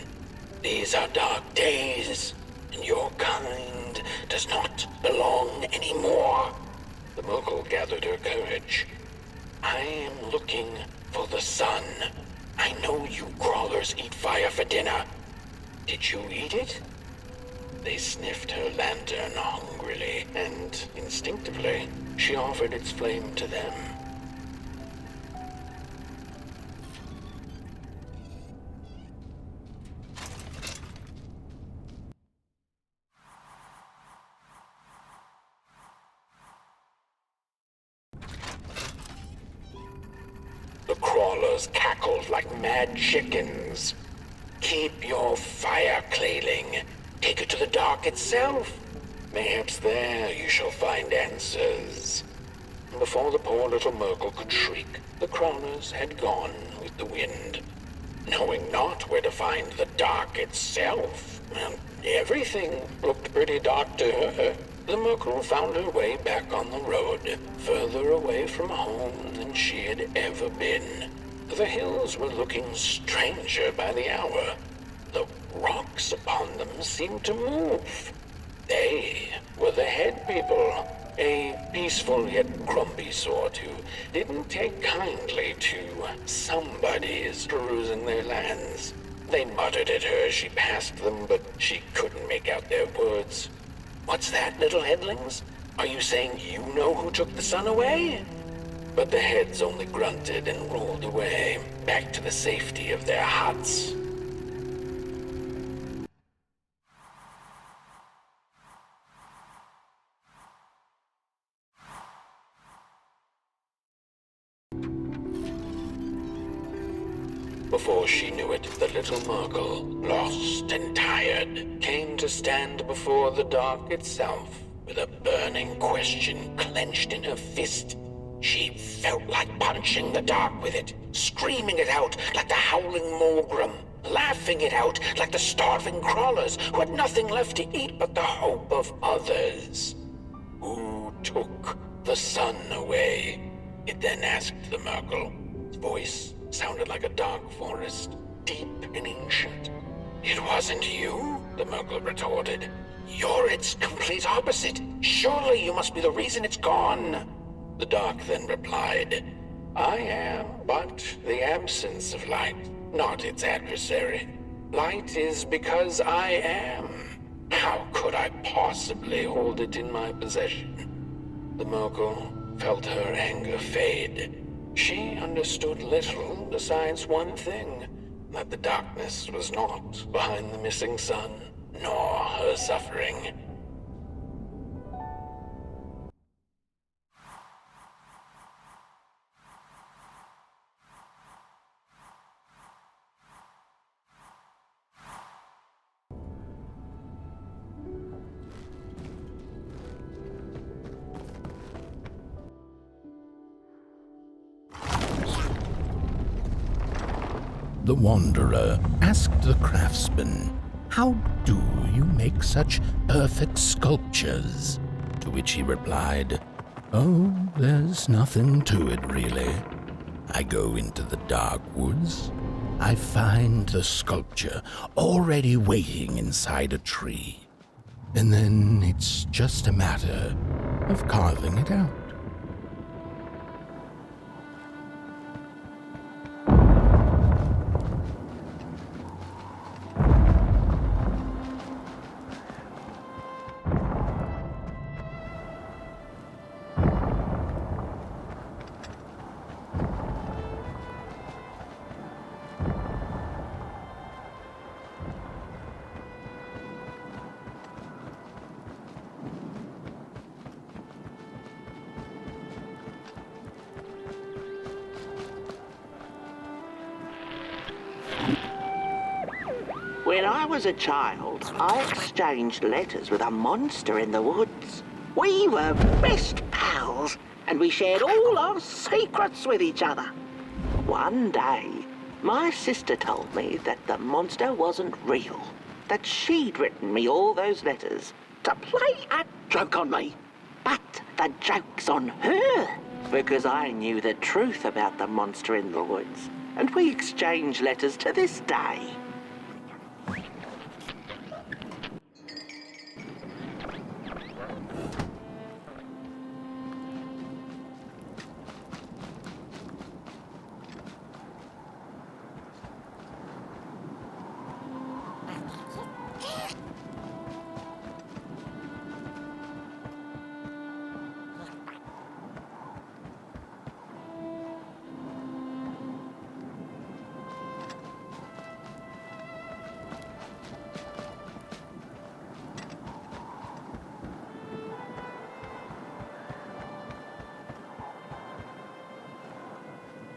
"These are dark days, and your kind does not belong anymore." The Murgle gathered her courage. "I am looking for the sun. I know you crawlers eat fire for dinner. Did you eat it?" They sniffed her lantern hungrily, and instinctively, she offered its flame to them. The crawlers cackled like mad chickens. "Keep your fire, Clayling. Take it to the dark itself. Perhaps there you shall find answers." Before the poor little Murgle could shriek, the crawlers had gone with the wind. Knowing not where to find the dark itself, everything looked pretty dark to her. The Murgle found her way back on the road, further away from home than she had ever been. The hills were looking stranger by the hour. The rocks upon them seemed to move. They were the head people, a peaceful yet grumpy sort who didn't take kindly to somebody's perusing their lands. They muttered at her as she passed them, but she couldn't make out their words. "What's that, little headlings? Are you saying you know who took the sun away?" But the heads only grunted and rolled away, back to the safety of their huts. Before she knew it, the little Murgle, lost and tired, came to stand before the dark itself, with a burning question clenched in her fist. She felt like punching the dark with it, screaming it out like the howling Mulgrim, laughing it out like the starving crawlers who had nothing left to eat but the hope of others. "Who took the sun away?" it then asked the Murgle. Its voice sounded like a dark forest, deep and ancient. "It wasn't you," the Murgle retorted. "You're its complete opposite. Surely you must be the reason it's gone." The dark then replied, I am but the absence of light, not its adversary. Light is because I am. How could I possibly hold it in my possession? The Mogul felt her anger fade. She understood little besides one thing, that the darkness was not behind the missing sun, nor her suffering. The Wanderer asked the craftsman, "How do you make such perfect sculptures?" To which he replied, "Oh, there's nothing to it really. I go into the dark woods. I find the sculpture already waiting inside a tree. And then it's just a matter of carving it out." When I was a child, I exchanged letters with a monster in the woods. We were best pals, and we shared all our secrets with each other. One day, my sister told me that the monster wasn't real, that she'd written me all those letters to play a joke on me. But the joke's on her, because I knew the truth about the monster in the woods, and we exchange letters to this day.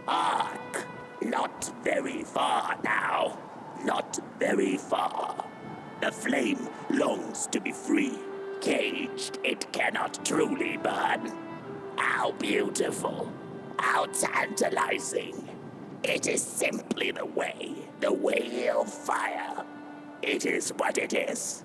Hark! Not very far now. Not very far. The flame longs to be free. Caged, it cannot truly burn. How beautiful. How tantalizing. It is simply the way of fire. It is what it is.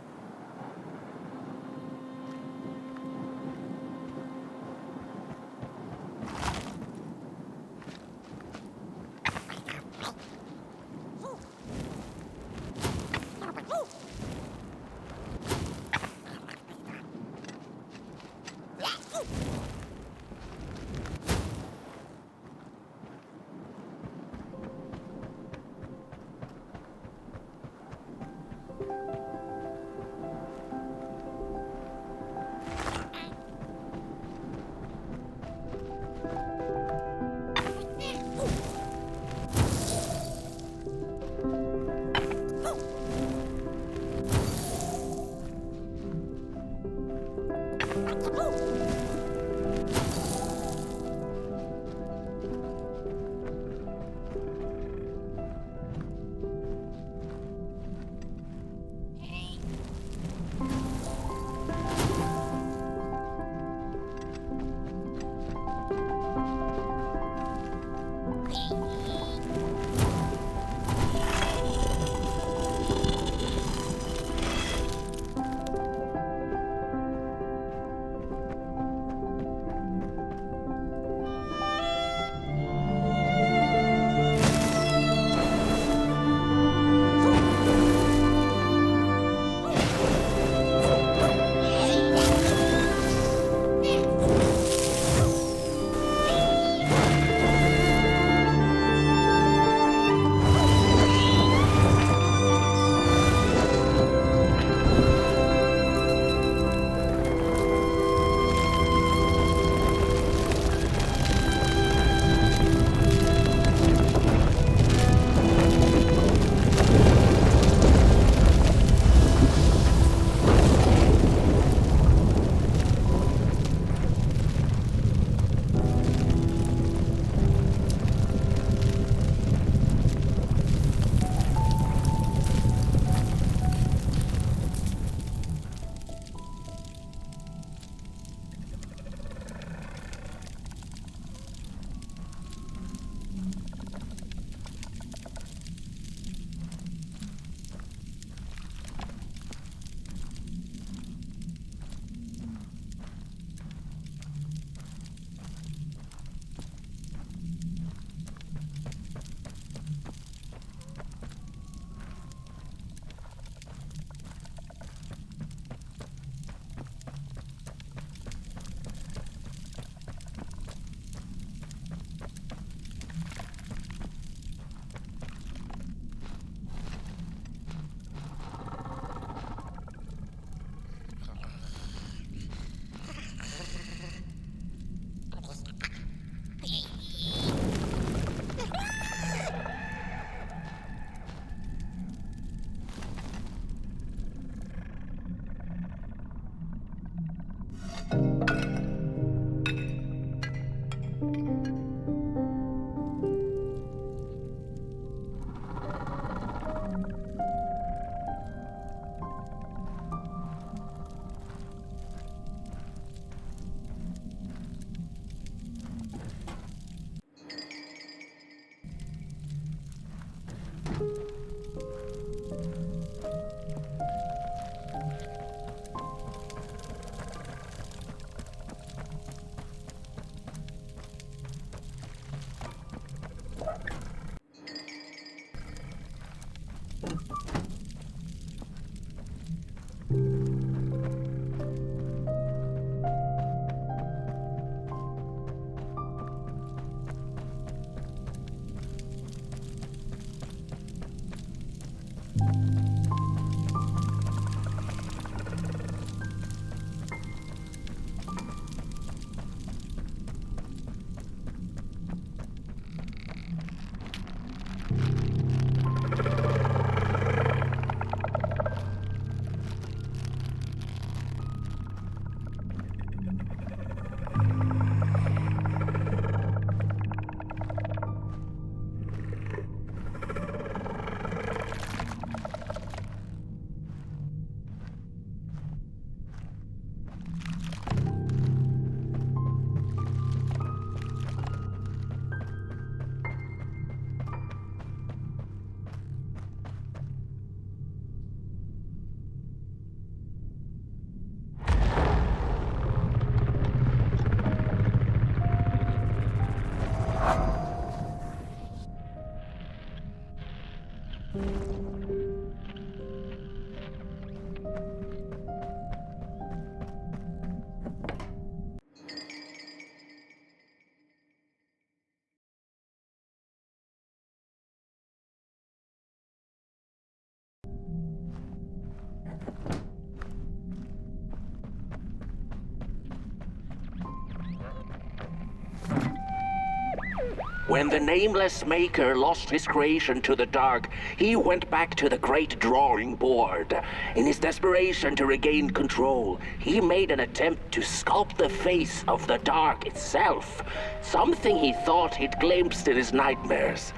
When the Nameless Maker lost his creation to the dark, he went back to the great drawing board. In his desperation to regain control, he made an attempt to sculpt the face of the dark itself, something he thought he'd glimpsed in his nightmares.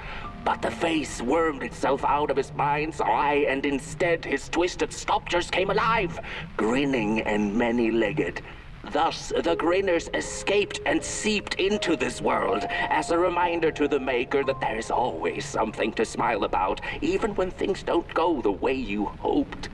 But the face wormed itself out of his mind's eye, and instead his twisted sculptures came alive, grinning and many-legged. Thus, the Grinners escaped and seeped into this world as a reminder to the Maker that there is always something to smile about, even when things don't go the way you hoped.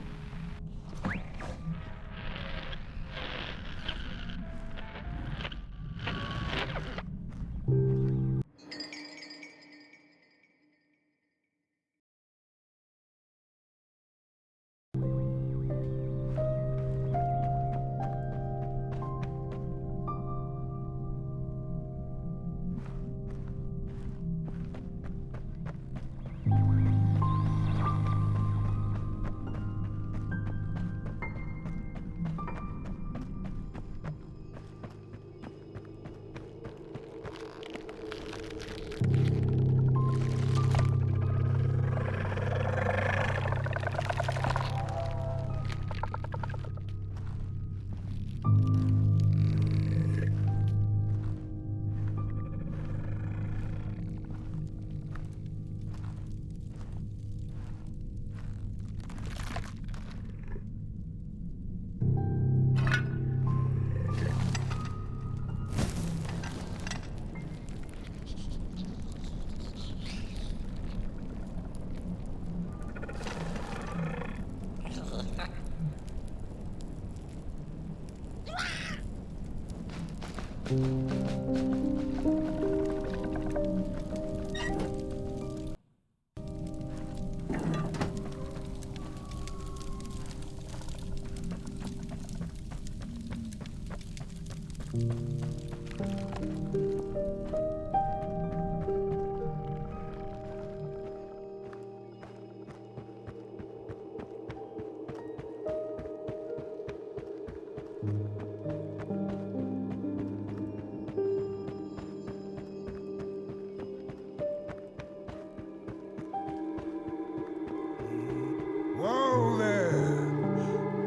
Whoa there!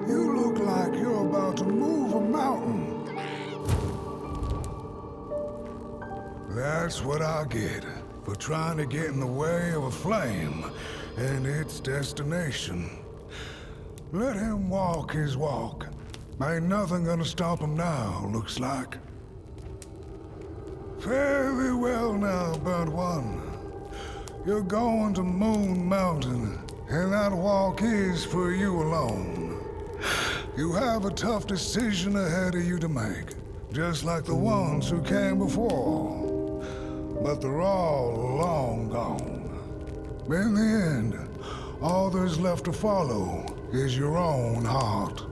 You look like you're about to move a mountain. That's what I get for trying to get in the way of a flame and its destination. Let him walk his walk. Ain't nothing gonna stop him now, looks like. Fairly well now, Burnt One. You're going to Moon Mountain, and that walk is for you alone. You have a tough decision ahead of you to make, just like the ones who came before. But they're all long gone. In the end, all there's left to follow is your own heart.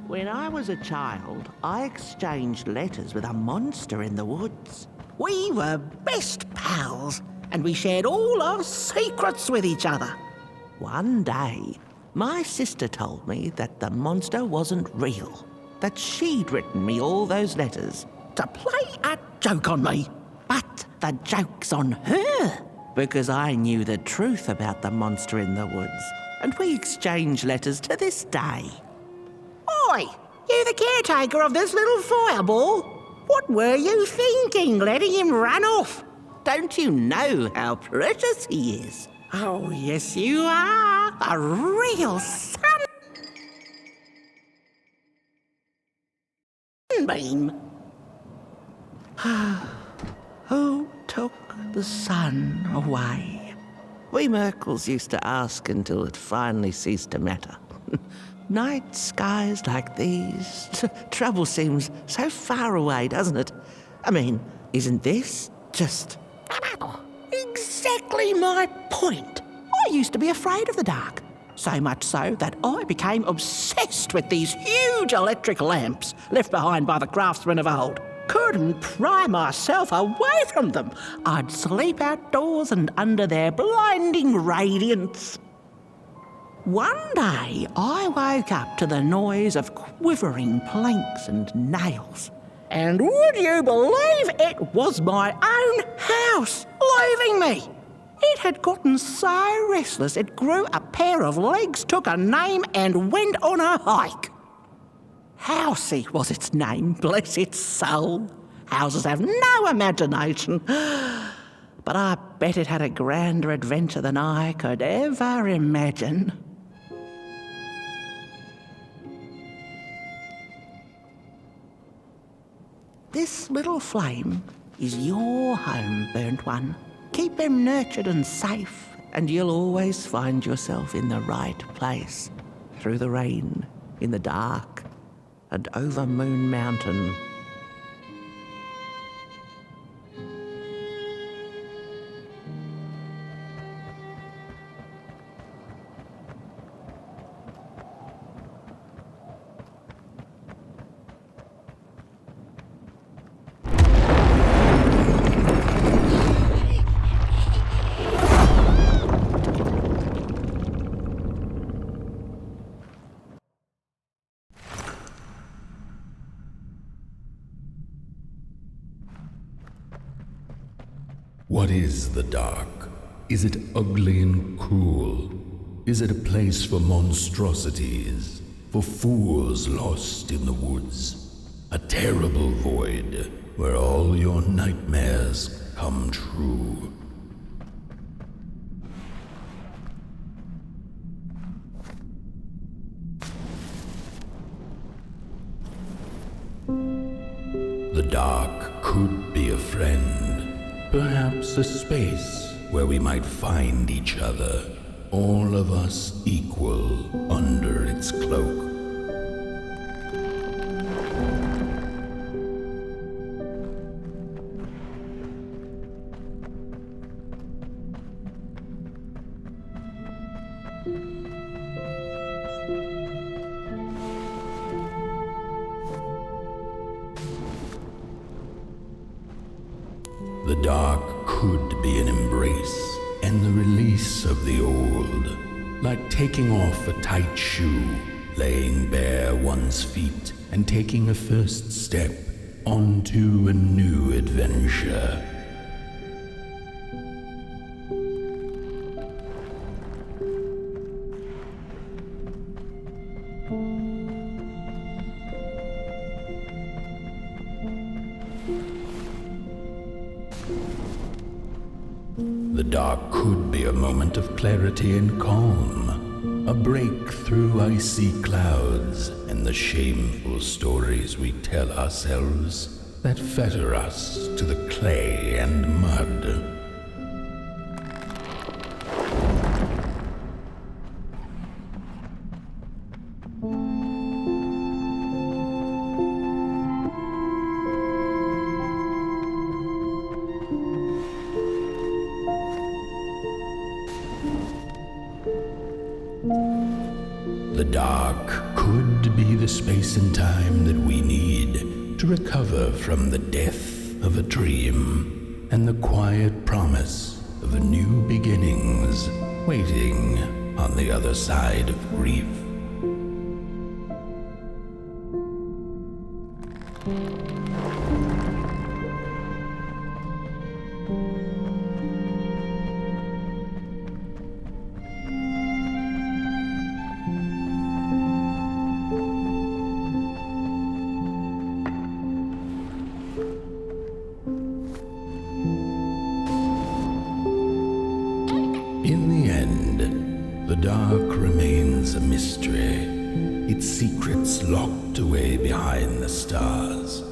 When I was a child, I exchanged letters with a monster in the woods. We were best pals, and we shared all our secrets with each other. One day, my sister told me that the monster wasn't real, that she'd written me all those letters to play a joke on me. But the joke's on her, because I knew the truth about the monster in the woods, and we exchange letters to this day. Oi, you the caretaker of this little fireball? What were you thinking, letting him run off? Don't you know how precious he is? Oh, yes you are. A real sunbeam. Who took the sun away? We Merkles used to ask until it finally ceased to matter. Night skies like these. Trouble seems so far away, doesn't it? I mean, isn't this just exactly my point? I used to be afraid of the dark. So much so that I became obsessed with these huge electric lamps left behind by the craftsmen of old. Couldn't pry myself away from them. I'd sleep outdoors and under their blinding radiance. One day, I woke up to the noise of quivering planks and nails. And would you believe it was my own house leaving me? It had gotten so restless it grew a pair of legs, took a name and went on a hike. Housey was its name, bless its soul. Houses have no imagination. But I bet it had a grander adventure than I could ever imagine. This little flame is your home, Burnt One. Keep him nurtured and safe, and you'll always find yourself in the right place. Through the rain, in the dark, and over Moon Mountain. What is the dark? Is it ugly and cruel? Is it a place for monstrosities, for fools lost in the woods? A terrible void where all your nightmares come true. The dark could be a friend, perhaps a space where we might find each other, all of us equal under its cloak. The dark could be an embrace and the release of the old, like taking off a tight shoe, laying bare one's feet, and taking a first step onto a new adventure. The dark could be a moment of clarity and calm, a break through icy clouds and the shameful stories we tell ourselves that fetter us to the clay and mud. The dark could be the space and time that we need to recover from the death of a dream and the quiet promise of new beginnings waiting on the other side of grief. In the end, the dark remains a mystery, its secrets locked away behind the stars.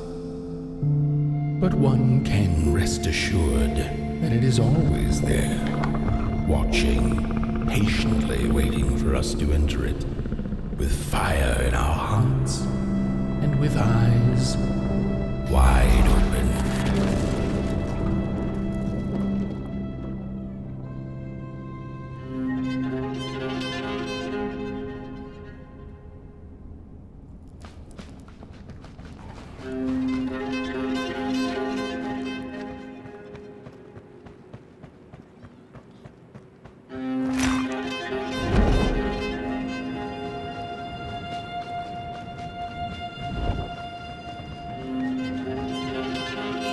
But one can rest assured that it is always there, watching, patiently waiting for us to enter it, with fire in our hearts and with eyes wide open.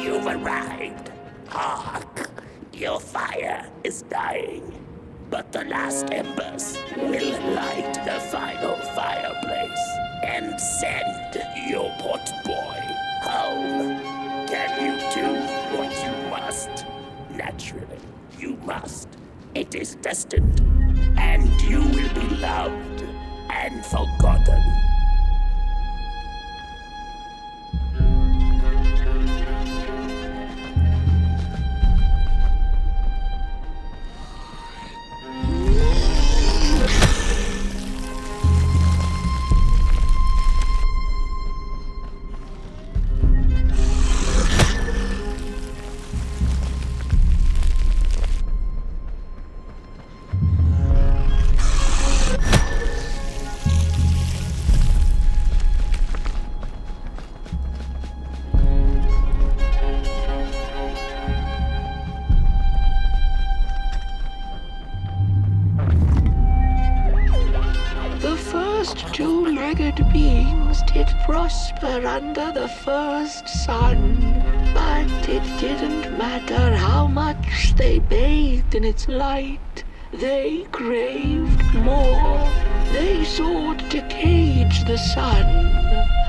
You've arrived. Hark! Your fire is dying. But the last embers will light the final fireplace and send your pot boy home. Can you do what you must? Naturally, you must. It is destined, and you will be loved and forgotten. Two-legged beings did prosper under the first sun. My But it didn't matter how much they bathed in its light. They craved more. They sought to cage the sun,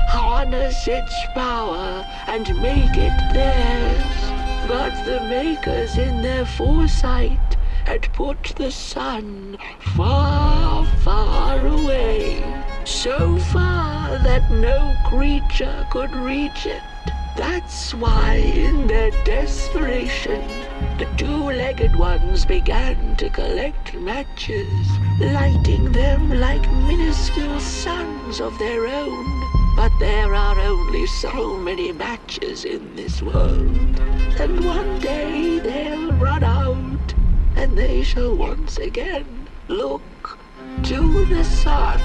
harness its power, and make it theirs. But the makers in their foresight had put the sun far, far away. So far that no creature could reach it. That's why, in their desperation, the two-legged ones began to collect matches, lighting them like minuscule suns of their own. But there are only so many matches in this world, and one day they'll run out, and they shall once again look to the sun.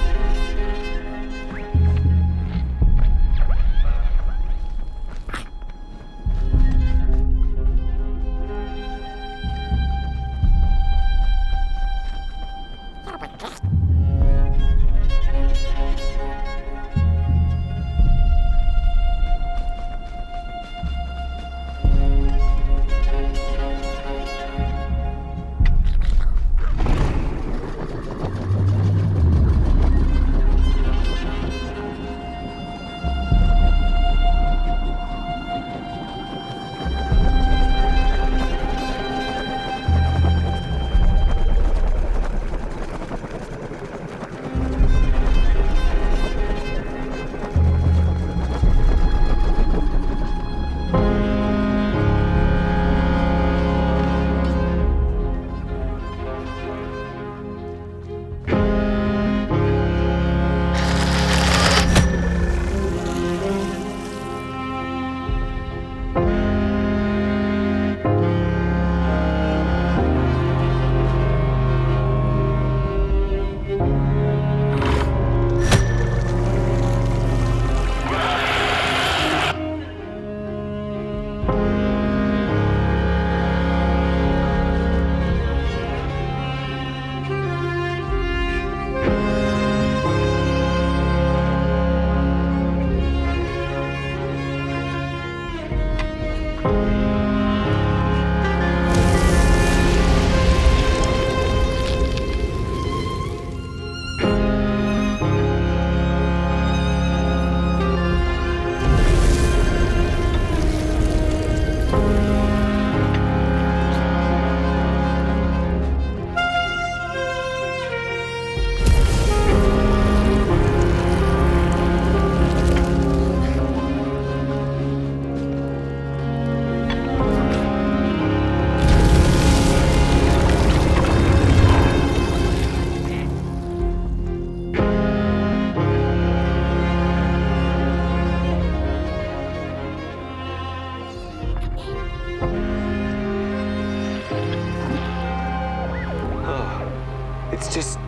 It's just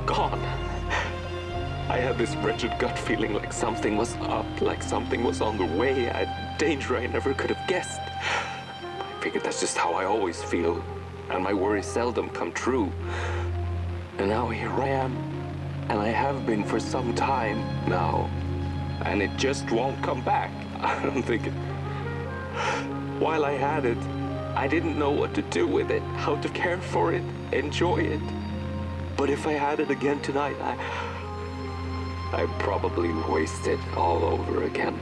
gone. I had this wretched gut feeling like something was up, like something was on the way, a danger I never could have guessed. I figured that's just how I always feel, and my worries seldom come true. And now here I am, and I have been for some time now, and it just won't come back. I'm thinking, while I had it, I didn't know what to do with it, how to care for it, enjoy it. But if I had it again tonight, I'd probably waste it all over again.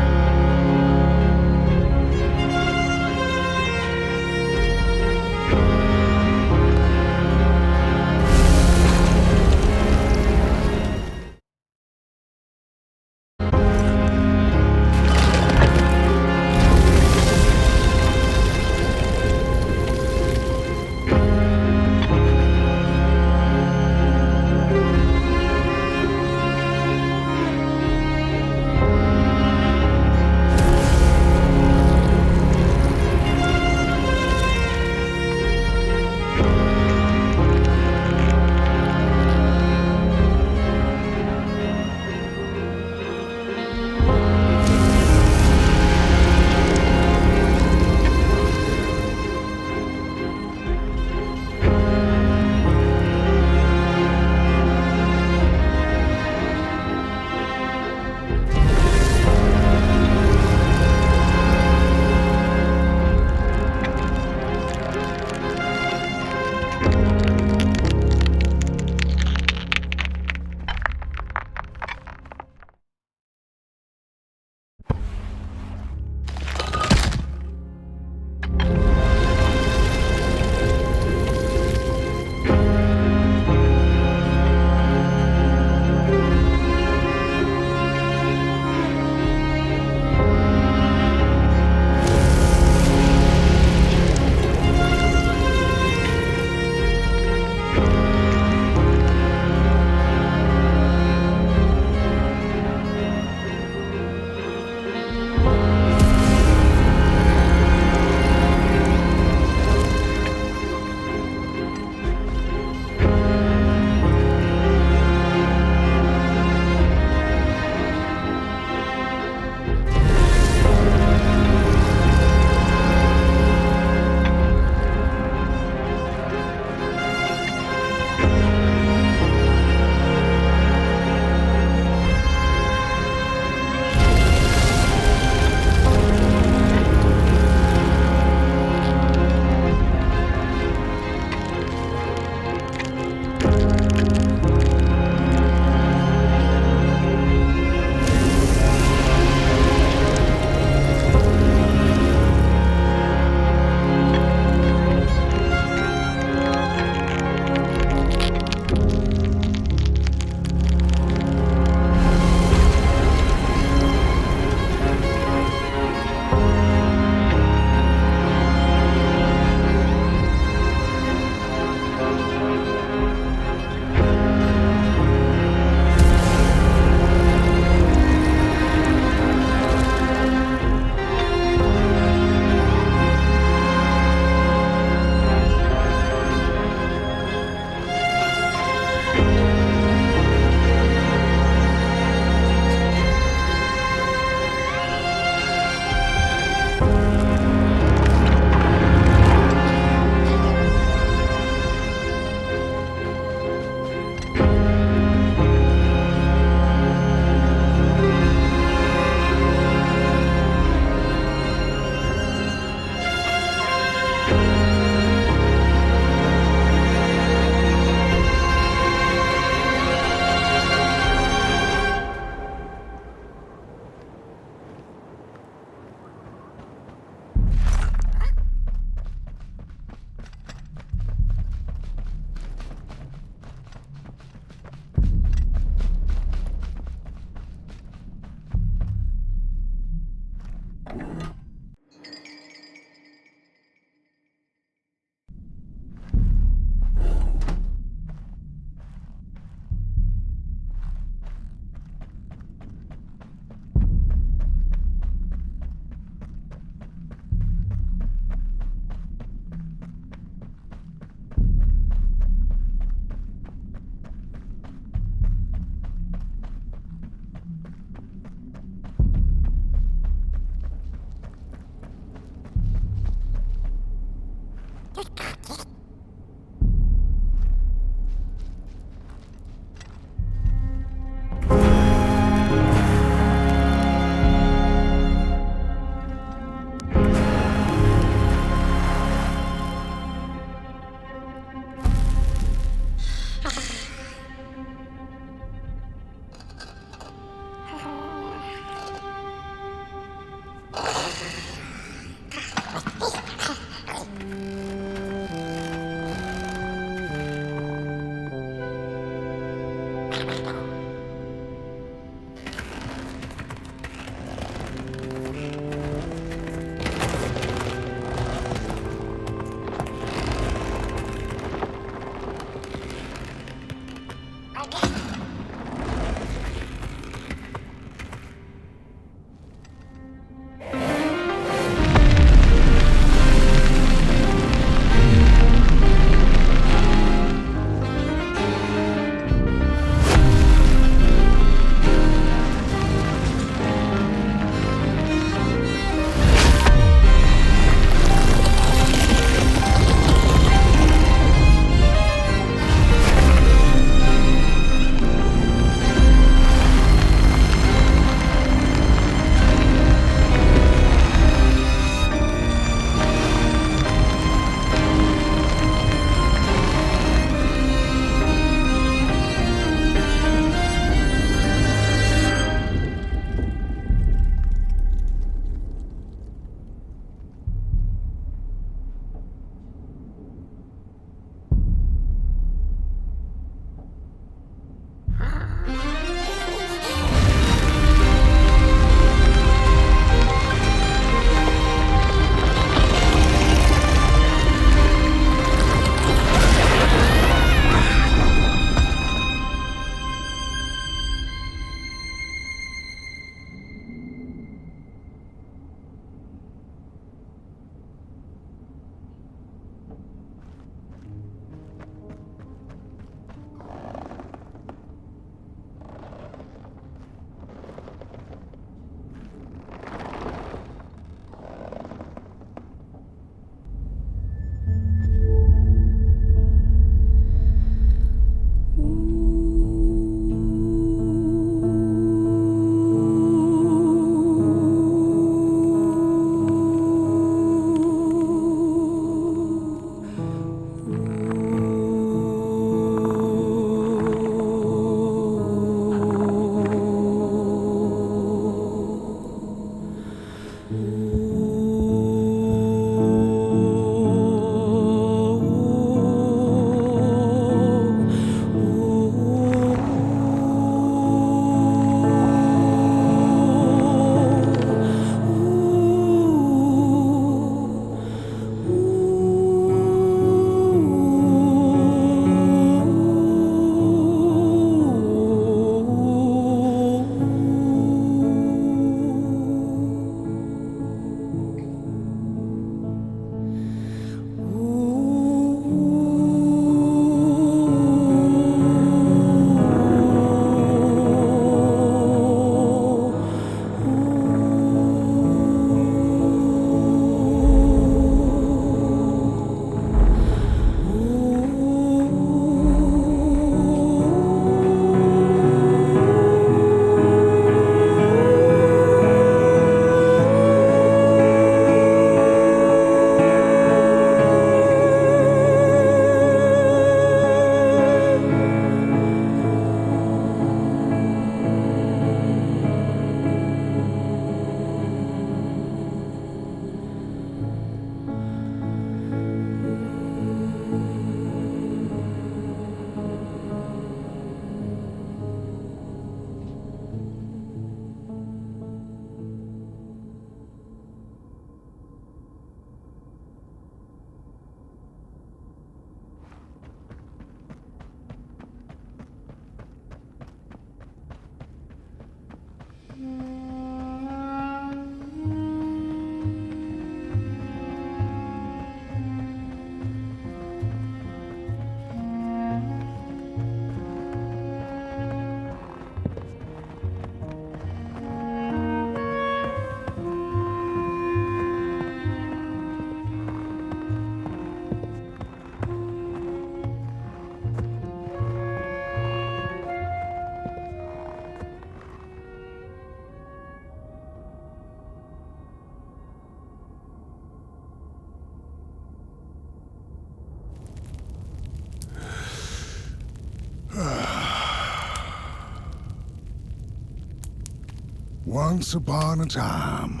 Once upon a time,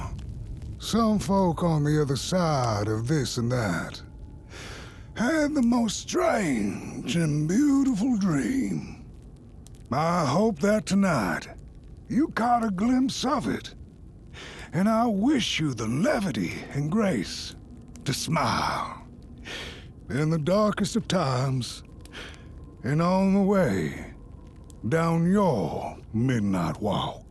some folk on the other side of this and that had the most strange and beautiful dream. I hope that tonight you caught a glimpse of it, and I wish you the levity and grace to smile in the darkest of times and on the way down your midnight walk.